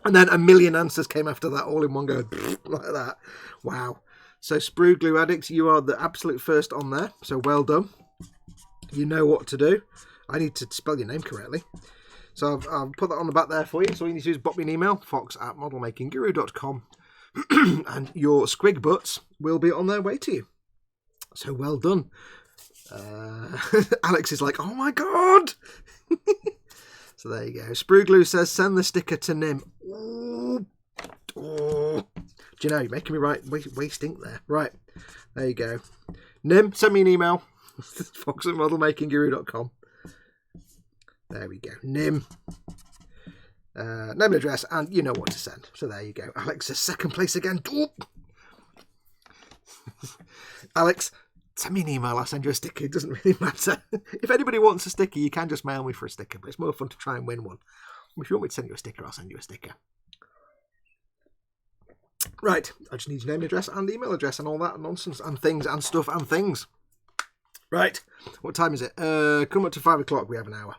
And then a million answers came after that, all in one go, like that. Wow. So Sprue Addicts, you are the absolute first on there. So well done. you know what to do. I need to spell your name correctly. So I'll put that on the back there for you. So all you need to do is pop me an email, fox@modelmakingguru.com, and your squig butts will be on their way to you. So well done. Alex is like, oh my god! So there you go. Sprue says, send the sticker to Nim. Ooh. Oh. Do you know, you're making me waste ink there. Right, there you go. Nim, send me an email. fox@modelmakingguru.com. There we go. Nim. Name and address, and you know what to send. So there you go. Alex is second place again. Alex, send me an email. I'll send you a sticker. It doesn't really matter. If anybody wants a sticker, you can just mail me for a sticker, but it's more fun to try and win one. If you want me to send you a sticker, I'll send you a sticker. Right, I just need your name, address, and email address, and all that nonsense, and things, and stuff, and things. Right, what time is it? Come up to 5 o'clock. We have an hour.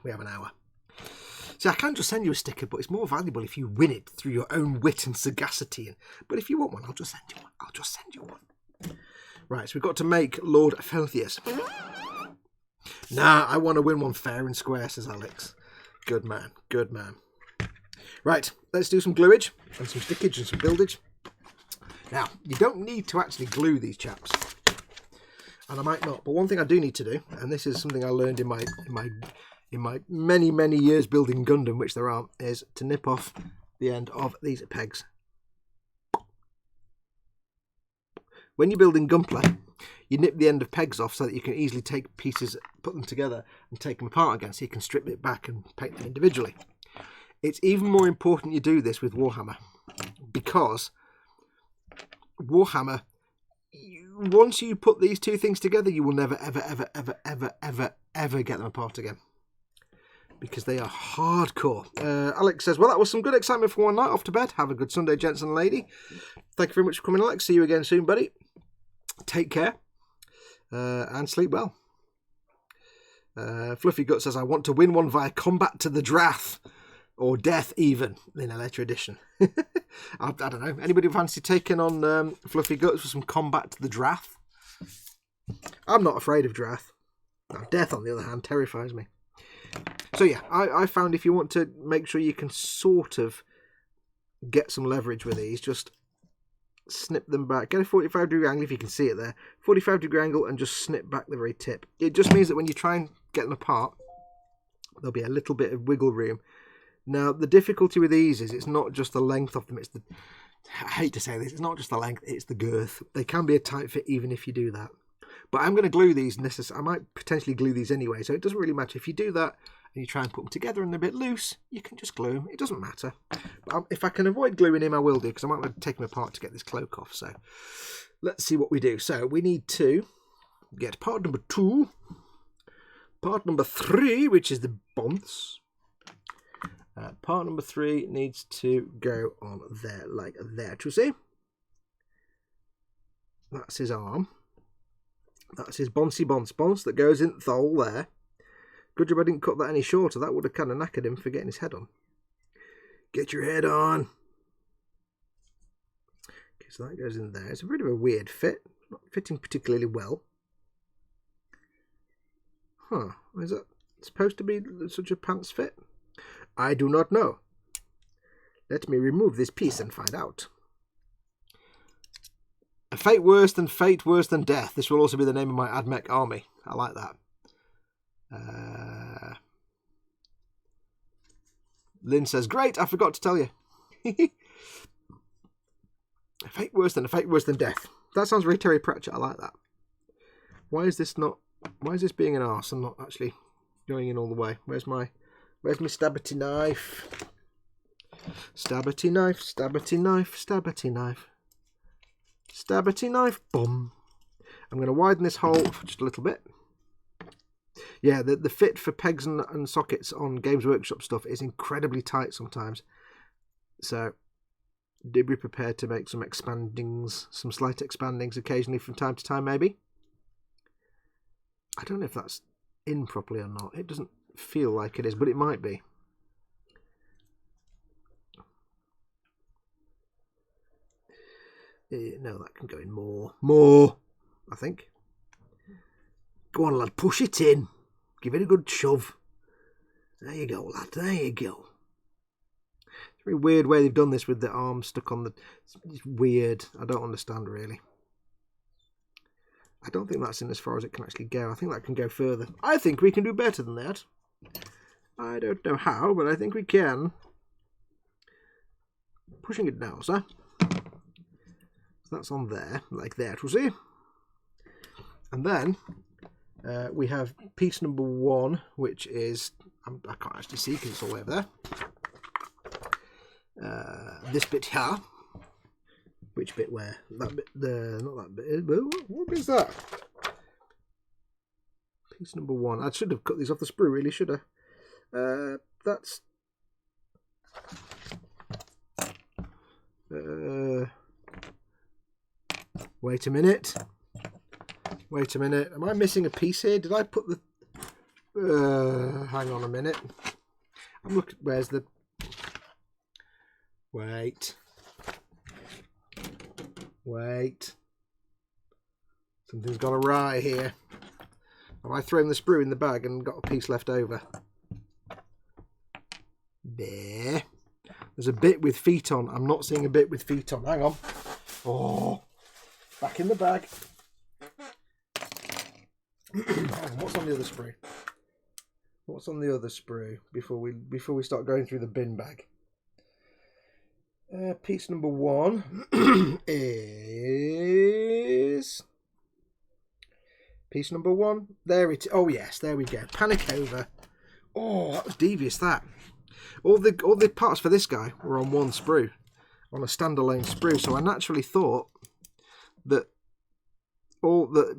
See, I can just send you a sticker, but it's more valuable if you win it through your own wit and sagacity. But if you want one, I'll just send you one. Right, so we've got to make Lord Felthius. Nah, I want to win one fair and square, says Alex. Good man, good man. Right, let's do some gluage, and some stickage, and some buildage. Now, you don't need to actually glue these chaps, and I might not, but one thing I do need to do, and this is something I learned in my many years building Gundam, which there aren't, is to nip off the end of these pegs. When you're building Gunpla, you nip the end of pegs off so that you can easily take pieces, put them together, and take them apart again, so you can strip it back and paint them individually. It's even more important you do this with Warhammer, because Warhammer, once you put these two things together, you will never, ever get them apart again, because they are hardcore. Alex says, well, that was some good excitement for one night. Off to bed. Have a good Sunday, gents and lady. Thank you very much for coming, Alex. See you again soon, buddy. Take care, and sleep well. Fluffy Gut says, I want to win one via combat to the Drath, or death even, in a later edition. I don't know. Anybody fancy taking on Fluffy Guts for some combat to the Drath? I'm not afraid of Drath. Now, death, on the other hand, terrifies me. So yeah, I found if you want to make sure you can sort of get some leverage with these, just snip them back. Get a 45-degree angle if you can see it there. 45-degree angle, and just snip back the very tip. It just means that when you try and get them apart, there'll be a little bit of wiggle room. Now, the difficulty with these is it's not just the length of them, it's the... I hate to say this, it's not just the length, it's the girth. They can be a tight fit even if you do that. But I'm going to glue these, I might potentially glue these anyway, so it doesn't really matter. If you do that and you try and put them together and they're a bit loose, you can just glue them. It doesn't matter. But if I can avoid gluing him, I will do, because I might want to take him apart to get this cloak off. So let's see what we do. So we need to get part number 2, part number 3, which is the bonds. Part number 3 needs to go on there, like there, to see. That's his arm. That's his bonce that goes in the hole there. Good job I didn't cut that any shorter. That would have kind of knackered him for getting his head on. Get your head on. Okay, so that goes in there. It's a bit of a weird fit. Not fitting particularly well. Huh. Is that supposed to be such a pants fit? I do not know. Let me remove this piece and find out. A fate worse than death. This will also be the name of my AdMech army. I like that. Lynn says, great, I forgot to tell you. A fate worse than death. That sounds very Terry Pratchett. I like that. Why is this being an arse and not actually going in all the way? Where's my stabberty knife? Stabberty knife, stabberty knife, stabberty knife. Stabberty knife, boom. I'm going to widen this hole just a little bit. Yeah, the fit for pegs and sockets on Games Workshop stuff is incredibly tight sometimes. So, do be prepared to make some expandings, some slight expandings occasionally from time to time, maybe. I don't know if that's in properly or not. It doesn't feel like it is, but it might be. No, that can go in more, I think. Go on, lad, push it in. Give it a good shove. There you go, lad. There you go. It's a very weird way they've done this with the arm stuck on the... It's weird. I don't understand, really. I don't think that's in as far as it can actually go. I think that can go further. I think we can do better than that. I don't know how, but I think we can. Pushing it down, sir. So that's on there, like that, we'll see. And then we have piece number 1, which is... I can't actually see because it's all over there. This bit here. Which bit where? That bit there, not that bit. What is that? Piece number 1. I should have cut these off the sprue, really, should I? That's... Wait a minute. Wait a minute. Am I missing a piece here? Did I put the... hang on a minute. I'm looking... Where's the... Wait. Something's gone awry here. Have I thrown the sprue in the bag and got a piece left over? There. There's a bit with feet on. I'm not seeing a bit with feet on. Hang on. Oh. Back in the bag. What's on the other sprue? What's on the other sprue before we start going through the bin bag? Piece number 1 is piece number 1. There it is. Oh yes, there we go. Panic over. Oh, that was devious. That all the parts for this guy were on one sprue, on a standalone sprue. So I naturally thought that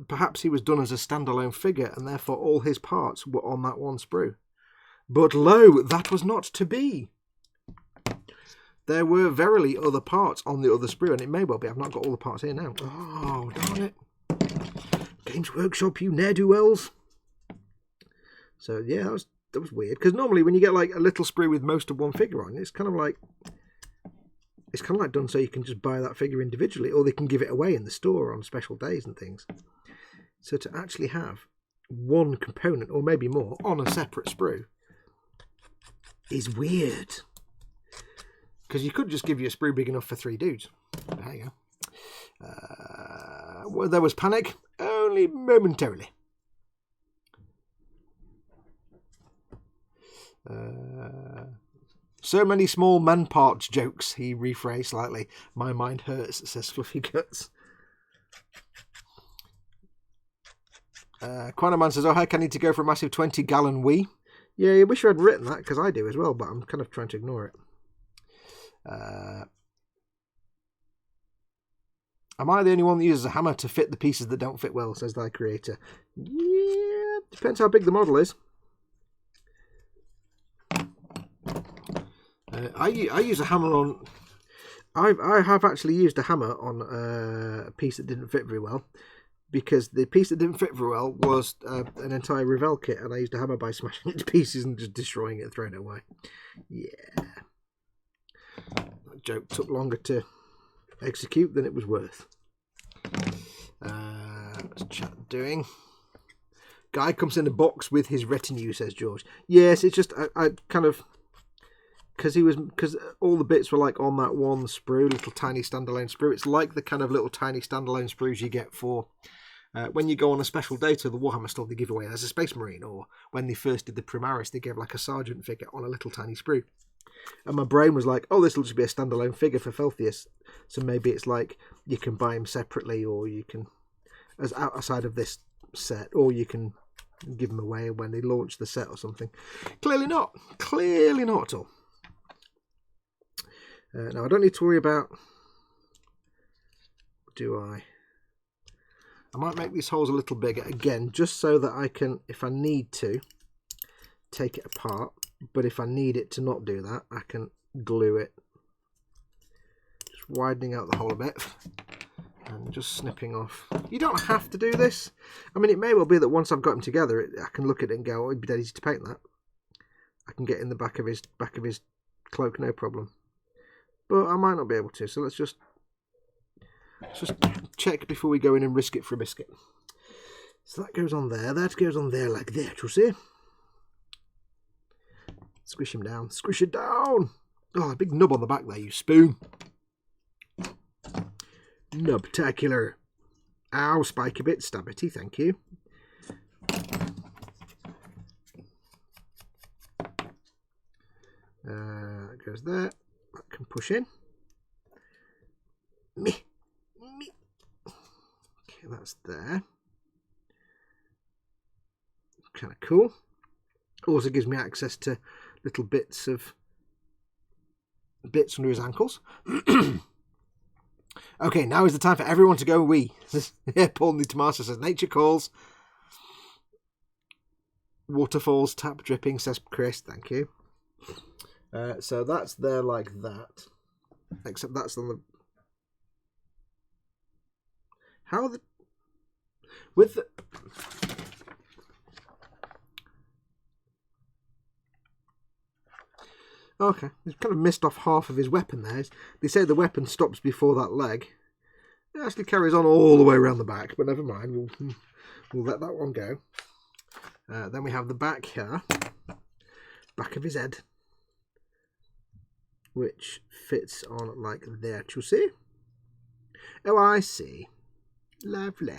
perhaps he was done as a standalone figure, and therefore all his parts were on that one sprue. But lo, that was not to be. There were verily other parts on the other sprue, and it may well be. I've not got all the parts here now. Oh, darn it. Games Workshop, you ne'er-do-wells. So, yeah, that was weird. Because normally when you get like a little sprue with most of one figure on, it's kind of like done so you can just buy that figure individually, or they can give it away in the store on special days and things. So to actually have one component, or maybe more, on a separate sprue is weird. Because you could just give you a sprue big enough for 3 dudes. There you go. Well, there was panic, only momentarily. So many small man parts jokes, he rephrased slightly. My mind hurts, says Fluffy Guts. Quanaman says, oh heck, I need to go for a massive 20-gallon wee. Yeah, I wish you had written that, because I do as well, but I'm kind of trying to ignore it. Am I the only one that uses a hammer to fit the pieces that don't fit well, says thy creator. Yeah, depends how big the model is. I use a hammer on... I have actually used a hammer on a piece that didn't fit very well, because the piece that didn't fit very well was an entire Revell kit, and I used a hammer by smashing it to pieces and just destroying it and throwing it away. Yeah. That joke took longer to execute than it was worth. What's chat doing? Guy comes in a box with his retinue, says George. Yes, it's just I kind of... Because all the bits were like on that one sprue, little tiny standalone sprue. It's like the kind of little tiny standalone sprues you get for when you go on a special day to the Warhammer store, they give away as a Space Marine, or when they first did the Primaris, they gave like a Sergeant figure on a little tiny sprue. And my brain was like, oh, this will just be a standalone figure for Felthius. So maybe it's like you can buy them separately, or you can, as outside of this set, or you can give them away when they launch the set or something. Clearly not. Clearly not at all. Now, I don't need to worry about... Do I? I might make these holes a little bigger, again, just so that I can, if I need to, take it apart. But if I need it to not do that, I can glue it. Just widening out the hole a bit. And just snipping off. You don't have to do this. I mean, it may well be that once I've got them together, I can look at it and go, oh, it'd be dead easy to paint that. I can get in the back of his cloak, no problem. But I might not be able to, so let's just check before we go in and risk it for a biscuit. So that goes on there, that goes on there like that, you'll see. Squish him down. Squish it down. Oh, a big nub on the back there, you spoon. Nubtacular. Ow, spiky bit. Stabity, thank you. That goes there. That can push in. Me. Okay, that's there. Kind of cool. Also gives me access to little bits under his ankles. Okay, now is the time for everyone to go wee. Yeah, Paul the Tomato says, nature calls. Waterfalls, tap dripping, says Chris. Thank you. So that's there like that. Except that's on the... How the... With the... Okay, he's kind of missed off half of his weapon there. They say the weapon stops before that leg. It actually carries on all the way around the back, but never mind. We'll let that one go. Then we have the back here. Back of his head. Which fits on like that, you see? Oh, I see. Lovely.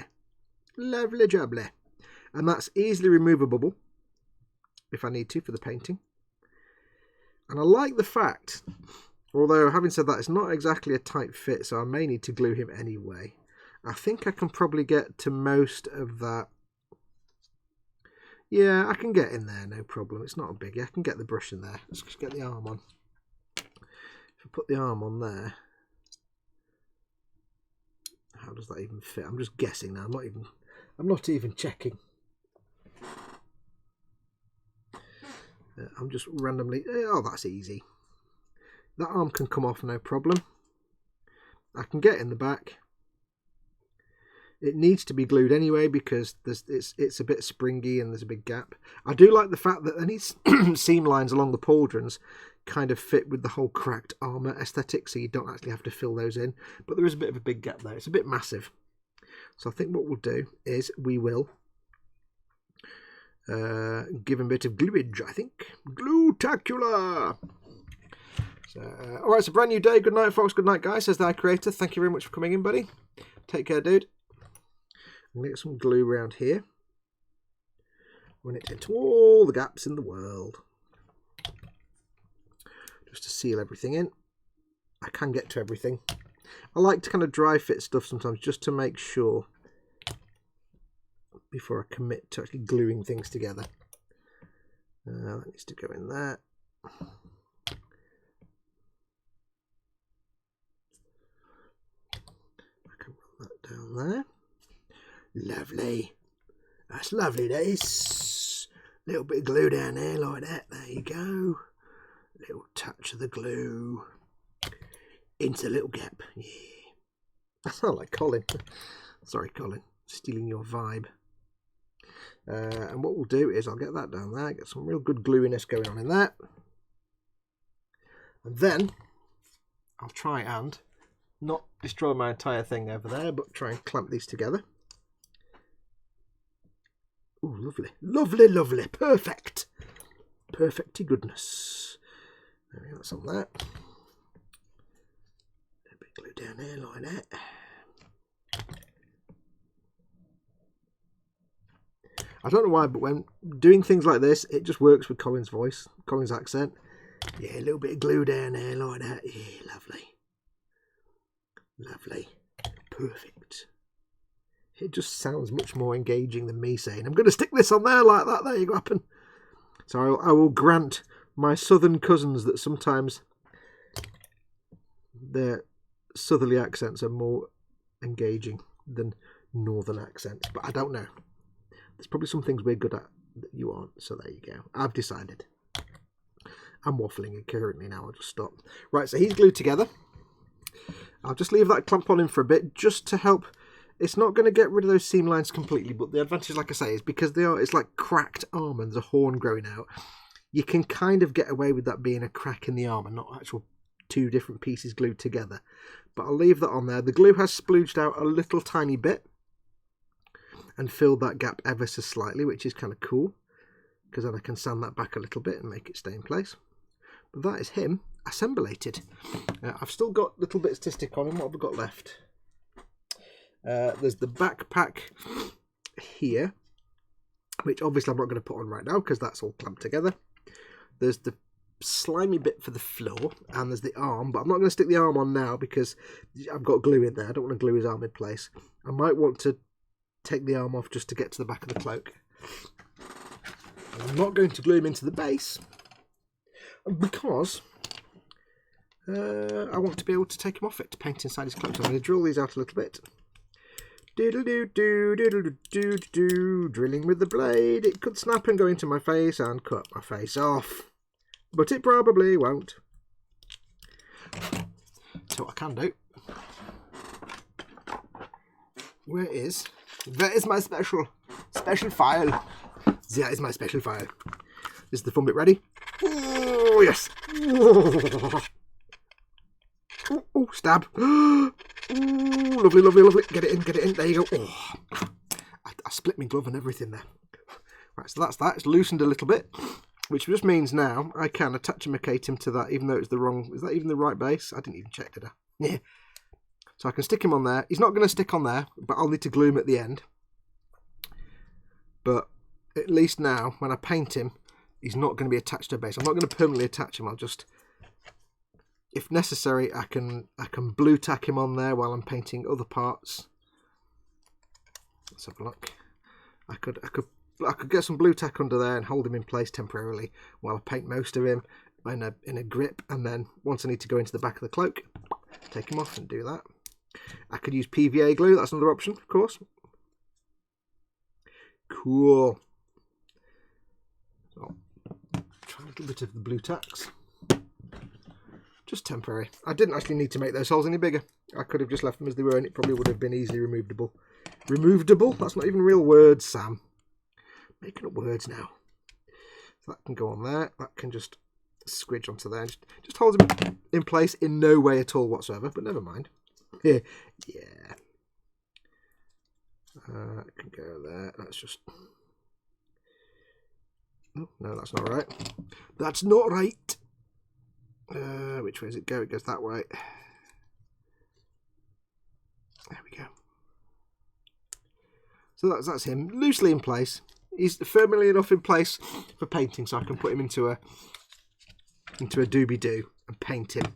Lovely jubbly. And that's easily removable if I need to for the painting. And I like the fact, although having said that, it's not exactly a tight fit, so I may need to glue him anyway. I think I can probably get to most of that. Yeah, I can get in there, no problem. It's not a biggie. I can get the brush in there. Let's just get the arm on. If I put the arm on there, how does that even fit? I'm just guessing now. I'm not even checking. I'm just randomly... Oh, that's easy. That arm can come off, no problem. I can get in the back. It needs to be glued anyway because it's a bit springy and there's a big gap. I do like the fact that any seam lines along the pauldrons kind of fit with the whole cracked armour aesthetic, so you don't actually have to fill those in. But there is a bit of a big gap there. It's a bit massive. So I think what we'll do is we will... give him a bit of gluage, I think. Glue-tacular! So, alright, it's a brand new day. Good night, folks. Good night, guys. Says the creator. Thank you very much for coming in, buddy. Take care, dude. I'm going to get some glue around here. Run it into all the gaps in the world. Just to seal everything in. I can get to everything. I like to kind of dry fit stuff sometimes just to make sure before I commit to actually gluing things together. That needs to go in there. I can run that down there. Lovely. That's lovely, this. Little bit of glue down there like that. There you go. Little touch of the glue into the little gap. Yeah. I sound like Colin. Sorry, Colin. Stealing your vibe. And what we'll do is I'll get that down there, get some real good gluiness going on in that. And then I'll try and not destroy my entire thing over there, but try and clamp these together. Ooh, lovely. Lovely, lovely. Perfect. Perfecty goodness. There we go, that's on that. A bit of glue down there like that. I don't know why, but when doing things like this, it just works with Colin's voice, Colin's accent. Yeah, a little bit of glue down there like that. Yeah, lovely. Lovely. Perfect. It just sounds much more engaging than me saying, I'm going to stick this on there like that. There you go, happen. So I will grant my southern cousins that sometimes their southerly accents are more engaging than northern accents. But I don't know. There's probably some things we're good at that you aren't. So there you go. I've decided. I'm waffling currently now. I'll just stop. Right, so he's glued together. I'll just leave that clamp on him for a bit just to help. It's not going to get rid of those seam lines completely, but the advantage, like I say, is because it's like cracked armour and there's a horn growing out. You can kind of get away with that being a crack in the armour, not actual two different pieces glued together. But I'll leave that on there. The glue has splooged out a little tiny bit and filled that gap ever so slightly, which is kind of cool, because then I can sand that back a little bit and make it stay in place. But that is him assemblated. I've still got little bits to stick on him. What have I got left? There's the backpack here, which obviously I'm not going to put on right now because that's all clamped together. There's the slimy bit for the floor, and there's the arm, but I'm not going to stick the arm on now because I've got glue in there. I don't want to glue his arm in place. I might want to take the arm off just to get to the back of the cloak. And I'm not going to glue him into the base because I want to be able to take him off it to paint inside his cloak. So I'm going to drill these out a little bit. Doodle-doo-doo, doodle-doo-doo-doo. Drilling with the blade. It could snap and go into my face and cut my face off. But it probably won't. So what I can do... Where is my special file? There is my special file. Is the fun bit ready? Oh, yes. Oh, stab. Oh, lovely, lovely, lovely. Get it in. There you go. Oh, I split my glove and everything there. Right, so that's that. It's loosened a little bit, which just means now I can attach and macate him to that, even though it's the wrong... Is that even the right base? I didn't even check, did I? Yeah. So I can stick him on there. He's not going to stick on there, but I'll need to glue him at the end. But at least now, when I paint him, he's not going to be attached to a base. I'm not going to permanently attach him. I'll just... If necessary, I can blue tack him on there while I'm painting other parts. Let's have a look. I could get some blue tack under there and hold him in place temporarily while I paint most of him in a grip, and then once I need to go into the back of the cloak, take him off and do that. I could use PVA glue. That's another option, of course. Cool. So, try a little bit of the blue tacks. Just temporary. I didn't actually need to make those holes any bigger. I could have just left them as they were, and it probably would have been easily removable. Removable? That's not even a real word, Sam. Making up words now. So that can go on there. That can just squidge onto there. Just holds him in place in no way at all whatsoever, but never mind. Yeah. It can go there. That's just... Oh, no, that's not right. That's not right. Which way does it go? It goes that way. There we go. So that's him, loosely in place. He's firmly enough in place for painting, so I can put him into a doobie-doo and paint him,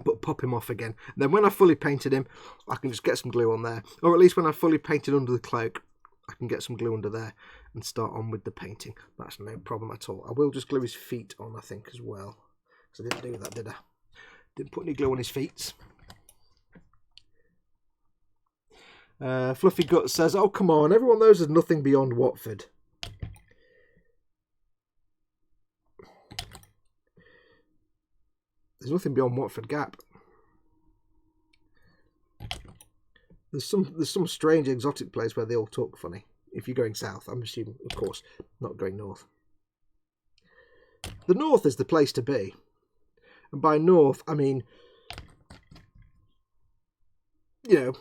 but pop him off again. And then when I've fully painted him, I can just get some glue on there, or at least when I've fully painted under the cloak, I can get some glue under there and start on with the painting. That's no problem at all. I will just glue his feet on, I think, as well. So I didn't do that, did I? Didn't put any glue on his feet. Fluffy Gut says, oh, come on, everyone knows there's nothing beyond Watford. There's nothing beyond Watford Gap. There's some strange exotic place where they all talk funny. If you're going south, I'm assuming, of course, not going north. The north is the place to be. And by north, I mean, you know,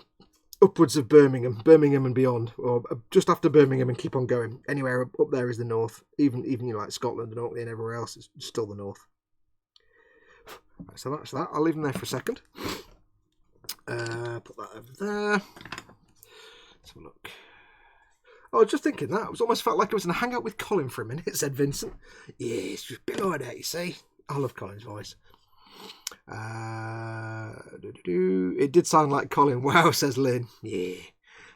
upwards of Birmingham and beyond, or just after Birmingham and keep on going. Anywhere up there is the north. Even you know, like Scotland and Orkney and everywhere else is still the north. Right, so that's that. I'll leave them there for a second. Put that over there. Let's have a look. Oh, I was just thinking that. It almost felt like I was in a hangout with Colin for a minute, said Vincent. Yeah, it's just a bit like that, you see. I love Colin's voice. It did sound like Colin. Wow, says Lynn. Yeah,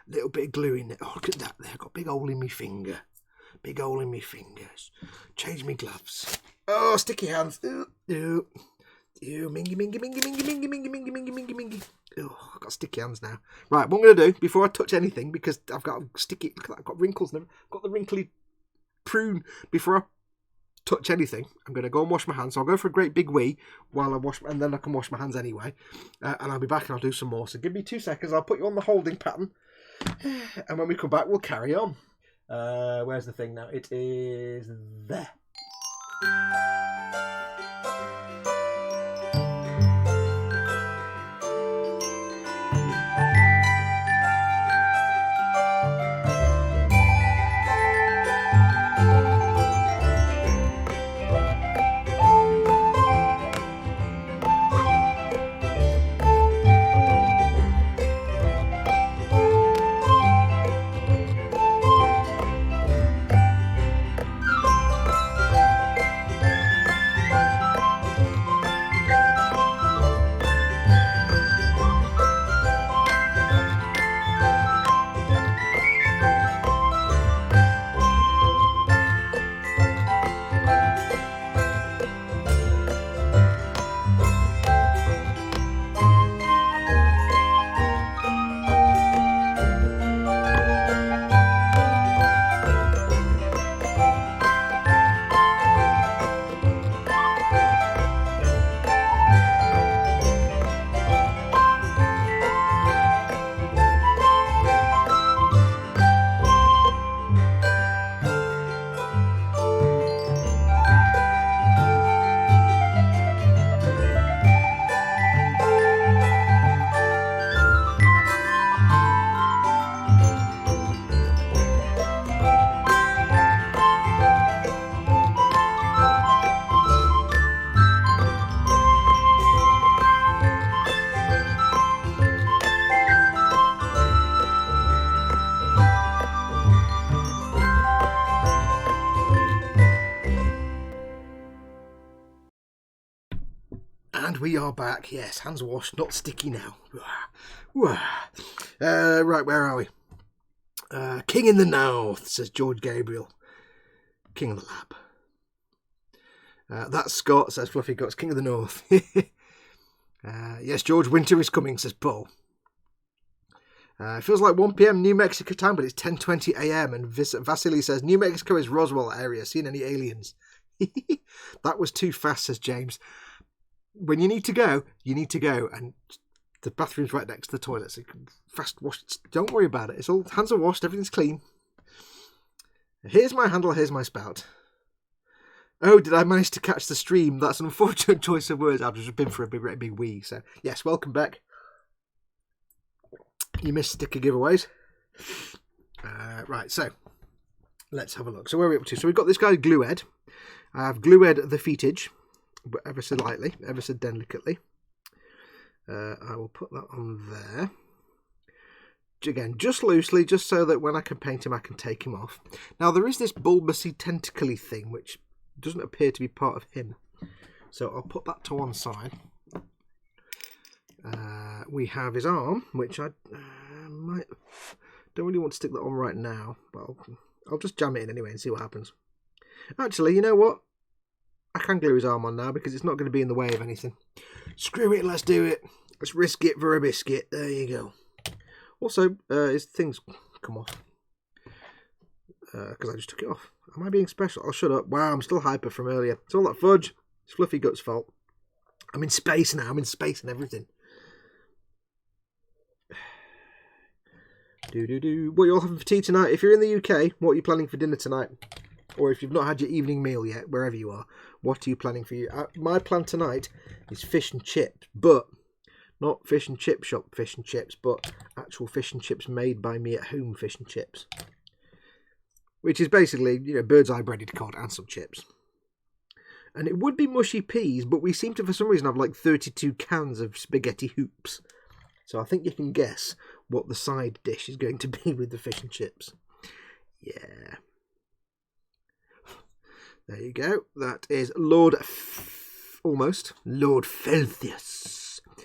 little bit of glue in there. Oh, look at that there. Got a big hole in my finger. Big hole in my fingers. Change me gloves. Oh, sticky hands. Mingy, mingy, mingy, mingy, mingy, mingy, mingy, mingy, mingy, mingy. Oh, I've got sticky hands now. Right, what I'm going to do, before I touch anything, because I've got sticky, look at that, I've got wrinkles and I've got the wrinkly prune. Before I touch anything, I'm going to go and wash my hands. So I'll go for a great big wee while I wash, and then I can wash my hands anyway. And I'll be back and I'll do some more. So give me 2 seconds. I'll put you on the holding pattern. And when we come back, we'll carry on. Where's the thing now? It is there. we are back. Yes, hands washed, not sticky now. Right, where are we? King in the North, says George Gabriel. King of the Lab. That's Scott, says Fluffy Guts. King of the North. Yes, George, winter is coming, says Paul. It feels like 1 p.m. New Mexico time, but it's 10:20 a.m. And Vasily says, New Mexico is Roswell area. Seen any aliens? That was too fast, says James. When you need to go, you need to go. And the bathroom's right next to the toilet, so you can fast wash. Don't worry about it. It's all hands are washed, everything's clean. Here's my handle, here's my spout. Oh, did I manage to catch the stream? That's an unfortunate choice of words. I've just been for a big wee. So, yes, welcome back. You missed sticker giveaways. Right, so let's have a look. So where are we up to? So we've got this guy Glued. I've Glued the feetage, but ever so lightly, ever so delicately. I will put that on there. Again, just loosely, just so that when I can paint him, I can take him off. Now, there is this bulbousy, tentacly thing, which doesn't appear to be part of him. So I'll put that to one side. We have his arm, which I don't really want to stick that on right now, but I'll just jam it in anyway and see what happens. Actually, you know what? I can glue his arm on now because it's not going to be in the way of anything. Screw it, let's do it. Let's risk it for a biscuit. There you go. Also, his things come off because I just took it off. Am I being special? I'll shut up. Wow, I'm still hyper from earlier. It's all that fudge. It's Fluffy Guts' fault. I'm in space now. I'm in space and everything. What are you all having for tea tonight? If you're in the UK, what are you planning for dinner tonight? Or if you've not had your evening meal yet, wherever you are, what are you planning for you? My plan tonight is fish and chips, but not fish and chip shop fish and chips, but actual fish and chips made by me at home fish and chips. Which is basically, you know, bird's eye breaded cod and some chips. And it would be mushy peas, but we seem to, for some reason, have like 32 cans of spaghetti hoops. So I think you can guess what the side dish is going to be with the fish and chips. Yeah. There you go. That is Lord Filthius.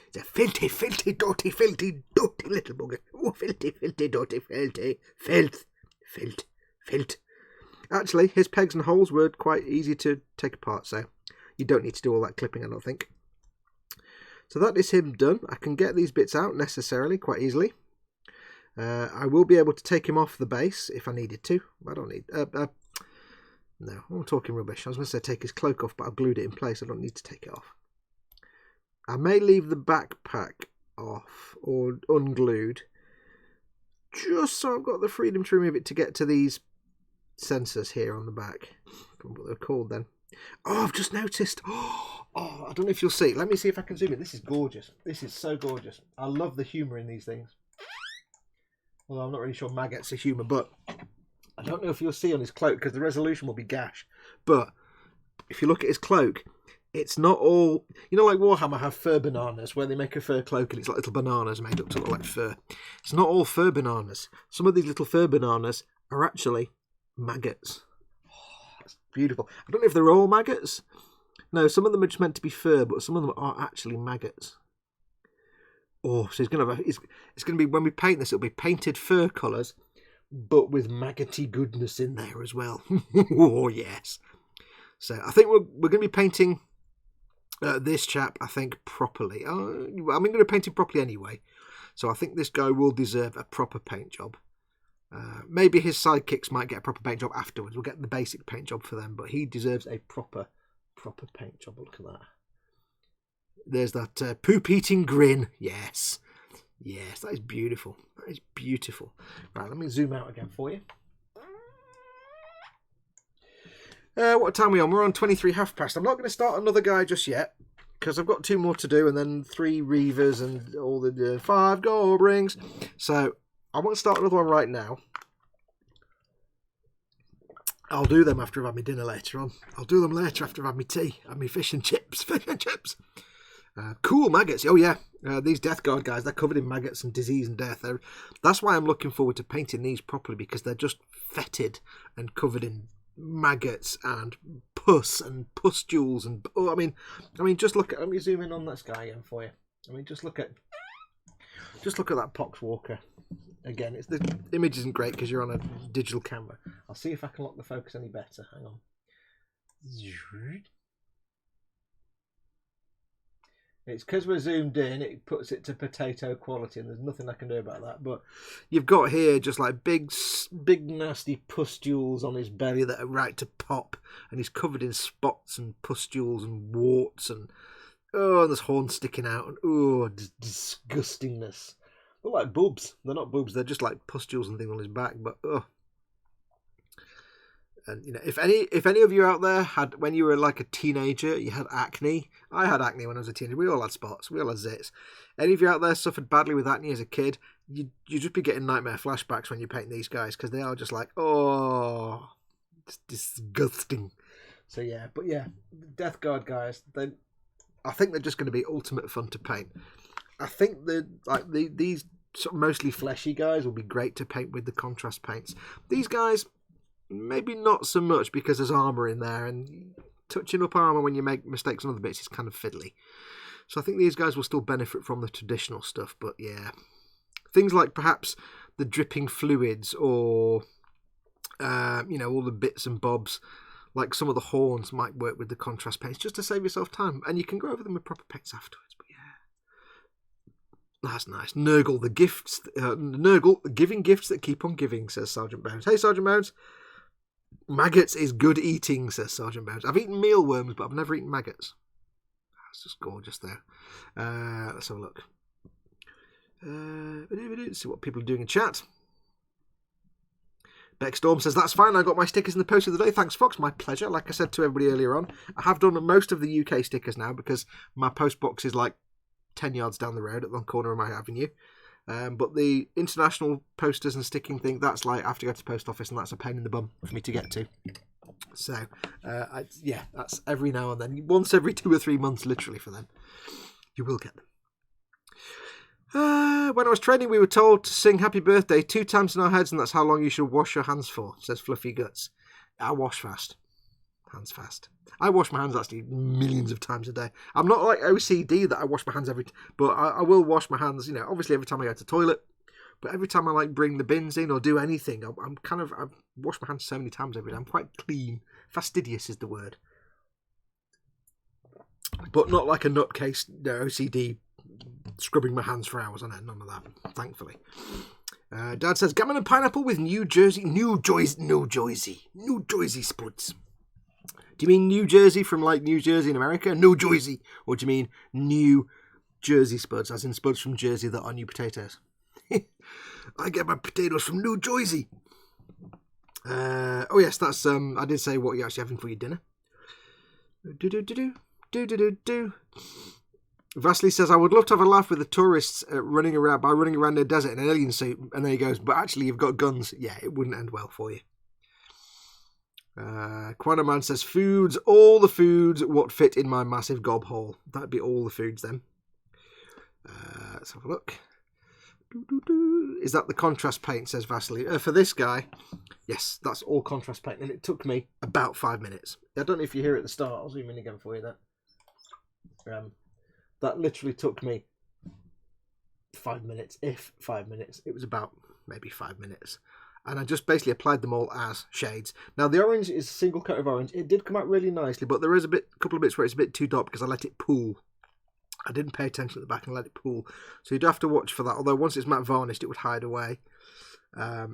It's a filthy, dirty little bugger. Oh, filthy, dirty, filth. Actually, his pegs and holes were quite easy to take apart, so you don't need to do all that clipping, I don't think. So that is him done. I can get these bits out necessarily quite easily. I will be able to take him off the base if I needed to. I don't need... no, I'm talking rubbish. I was going to say take his cloak off, but I've glued it in place. I don't need to take it off. I may leave the backpack off or unglued, just so I've got the freedom to remove it to get to these sensors here on the back. I don't know what they're called then. Oh, I've just noticed. Oh, I don't know if you'll see. Let me see if I can zoom in. This is gorgeous. This is so gorgeous. I love the humour in these things. Although I'm not really sure maggots are humour, but I don't know if you'll see on his cloak because the resolution will be gash. But if you look at his cloak, it's not all... You know, like Warhammer have fur bananas where they make a fur cloak and it's like little bananas made up to look like fur. It's not all fur bananas. Some of these little fur bananas are actually maggots. Oh, that's beautiful. I don't know if they're all maggots. No, some of them are just meant to be fur, but some of them are actually maggots. Oh, so it's going to be, when we paint this, it'll be painted fur colours, but with maggoty goodness in there as well. Oh, yes. So I think we're going to be painting this chap, I think, properly. I'm going to paint him properly anyway. So I think this guy will deserve a proper paint job. Maybe his sidekicks might get a proper paint job afterwards. We'll get the basic paint job for them, but he deserves a proper paint job. Look at that. There's that poop-eating grin. Yes. Yes, that is beautiful. That is beautiful. Right, let me zoom out again for you. What time are we on? We're on 23 half past. I'm not going to start another guy just yet, because I've got 2 more to do, and then 3 Reavers and all the 5 gold rings. So I won't start another one right now. I'll do them after I've had my dinner later on. I'll do them later after I've had my tea and my fish and chips. Fish and chips. Cool maggots. Oh, yeah. These Death Guard guys, they're covered in maggots and disease and death. That's why I'm looking forward to painting these properly, because they're just fetid and covered in maggots and pus and pustules and I mean, just look at. Let me zoom in on this guy again for you. I mean, just look at that poxwalker. Again, the image isn't great because you're on a digital camera. I'll see if I can lock the focus any better. Hang on. It's because we're zoomed in, it puts it to potato quality, and there's nothing I can do about that. But you've got here just like big nasty pustules on his belly that are right to pop, and he's covered in spots and pustules and warts, and there's horns sticking out, and disgustingness. They're like boobs. They're not boobs. They're just like pustules and things on his back. But and you know, if any of you out there had, when you were like a teenager, you had acne. I had acne when I was a teenager. We all had spots. We all had zits. Any of you out there suffered badly with acne as a kid? You just be getting nightmare flashbacks when you paint these guys, because they are just like, it's disgusting. So yeah, but yeah, Death Guard guys. I think they're just going to be ultimate fun to paint. I think these sort of mostly fleshy guys will be great to paint with the contrast paints. These guys, maybe not so much, because there's armour in there, and touching up armour when you make mistakes on other bits is kind of fiddly. So I think these guys will still benefit from the traditional stuff, but yeah. Things like perhaps the dripping fluids, or, all the bits and bobs, like some of the horns might work with the contrast paints, just to save yourself time. And you can go over them with proper paints afterwards, but yeah. That's nice. Nurgle, the gifts, Nurgle, giving gifts that keep on giving, says Sergeant Bones. Hey, Sergeant Bones. Maggots is good eating, says Sergeant Bones. I've eaten mealworms, but I've never eaten maggots. That's just gorgeous there. Let's have a look. Let's see what people are doing in chat. Beck Storm says, that's fine, I got my stickers in the post of the day. Thanks, Fox. My pleasure. Like I said to everybody earlier on, I have done most of the UK stickers now, because my post box is like 10 yards down the road at the corner of my avenue. But the international posters and sticking thing, that's like I have to go to the post office, and that's a pain in the bum for me to get to. So, that's every now and then. Once every 2 or 3 months, literally, for them. You will get them. When I was training, we were told to sing Happy Birthday 2 times in our heads, and that's how long you should wash your hands for, says Fluffy Guts. I wash fast. Hands fast. I wash my hands actually millions of times a day. I'm not like OCD that I wash my hands but I will wash my hands, obviously every time I go to the toilet, but every time I bring the bins in or do anything, I wash my hands so many times every day. I'm quite clean. Fastidious is the word. But not like a nutcase, OCD, scrubbing my hands for hours. I know, none of that, thankfully. Dad says, gammon and pineapple with New Jersey spuds. Do you mean New Jersey from like New Jersey in America? New Jersey. Or do you mean New Jersey spuds, as in spuds from Jersey that are new potatoes? I get my potatoes from New Jersey. Yes, that's, I did say what you're actually having for your dinner. Vasily says, I would love to have a laugh with the tourists running around the desert in an alien suit. And then he goes, but actually you've got guns. Yeah, it wouldn't end well for you. Quantum Man says, foods, all the foods what fit in my massive gob hole. That'd be all the foods then. Let's have a look. Is that the contrast paint, says Vasily. For this guy, yes, that's all contrast paint, and it took me about 5 minutes. I don't know if you hear it at the start. I'll zoom in again for you. That literally took me 5 minutes, if 5 minutes. It was about maybe 5 minutes. And I just basically applied them all as shades. Now, the orange is a single coat of orange. It did come out really nicely, but there is a couple of bits where it's a bit too dark because I let it pool. I didn't pay attention at the back and let it pool. So you'd have to watch for that. Although once it's matte varnished, it would hide away. But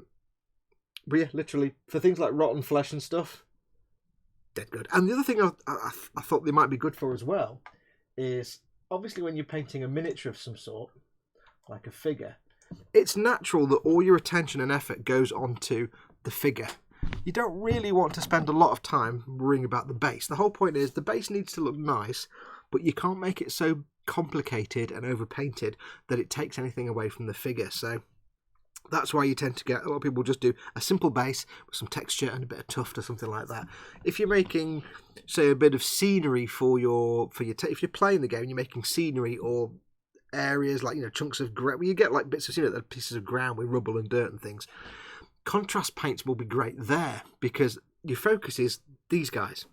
yeah, literally, for things like rotten flesh and stuff, dead good. And the other thing I thought they might be good for as well is, obviously when you're painting a miniature of some sort, like a figure, it's natural that all your attention and effort goes onto the figure. You don't really want to spend a lot of time worrying about the base. The whole point is the base needs to look nice, but you can't make it so complicated and overpainted that it takes anything away from the figure. So that's why you tend to get a lot of people just do a simple base with some texture and a bit of tuft or something like that. If you're making, say, a bit of scenery for your if you're playing the game, you're making scenery or areas like chunks of ground, you get like bits of scenery, pieces of ground with rubble and dirt and things. Contrast paints will be great there because your focus is these guys.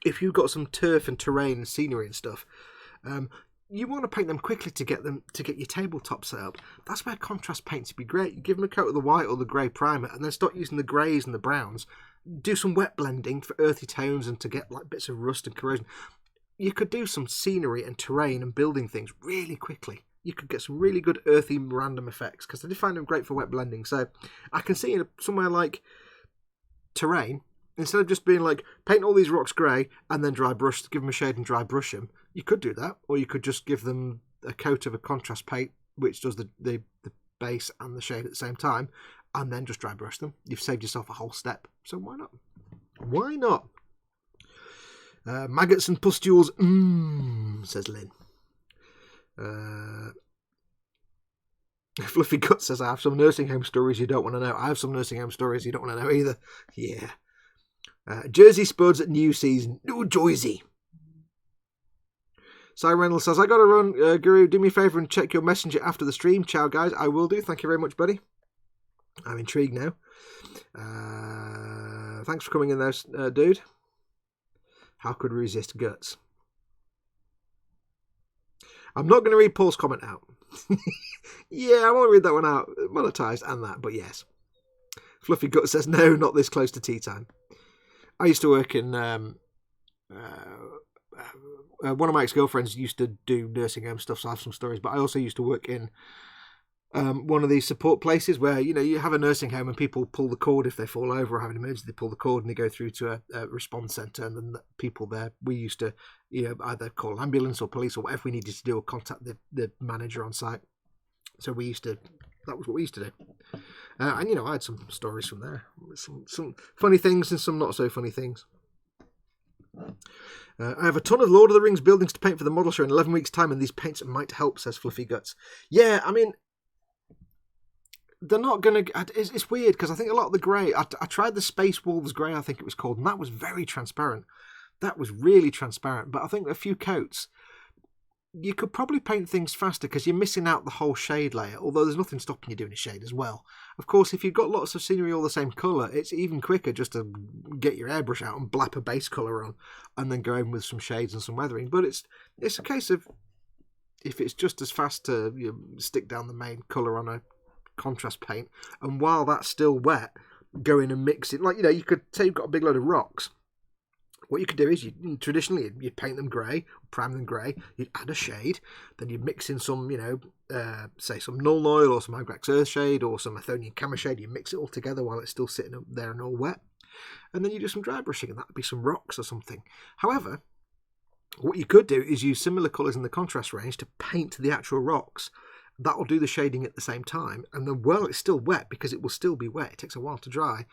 if you've got some turf and terrain and scenery and stuff, you want to paint them quickly to get your tabletop set up. That's where contrast paints would be great. You give them a coat of the white or the grey primer, and then start using the greys and the browns. Do some wet blending for earthy tones and to get like bits of rust and corrosion. You could do some scenery and terrain and building things really quickly. You could get some really good earthy random effects, because I did find them great for wet blending. So I can see somewhere like terrain, instead of just being like, paint all these rocks grey and then dry brush, give them a shade and dry brush them, you could do that. Or you could just give them a coat of a contrast paint, which does the base and the shade at the same time, and then just dry brush them. You've saved yourself a whole step. So why not? Why not? Maggots and pustules, says Lynn. Fluffy Gut says, I have some nursing home stories you don't want to know. I have some nursing home stories you don't want to know either. Yeah. Jersey Spuds at New Season. New Jersey. Simon Reynolds says, I got to run, Guru. Do me a favour and check your messenger after the stream. Ciao, guys. I will do. Thank you very much, buddy. I'm intrigued now. Thanks for coming in there, dude. How could we resist guts? I'm not going to read Paul's comment out. Yeah, I won't read that one out. Monetized and that, but yes. Fluffy Gut says, no, not this close to tea time. I used to work in... one of my ex-girlfriends used to do nursing home stuff, so I have some stories, but I also used to work in one of these support places where, you know, you have a nursing home and people pull the cord if they fall over or have an emergency. They pull the cord and they go through to a response centre, and then the people there, we used to, you know, either call an ambulance or police or whatever we needed to do, or contact the manager on site. So that was what we used to do. And, you know, I had some stories from there. Some funny things and some not so funny things. I have a ton of Lord of the Rings buildings to paint for the model show in 11 weeks' time, and these paints might help, says Fluffy Guts. Yeah, I mean, they're not going to... It's weird, because I think a lot of the grey... I tried the Space Wolves grey, I think it was called, and that was very transparent. That was really transparent, but I think a few coats... You could probably paint things faster because you're missing out the whole shade layer, although there's nothing stopping you doing a shade as well. Of course, if you've got lots of scenery all the same colour, it's even quicker just to get your airbrush out and blap a base colour on and then go in with some shades and some weathering. But it's a case of, if it's just as fast to stick down the main colour on a contrast paint, and while that's still wet, go in and mix it. Like, you know, you could say you've got a big load of rocks. What you could do is, traditionally, you'd paint them grey, prime them grey, you'd add a shade, then you'd mix in some, say some Null Oil or some Agrax Earthshade or some Athonian Camera Shade. You mix it all together while it's still sitting up there and all wet. And then you do some dry brushing, and that would be some rocks or something. However, what you could do is use similar colours in the contrast range to paint the actual rocks. That'll do the shading at the same time. And then, while it's still wet, because it will still be wet, it takes a while to dry,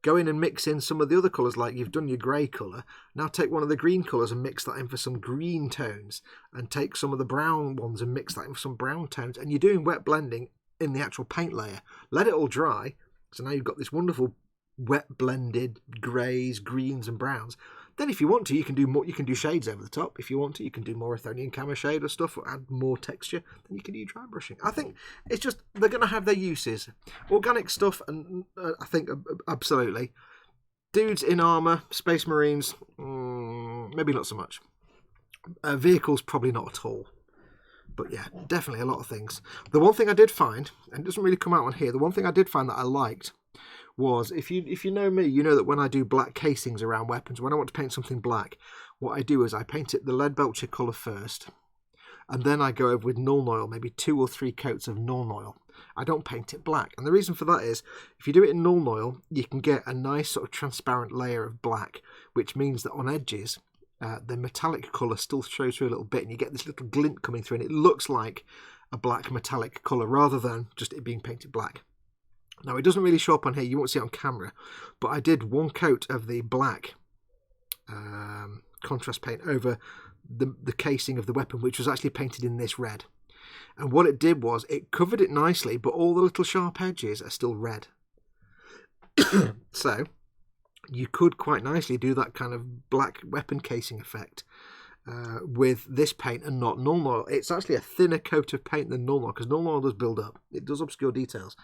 go in and mix in some of the other colours, like you've done your grey colour. Now take one of the green colours and mix that in for some green tones, and take some of the brown ones and mix that in for some brown tones. And you're doing wet blending in the actual paint layer. Let it all dry. So now you've got this wonderful wet blended greys, greens and browns. Then if you want to, you can do more. You can do shades over the top. If you want to, you can do more Athonian Camera Shade or stuff, or add more texture. Then you can do dry brushing. I think it's just, they're going to have their uses. Organic stuff, and I think absolutely. Dudes in armour, Space Marines, maybe not so much. Vehicles, probably not at all. But yeah, definitely a lot of things. The one thing I did find, and it doesn't really come out on here, the one thing I did find that I liked was, if you know me, you know that when I do black casings around weapons, when I want to paint something black, what I do is I paint it the lead belcher colour first, and then I go over with Null Oil, maybe 2 or 3 coats of Null Oil. I don't paint it black, and the reason for that is, if you do it in Null Oil, you can get a nice sort of transparent layer of black, which means that on edges, the metallic colour still shows through a little bit, and you get this little glint coming through, and it looks like a black metallic colour rather than just it being painted black. Now, it doesn't really show up on here, you won't see it on camera, but I did 1 coat of the black contrast paint over the casing of the weapon, which was actually painted in this red. And what it did was, it covered it nicely, but all the little sharp edges are still red. So, you could quite nicely do that kind of black weapon casing effect with this paint and not Null Oil. It's actually a thinner coat of paint than Null Oil, because Null Oil does build up. It does obscure details.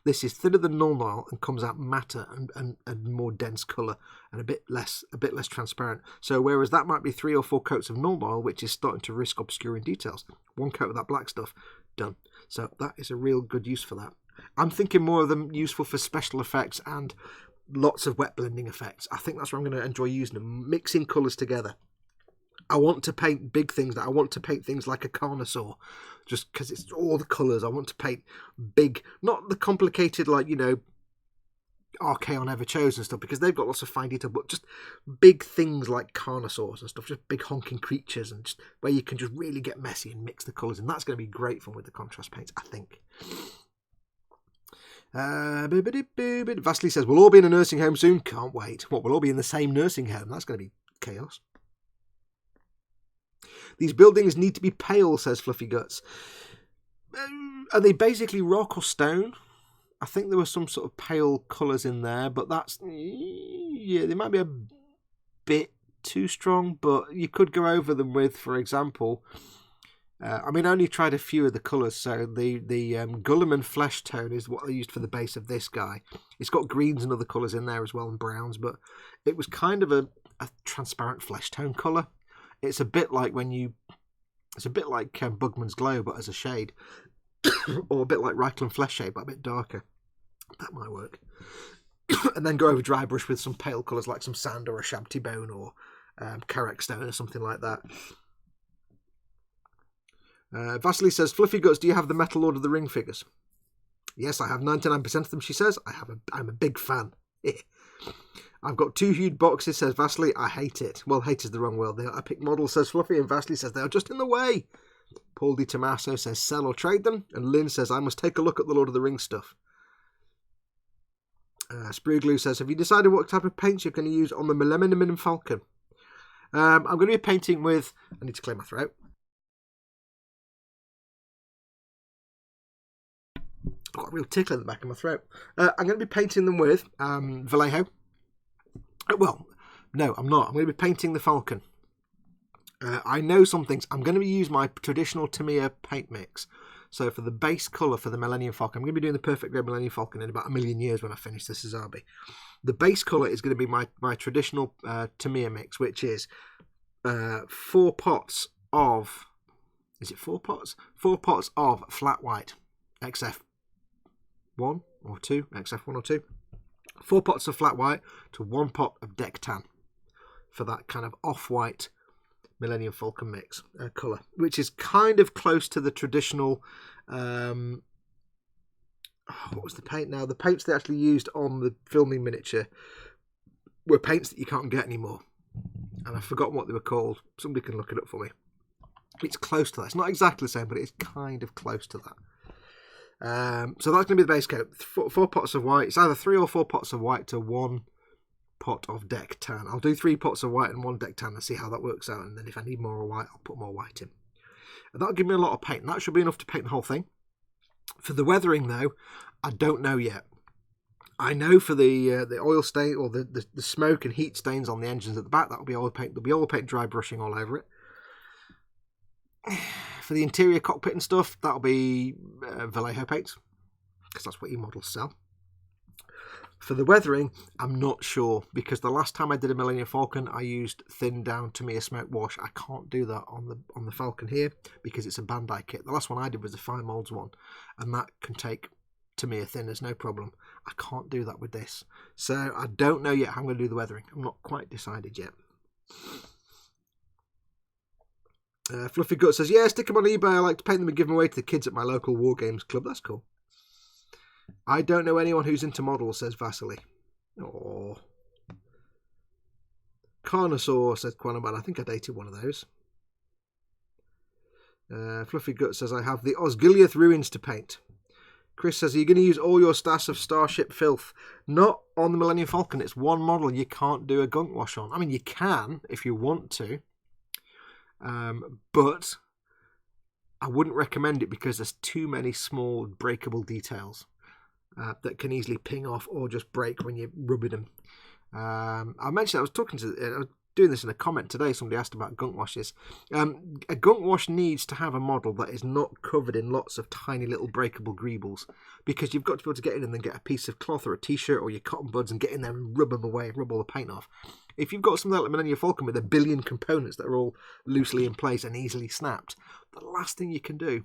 This is thinner than Null Oil and comes out matter and more dense colour and a bit less transparent. So whereas that might be 3 or 4 coats of Null Oil, which is starting to risk obscuring details, 1 coat of that black stuff, done. So that is a real good use for that. I'm thinking more of them useful for special effects and lots of wet blending effects. I think that's where I'm going to enjoy using them, mixing colours together. I want to paint big things. I want to paint things like a carnosaur, just because it's all the colours. I want to paint big, not the complicated, like, you know, Archaon Ever Chosen stuff, because they've got lots of fine detail, but just big things like carnosaurs and stuff, just big honking creatures, and just where you can just really get messy and mix the colours, and that's going to be great fun with the contrast paints, I think. Vasily says, we'll all be in a nursing home soon. Can't wait. What, we'll all be in the same nursing home? That's going to be chaos. These buildings need to be pale, says Fluffy Guts. Are they basically rock or stone? I think there were some sort of pale colours in there, but that's... yeah, they might be a bit too strong, but you could go over them with, for example... I mean, I only tried a few of the colours, so the Gulliman flesh tone is what I used for the base of this guy. It's got greens and other colours in there as well, and browns, but it was kind of a transparent flesh tone colour. It's a bit like Bugman's Glow, but as a shade. Or a bit like Reichland Flesh Shade, but a bit darker. That might work. And then go over dry brush with some pale colours like some sand or a Shabty Bone or Carrack Stone or something like that. Vasily says, Fluffy Guts, do you have the Metal Lord of the Ring figures? Yes, I have 99% of them, she says. I'm a big fan. I've got 2 huge boxes, says Vasily. I hate it. Well, hate is the wrong word. They are epic models, says Fluffy, and Vasily says they are just in the way. Paul Di Tommaso says sell or trade them, and Lynn says I must take a look at the Lord of the Rings stuff. Spriggloo says, have you decided what type of paints you're going to use on the Millennium Falcon? I'm going to be painting with... I need to clear my throat. I've got a real tickle in the back of my throat. I'm going to be painting them with Vallejo. Well, no, I'm not. I'm going to be painting the Falcon. I know some things. I'm going to use my traditional Tamiya paint mix. So for the base colour for the Millennium Falcon, I'm going to be doing the Perfect Grey Millennium Falcon in about 1,000,000 years when I finish the Sazabi. The base colour is going to be my traditional Tamiya mix, which is 4 pots of... Is it 4 pots? 4 pots of flat white XF1 or 2, XF1 or 2. 4 pots of flat white to 1 pot of deck tan for that kind of off-white Millennium Falcon mix colour, which is kind of close to the traditional... what was the paint now? The paints they actually used on the filming miniature were paints that you can't get anymore. And I've forgotten what they were called. Somebody can look it up for me. It's close to that. It's not exactly the same, but it's kind of close to that. So that's going to be the base coat. 4 pots of white. It's either 3 or 4 pots of white to 1 pot of deck tan. I'll do 3 pots of white and 1 deck tan and see how that works out. And then if I need more white, I'll put more white in. And that'll give me a lot of paint. And that should be enough to paint the whole thing. For the weathering, though, I don't know yet. I know for the oil stain or the smoke and heat stains on the engines at the back, that'll be oil paint. There'll be oil paint dry brushing all over it. For the interior cockpit and stuff, that'll be Vallejo paints, because that's what e-models sell. For the weathering, I'm not sure, because the last time I did a Millennium Falcon, I used thin down Tamiya smoke wash. I can't do that on the Falcon here, because it's a Bandai kit. The last one I did was the Fine Molds one, and that can take Tamiya thinners, no problem. I can't do that with this. So I don't know yet how I'm going to do the weathering. I'm not quite decided yet. Fluffy Gut says, yeah, stick them on eBay. I like to paint them and give them away to the kids at my local War Games club. That's cool. I don't know anyone who's into models, says Vasily. Oh. Carnosaur, says Quanaman. I think I dated one of those. Fluffy Gut says, I have the Osgiliath Ruins to paint. Chris says, are you going to use all your stash of Starship filth? Not on the Millennium Falcon. It's one model you can't do a gunk wash on. I mean, you can if you want to. But I wouldn't recommend it because there's too many small breakable details that can easily ping off or just break when you're rubbing them. I mentioned I was talking to doing this in a comment today. Somebody asked about gunk washes. A gunk wash needs to have a model that is not covered in lots of tiny little breakable greebles, because you've got to be able to get in and then get a piece of cloth or a t-shirt or your cotton buds and get in there and rub them away, rub all the paint off. If you've got something like Millennium Falcon with a billion components that are all loosely in place and easily snapped, the last thing you can do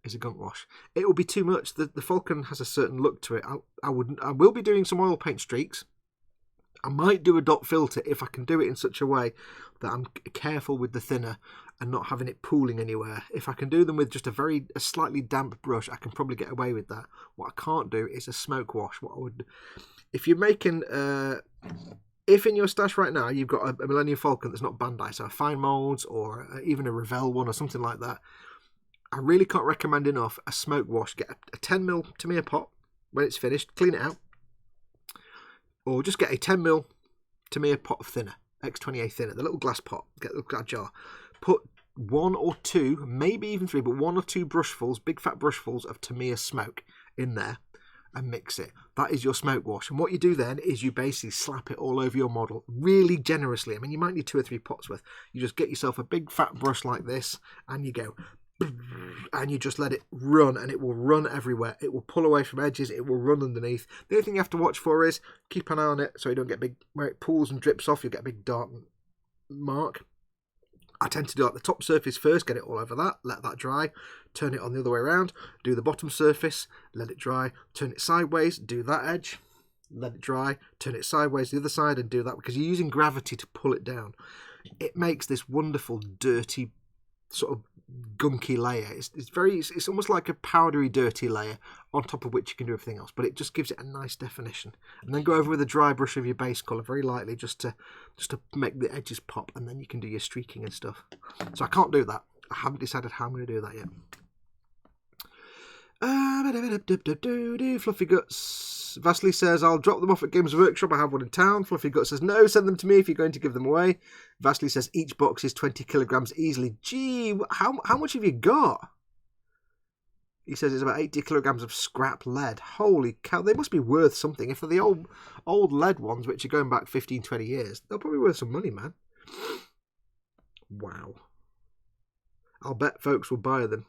is a gunk wash. It will be too much. The Falcon has a certain look to it. I will be doing some oil paint streaks. I might do a dot filter if I can do it in such a way that I'm careful with the thinner and not having it pooling anywhere. If I can do them with just a slightly damp brush, I can probably get away with that. What I can't do is a smoke wash. If you're making, if in your stash right now you've got a Millennium Falcon that's not Bandai, so a Fine Molds or even a Revell one or something like that, I really can't recommend enough a smoke wash. Get a 10mm Tamiya pot when it's finished, clean it out. Or just get a 10mm Tamiya pot of thinner, X28 thinner, the little glass pot, get a jar. Put 1 or 2, maybe even 3, but 1 or 2 brushfuls, big fat brushfuls of Tamiya smoke in there and mix it. That is your smoke wash. And what you do then is you basically slap it all over your model really generously. I mean, you might need 2 or 3 pots worth. You just get yourself a big fat brush like this and you go, and you just let it run, and it will run everywhere. It will pull away from edges, it will run underneath. The only thing you have to watch for is keep an eye on it so you don't get big, where it pools and drips off, you get a big dark mark. I tend to do like the top surface first, get it all over that, let that dry, turn it on the other way around, do the bottom surface, let it dry, turn it sideways, do that edge, let it dry, turn it sideways the other side and do that, because you're using gravity to pull it down. It makes this wonderful dirty sort of gunky layer. It's almost like a powdery dirty layer on top of which you can do everything else, but it just gives it a nice definition. And then go over with a dry brush of your base colour very lightly just to make the edges pop, and then you can do your streaking and stuff. So I can't do that. I haven't decided how I'm going to do that yet. Fluffy Guts. Vasily says, I'll drop them off at Games Workshop. I have one in town. Fluffy Guts says, no, send them to me if you're going to give them away. Vasily says, each box is 20 kilograms easily. Gee, how much have you got? He says it's about 80 kilograms of scrap lead. Holy cow, they must be worth something. If they're the old lead ones, which are going back 15, 20 years, they'll probably be worth some money, man. Wow. I'll bet folks will buy them.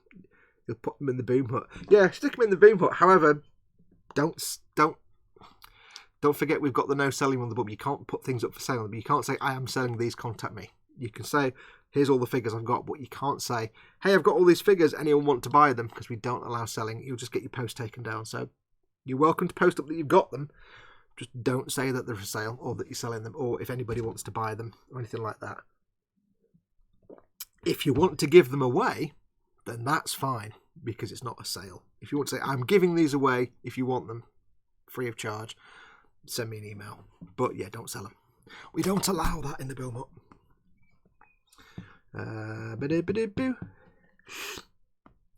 You'll put them in the boom hut. Yeah, stick them in the boom hut. However, don't forget we've got the no selling on the book. You can't put things up for sale. You can't say, I am selling these, contact me. You can say, here's all the figures I've got, but you can't say, hey, I've got all these figures, anyone want to buy them? Because we don't allow selling. You'll just get your post taken down. So you're welcome to post up that you've got them. Just don't say that they're for sale or that you're selling them, or if anybody wants to buy them or anything like that. If you want to give them away, then that's fine, because it's not a sale. If you want to say, I'm giving these away, if you want them, free of charge, send me an email. But yeah, don't sell them. We don't allow that in the Bill Mutt.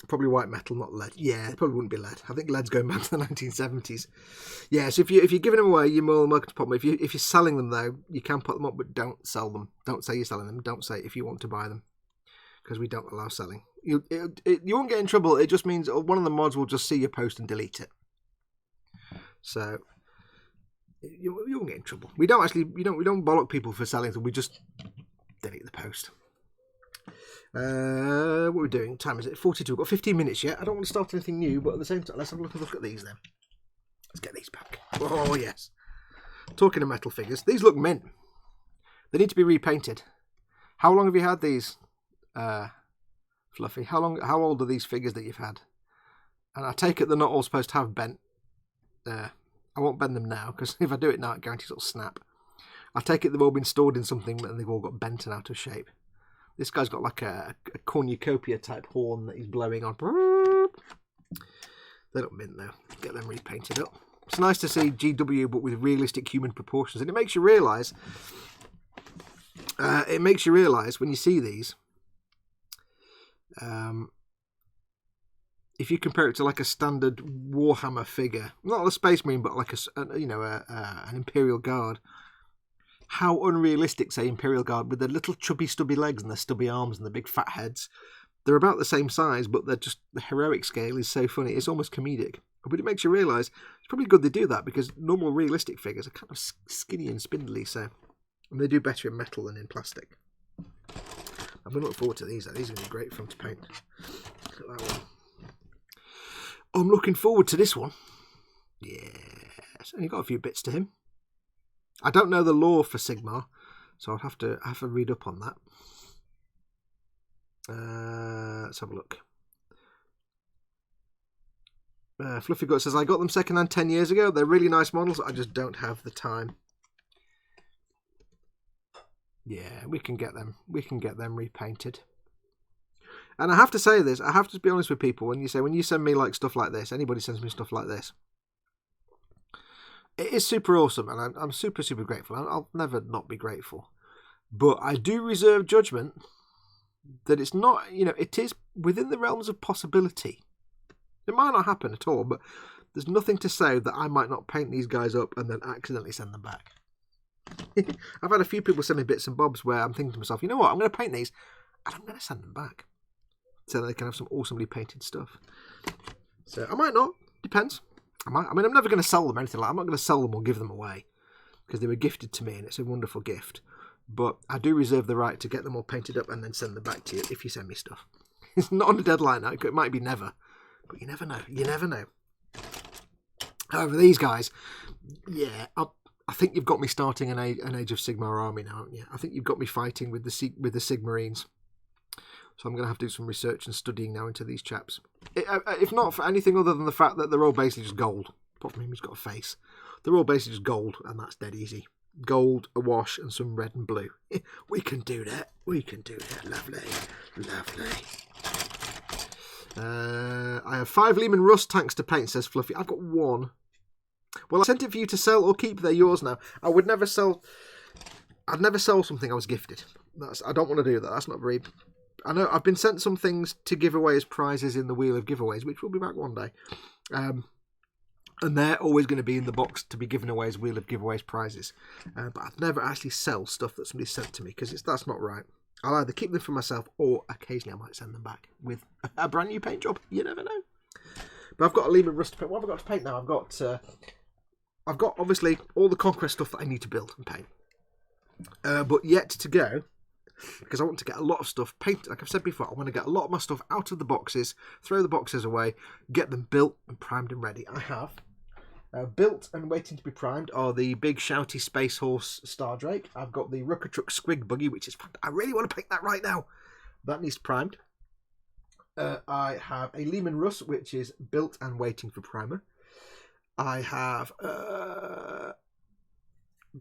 Probably white metal, not lead. Yeah, it probably wouldn't be lead. I think lead's going back to the 1970s. Yeah, so if you're giving them away, you're more than welcome to pop them. If you're selling them, though, you can put them up, but don't sell them. Don't say you're selling them. Don't say if you want to buy them, because we don't allow selling. You won't get in trouble. It just means one of the mods will just see your post and delete it. So you won't get in trouble. We don't bollock people for selling them. We just delete the post. What are we doing? What time is it? 42. We've got 15 minutes yet. I don't want to start anything new, but at the same time, let's have a look at these then. Let's get these back. Oh yes. Talking of metal figures, these look mint. They need to be repainted. How long have you had these? Fluffy, how old are these figures that you've had? And I take it they're not all supposed to have bent. I won't bend them now, because if I do it now, it guarantees it'll snap. I take it they've all been stored in something and they've all got bent and out of shape. This guy's got like a cornucopia type horn that he's blowing on. They look mint though. Get them repainted up. It's nice to see GW but with realistic human proportions, and it makes you realise. When you see these. If you compare it to like a standard Warhammer figure, not a Space Marine, but like an Imperial Guard, how unrealistic, say, Imperial Guard with their little chubby stubby legs and their stubby arms and the big fat heads. They're about the same size, but they're just, the heroic scale is so funny. It's almost comedic. But it makes you realise it's probably good they do that, because normal realistic figures are kind of skinny and spindly, so And they do better in metal than in plastic. I'm going to look forward to these. These are going to be great fun to paint. Look at that one. I'm looking forward to this one. Yes. And you've got a few bits to him. I don't know the lore for Sigmar, so I'll have to read up on that. Let's have a look. Fluffy Gut says, I got them secondhand 10 years ago. They're really nice models. I just don't have the time. Yeah, we can get them. We can get them repainted. And I have to say this. I have to be honest with people. When you send me like stuff like this, anybody sends me stuff like this, it is super awesome, and I'm super, super grateful. I'll never not be grateful. But I do reserve judgment that it's not, it is within the realms of possibility. It might not happen at all, but there's nothing to say that I might not paint these guys up and then accidentally send them back. I've had a few people send me bits and bobs where I'm thinking to myself, you know what, I'm going to paint these and I'm going to send them back so that they can have some awesomely painted stuff. So I might not, depends. I'm never going to sell them or anything like that. I'm not going to sell them or give them away because they were gifted to me and it's a wonderful gift. But I do reserve the right to get them all painted up and then send them back to you if you send me stuff. It's not on a deadline now. It might be never. But you never know. You never know. However, these guys, yeah, I think you've got me starting an Age of Sigmar army now, haven't you? I think you've got me fighting with the Sigmarines. So I'm going to have to do some research and studying now into these chaps. If not for anything other than the fact that they're all basically just gold. Apart from him, he's got a face. They're all basically just gold, and that's dead easy. Gold, a wash, and some red and blue. We can do that. We can do that. Lovely. Lovely. I have 5 Lehman Rust tanks to paint, says Fluffy. I've got 1. Well, I sent it for you to sell or keep. They're yours now. I'd never sell something I was gifted. I don't want to do that. That's not very... I know I've been sent some things to give away as prizes in the Wheel of Giveaways, which will be back one day. And they're always going to be in the box to be given away as Wheel of Giveaways prizes. But I'd never actually sell stuff that somebody sent to me because that's not right. I'll either keep them for myself or occasionally I might send them back with a brand new paint job. You never know. But I've got a Lehman Rust to paint. What have I got to paint now? I've got obviously all the Conquest stuff that I need to build and paint. But yet to go, because I want to get a lot of stuff painted. Like I've said before, I want to get a lot of my stuff out of the boxes, throw the boxes away, get them built and primed and ready. I have built and waiting to be primed are the big shouty Space Horse Star Drake. I've got the Rucker Truck Squig Buggy, which is I really want to paint that right now. That needs primed. I have a Lehman Rust, which is built and waiting for primer. I have a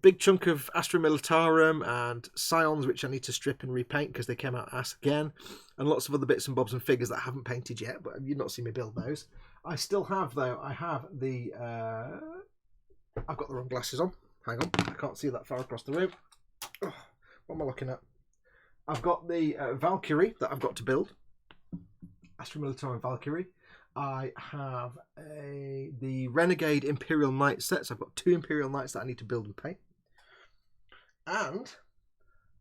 big chunk of Astra Militarum and Scions, which I need to strip and repaint because they came out ass again. And lots of other bits and bobs and figures that I haven't painted yet, but you've not seen me build those. I still have, though, I have the... I've got the wrong glasses on. Hang on, I can't see that far across the room. Oh, what am I looking at? I've got the Valkyrie that I've got to build. Astra Militarum Valkyrie. I have the Renegade Imperial Knight sets. I've got 2 Imperial Knights that I need to build and paint. And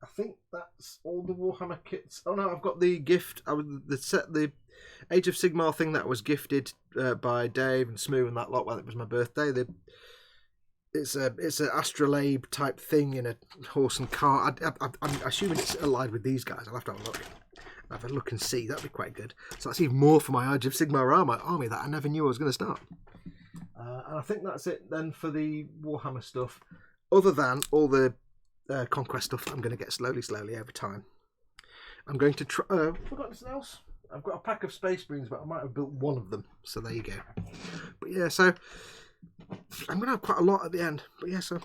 I think that's all the Warhammer kits. Oh no, I've got the gift. The Age of Sigmar thing that was gifted by Dave and Smoo and that lot while it was my birthday. It's an astrolabe type thing in a horse and cart. I'm assuming it's allied with these guys. I'll have to have a look. Have a look and see. That'd be quite good. So that's even more for my Age of Sigmar army that I never knew I was going to start. And I think that's it then for the Warhammer stuff. Other than all the Conquest stuff that I'm going to get slowly over time. I'm going to try... have I got anything else? I've got a pack of Space Marines, but I might have built one of them. So there you go. But yeah, so... I'm going to have quite a lot at the end. But yeah, so...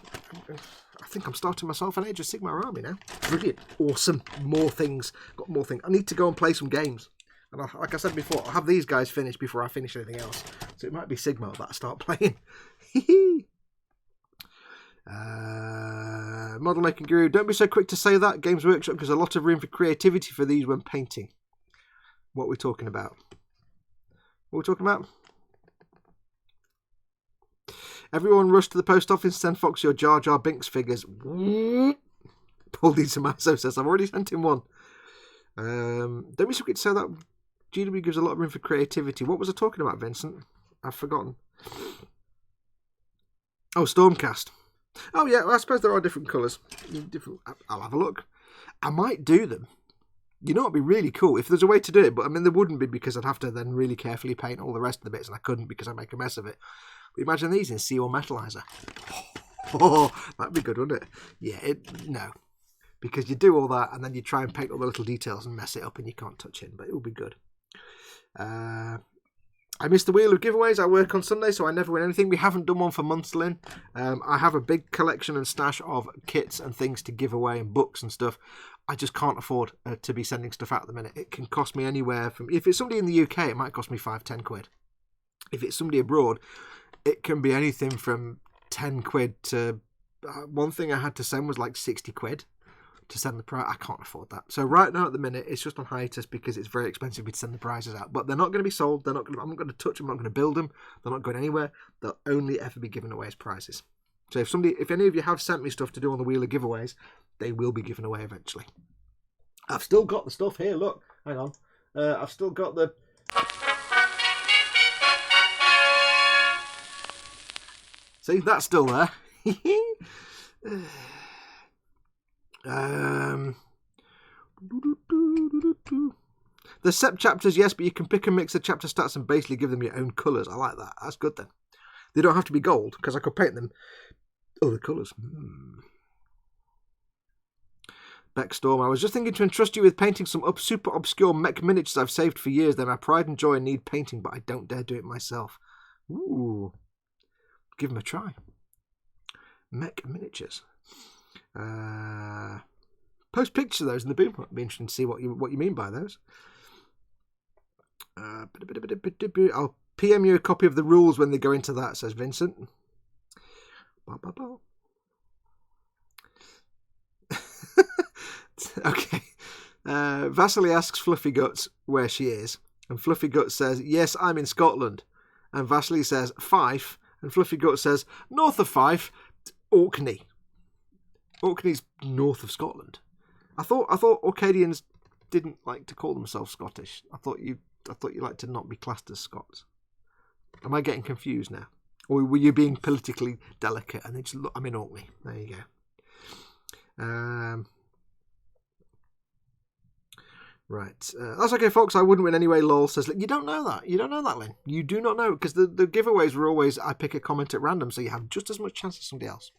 I think I'm starting myself an Age of Sigmar army now. Brilliant. Awesome. More things. Got more things. I need to go and play some games. And like I said before, I'll have these guys finished before I finish anything else. So it might be Sigmar that I start playing. Model Making Guru. Don't be so quick to say that. Games Workshop gives a lot of room for creativity for these when painting. What are we talking about? What are we talking about? Everyone rush to the post office, send Fox your Jar Jar Binks figures. Paul D. Tommaso says, I've already sent him one. Don't be so quick to say that. GW gives a lot of room for creativity. What was I talking about, Vincent? I've forgotten. Oh, Stormcast. Oh yeah, well, I suppose there are different colours. I'll have a look. I might do them. You know, it'd be really cool if there's a way to do it, but I mean, there wouldn't be because I'd have to then really carefully paint all the rest of the bits, and I couldn't because I'd make a mess of it. But imagine these in CO Metalizer. Oh, that'd be good, wouldn't it? Yeah, no. Because you do all that, and then you try and paint all the little details and mess it up, and you can't touch it, but it would be good. I missed the wheel of giveaways. I work on Sunday, so I never win anything. We haven't done one for months, Lynn. I have a big collection and stash of kits and things to give away and books and stuff. I just can't afford to be sending stuff out at the minute. It can cost me anywhere from... If it's somebody in the UK, it might cost me £5-10. If it's somebody abroad, it can be anything from 10 quid to... one thing I had to send was like 60 quid to send the prize. I can't afford that. So right now at the minute, it's just on hiatus because it's very expensive to send the prizes out. But they're not going to be sold. I'm not going to touch them. I'm not going to build them. They're not going anywhere. They'll only ever be given away as prizes. So if any of you have sent me stuff to do on the wheel of giveaways, they will be given away eventually. I've still got the stuff here. Look, hang on. I've still got the... See, that's still there. The set chapters, yes, but you can pick and mix the chapter stats and basically give them your own colours. I like that. That's good then. They don't have to be gold because I could paint them other colours. Beckstorm, I was just thinking to entrust you with painting some super obscure mech miniatures I've saved for years. They're my pride and joy and need painting, but I don't dare do it myself. Ooh. Give them a try. Mech miniatures. Post pictures of those in the boom. It'd be interesting to see what you mean by those. I'll PM you a copy of the rules when they go into that, says Vincent. Okay. Vasily asks Fluffy Guts where she is, and Fluffy Guts says, yes, I'm in Scotland. And Vasily says, Fife, and Fluffy Guts says, north of Fife, Orkney. Orkney's north of Scotland. I thought Orcadians didn't like to call themselves Scottish. I thought you liked to not be classed as Scots. Am I getting confused now? Or were you being politically delicate and they just look, I'm in Orkney. There you go. Right. That's okay, folks. I wouldn't win anyway, lol, says, you don't know that. You don't know that, Lynn. You do not know, because the giveaways were always, I pick a comment at random, so you have just as much chance as somebody else.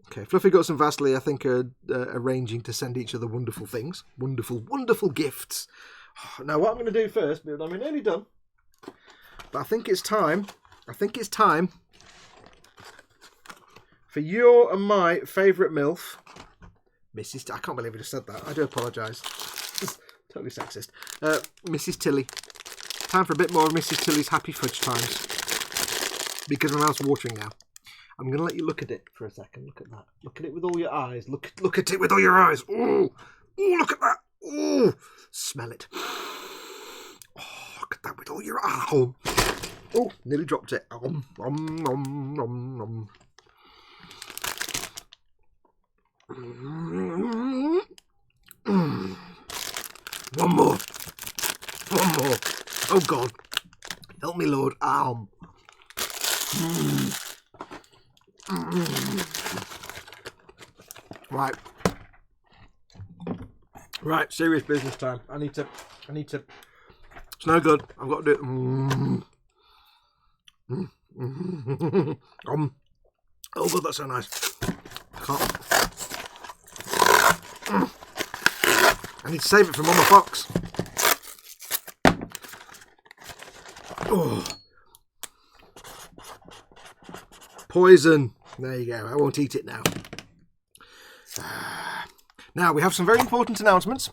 Okay, Fluffy Guts and Vasily, I think, are arranging to send each other wonderful things. Wonderful, wonderful gifts. Now, what I'm going to do first, I'm nearly done, but I think it's time for your and my favourite MILF, Mrs. I can't believe I just said that. I do apologise. Totally sexist. Mrs. Tilly. Time for a bit more of Mrs. Tilly's Happy Fudge Times. Because my mouth's watering now. I'm going to let you look at it for a second. Look at that. Look at it with all your eyes. Look at it with all your eyes. Ooh. Ooh, look at that. Ooh. Smell it. Oh, look at that with all your eyes. Oh, nearly dropped it. One more. Oh, God. Help me, Lord. Right, serious business time. I need to. It's no good. I've got to do it. Oh, God, that's so nice. I can't. I need to save it for Mama Fox. Oh. Poison. There you go. I won't eat it now. Now, we have some very important announcements.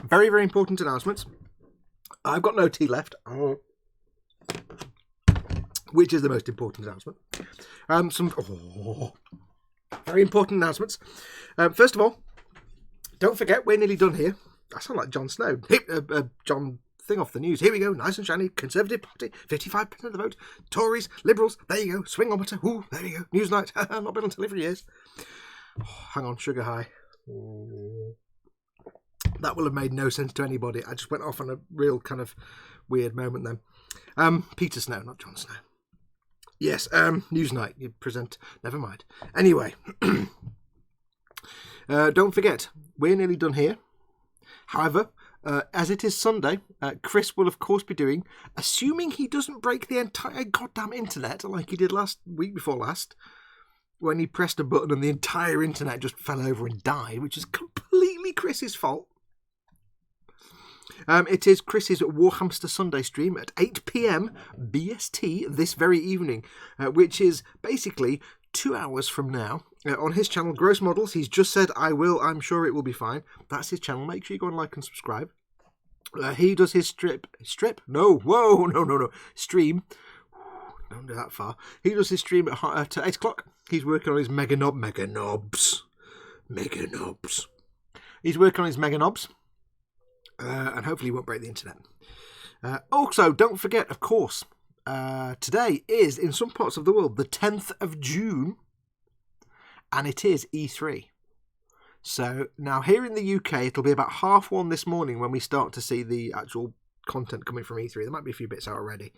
Very, very important announcements. I've got no tea left. Which is the most important announcement. Very important announcements. First of all, don't forget, we're nearly done here. I sound like Jon Snow. John thing off the news. Here we go. Nice and shiny. Conservative Party. 55% of the vote. Tories. Liberals. There you go. Swingometer. Ooh, there we go. Newsnight. Not been on telly for years. Hang on. Sugar high. That will have made no sense to anybody. I just went off on a real kind of weird moment then. Peter Snow, not Jon Snow. Yes, Newsnight, you present... Never mind. Anyway, don't forget, we're nearly done here. However, as it is Sunday, Chris will of course be doing, assuming he doesn't break the entire goddamn internet like he did week before last, when he pressed a button and the entire internet just fell over and died, which is completely Chris's fault. It is Chris's Warhamster Sunday stream at 8 PM BST this very evening, which is basically 2 hours from now. On his channel, Gross Models, he's just said, I'm sure it will be fine. That's his channel. Make sure you go and like and subscribe. He does his stream. Don't do that far. He does his stream at 8 o'clock. He's working on his mega knobs. He's working on his mega knobs. And hopefully he won't break the internet. Also, don't forget, of course, today is, in some parts of the world, the 10th of June, and it is E3. So, now here in the UK, it'll be about 1:30 this morning when we start to see the actual content coming from E3. There might be a few bits out already.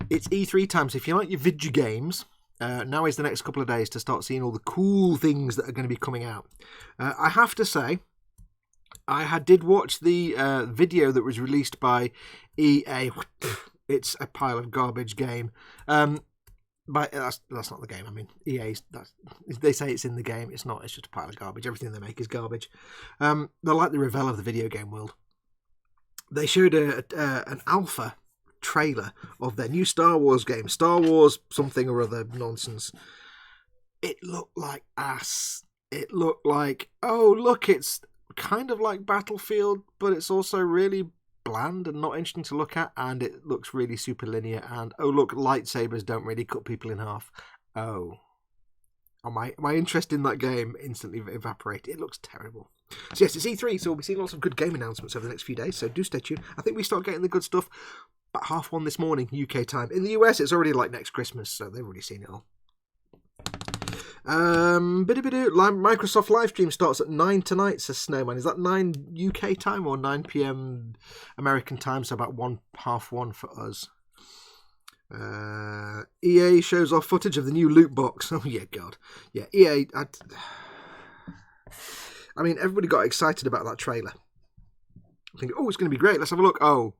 It's E3 time, so if you like your video games, now is the next couple of days to start seeing all the cool things that are going to be coming out. I have to say, I did watch the video that was released by EA. It's a pile of garbage game. But that's not the game. I mean, they say it's in the game. It's not. It's just a pile of garbage. Everything they make is garbage. They're like the Revell of the video game world. They showed an alpha trailer of their new Star Wars game. Star Wars something or other nonsense. It looked like ass. It looked like, oh, look, it's kind of like Battlefield, but it's also really bland and not interesting to look at, and it looks really super linear, and oh look, lightsabers don't really cut people in half. My interest in that game instantly evaporated. It looks terrible. So yes, it's E3, so we'll be seeing lots of good game announcements over the next few days, so do stay tuned. I think we start getting the good stuff at 1:30 this morning UK time. In the US it's already like next Christmas, so they've already seen it all. Microsoft live stream starts at 9 tonight, says Snowman. Is that 9 UK time or 9 PM American time? So about 1:30 for us. EA shows off footage of the new loot box. Oh yeah, God. Yeah, EA. I mean, everybody got excited about that trailer. I think, oh, it's going to be great. Let's have a look. Oh.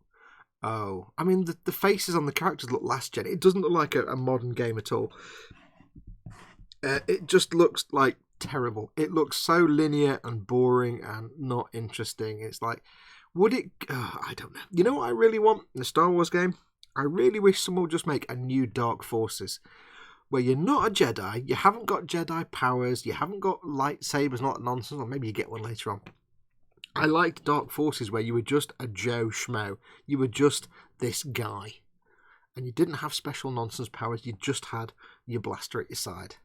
I mean, the faces on the characters look last gen. It doesn't look like a modern game at all. It just looks like terrible. It looks so linear and boring and not interesting. It's like, would it... I don't know. You know what I really want in a Star Wars game? I really wish someone would just make a new Dark Forces, where you're not a Jedi, you haven't got Jedi powers, you haven't got lightsabers, not nonsense, or maybe you get one later on. I liked Dark Forces where you were just a Joe Schmo. You were just this guy. And you didn't have special nonsense powers, you just had your blaster at your side.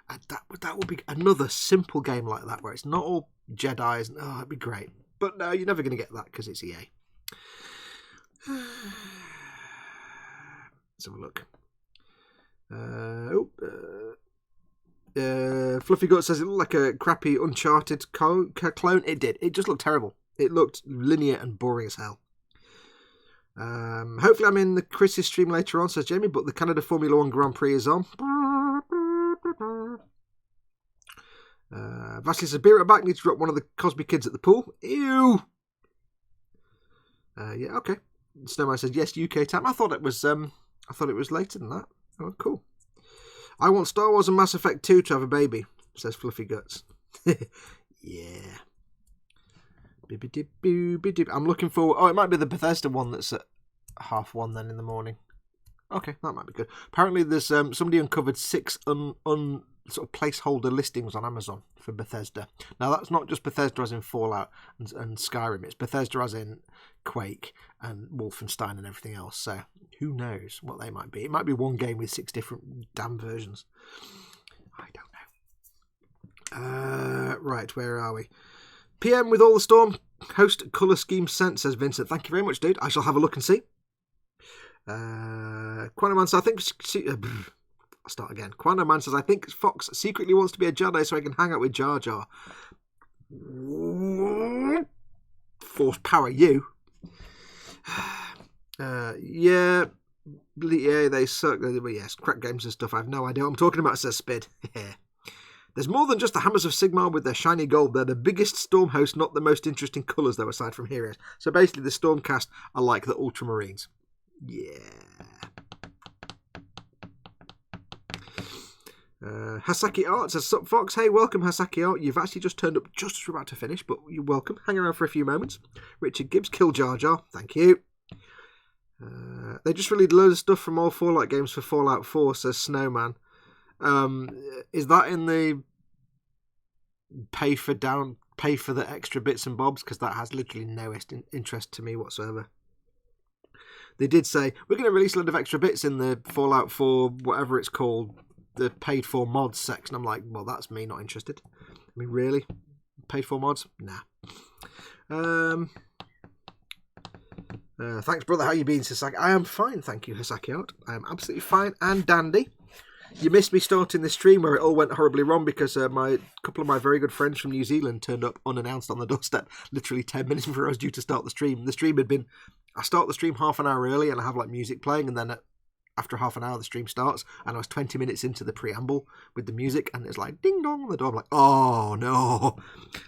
And that would be another simple game like that, where it's not all Jedis. Oh, it'd be great. But no, you're never going to get that because it's EA. Let's have a look. Fluffy Gut says it looked like a crappy Uncharted clone. It did. It just looked terrible. It looked linear and boring as hell. Hopefully I'm in the Chris's stream later on, says Jamie, but the Canada Formula 1 Grand Prix is on. Vasily says, beer at back, need to drop one of the Cosby kids at the pool. Ew. Yeah, okay. Snowman says, yes, UK time. I thought it was later than that. Oh, cool. I want Star Wars and Mass Effect 2 to have a baby, says Fluffy Guts. Yeah. I'm looking forward... Oh, it might be the Bethesda one that's at 1:30 then in the morning. Okay, that might be good. Apparently there's somebody uncovered 6 sort of placeholder listings on Amazon for Bethesda. Now that's not just Bethesda as in Fallout and Skyrim, it's Bethesda as in Quake and Wolfenstein and everything else. So who knows what they might be. It might be one game with 6 different damn versions. I don't know. Right, where are we? PM with all the storm. Host colour scheme sent, says Vincent. Thank you very much, dude. I shall have a look and see. Quantum Man says, I think... I'll start again. Quantum Man says, I think Fox secretly wants to be a Jedi so I can hang out with Jar Jar. Force power you. Yeah. Yeah, they suck. Yes, crack games and stuff. I have no idea what I'm talking about, says Spid. There's more than just the Hammers of Sigmar with their shiny gold. They're the biggest storm host, not the most interesting colours, though, aside from heroes. So basically, the Stormcast are like the Ultramarines. Yeah. Hasaki Art says, Sup Fox, hey, welcome Hasaki Art. You've actually just turned up just as we're about to finish, but you're welcome. Hang around for a few moments. Richard Gibbs, Kill Jar Jar, thank you. They just released loads of stuff from all Fallout games for Fallout 4, says Snowman. Is that in the pay for the extra bits and bobs? Because that has literally no interest to me whatsoever. They did say, we're going to release a lot of extra bits in the Fallout 4, whatever it's called, the paid for mods section. I'm like, well, that's me not interested. I mean, really? Paid for mods? Nah. Thanks, brother. How you been, Sasaki? I am fine, thank you, Hasaki Art. I am absolutely fine and dandy. You missed me starting the stream where it all went horribly wrong because my couple of my very good friends from New Zealand turned up unannounced on the doorstep literally 10 minutes before I was due to start the stream. The stream had been... I start the stream half an hour early and I have like music playing, and then after half an hour the stream starts and I was 20 minutes into the preamble with the music and it's like ding dong on the door. I'm like, oh no.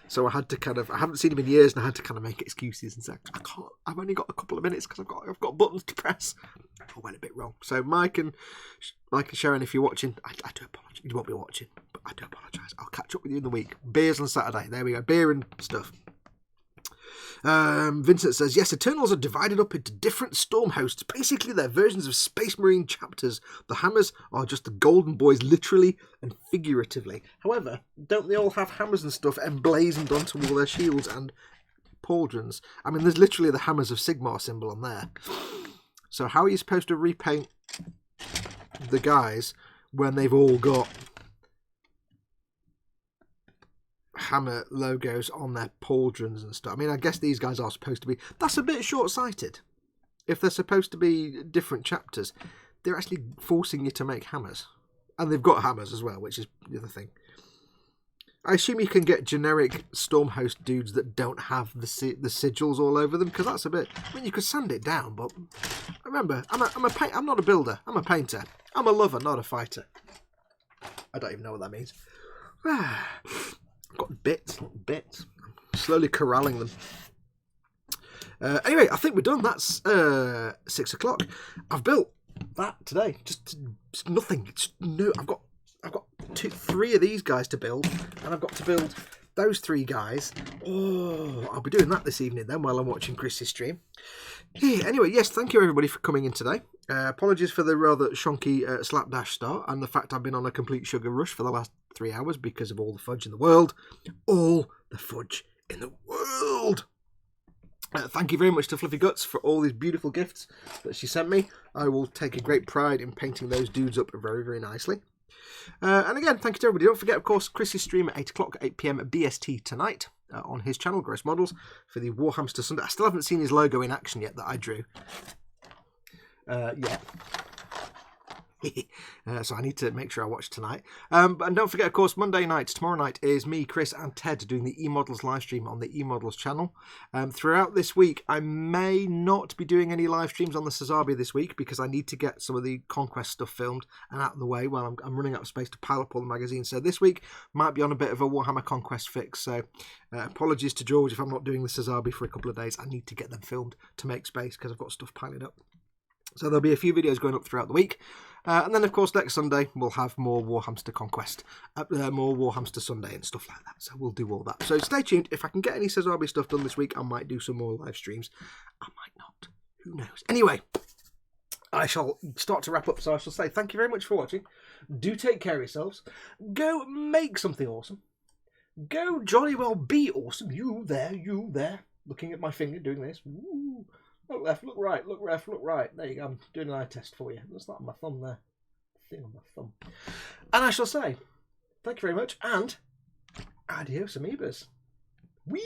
So I had to I haven't seen him in years and I had to kind of make excuses and say, I can't, I've only got a couple of minutes because I've got buttons to press. I went a bit wrong. So Mike and Sharon, if you're watching, I do apologise. You won't be watching, but I do apologise. I'll catch up with you in the week. Beers on Saturday. There we go. Beer and stuff. Vincent says, yes, Eternals are divided up into different storm hosts. Basically, they're versions of Space Marine chapters. The hammers are just the golden boys, literally and figuratively. However, don't they all have hammers and stuff emblazoned onto all their shields and pauldrons? I mean, there's literally the Hammers of Sigmar symbol on there. So how are you supposed to repaint the guys when they've all got hammer logos on their pauldrons and stuff? I mean, I guess these guys are supposed to be... That's a bit short-sighted. If they're supposed to be different chapters, they're actually forcing you to make hammers. And they've got hammers as well, which is the other thing. I assume you can get generic Stormhost dudes that don't have the sigils all over them, because that's a bit... I mean, you could sand it down, but... Remember, I'm not a builder. I'm a painter. I'm a lover, not a fighter. I don't even know what that means. I've got bits. I'm slowly corralling them. Anyway, I think we're done. That's 6 o'clock. I've built that today. Just nothing. I've got three of these guys to build, and I've got to build those three guys. Oh, I'll be doing that this evening then while I'm watching Chris's stream. Anyway, yes, thank you everybody for coming in today. Apologies for the rather shonky slapdash start and the fact I've been on a complete sugar rush for the last 3 hours because of all the fudge in the world. All the fudge in the world! Thank you very much to Fluffy Guts for all these beautiful gifts that she sent me. I will take a great pride in painting those dudes up very, very nicely. And again, thank you to everybody. Don't forget, of course, Chris's stream at 8 o'clock, 8 PM at BST tonight on his channel, Gross Models, for the Warhammer Sunday. I still haven't seen his logo in action yet that I drew. Yeah. So I need to make sure I watch tonight. And don't forget, of course, tomorrow night is me, Chris and Ted doing the eModels live stream on the eModels channel. Throughout this week, I may not be doing any live streams on the Sazabi this week because I need to get some of the Conquest stuff filmed and out of the way while I'm running out of space to pile up all the magazines. So this week might be on a bit of a Warhammer Conquest fix. So apologies to George if I'm not doing the Sazabi for a couple of days. I need to get them filmed to make space because I've got stuff piling up. So there'll be a few videos going up throughout the week. And then, of course, next Sunday, we'll have more Warhamster Conquest, more Warhamster Sunday and stuff like that. So we'll do all that. So stay tuned. If I can get any Sazabi stuff done this week, I might do some more live streams. I might not. Who knows? Anyway, I shall start to wrap up. So I shall say thank you very much for watching. Do take care of yourselves. Go make something awesome. Go jolly well be awesome. You there. Looking at my finger, doing this. Ooh. Look left, look right, look left, look right. There you go, I'm doing an eye test for you. Looks like my thumb there. Thing on my thumb. And I shall say, thank you very much, and adios, amoebas. Whee!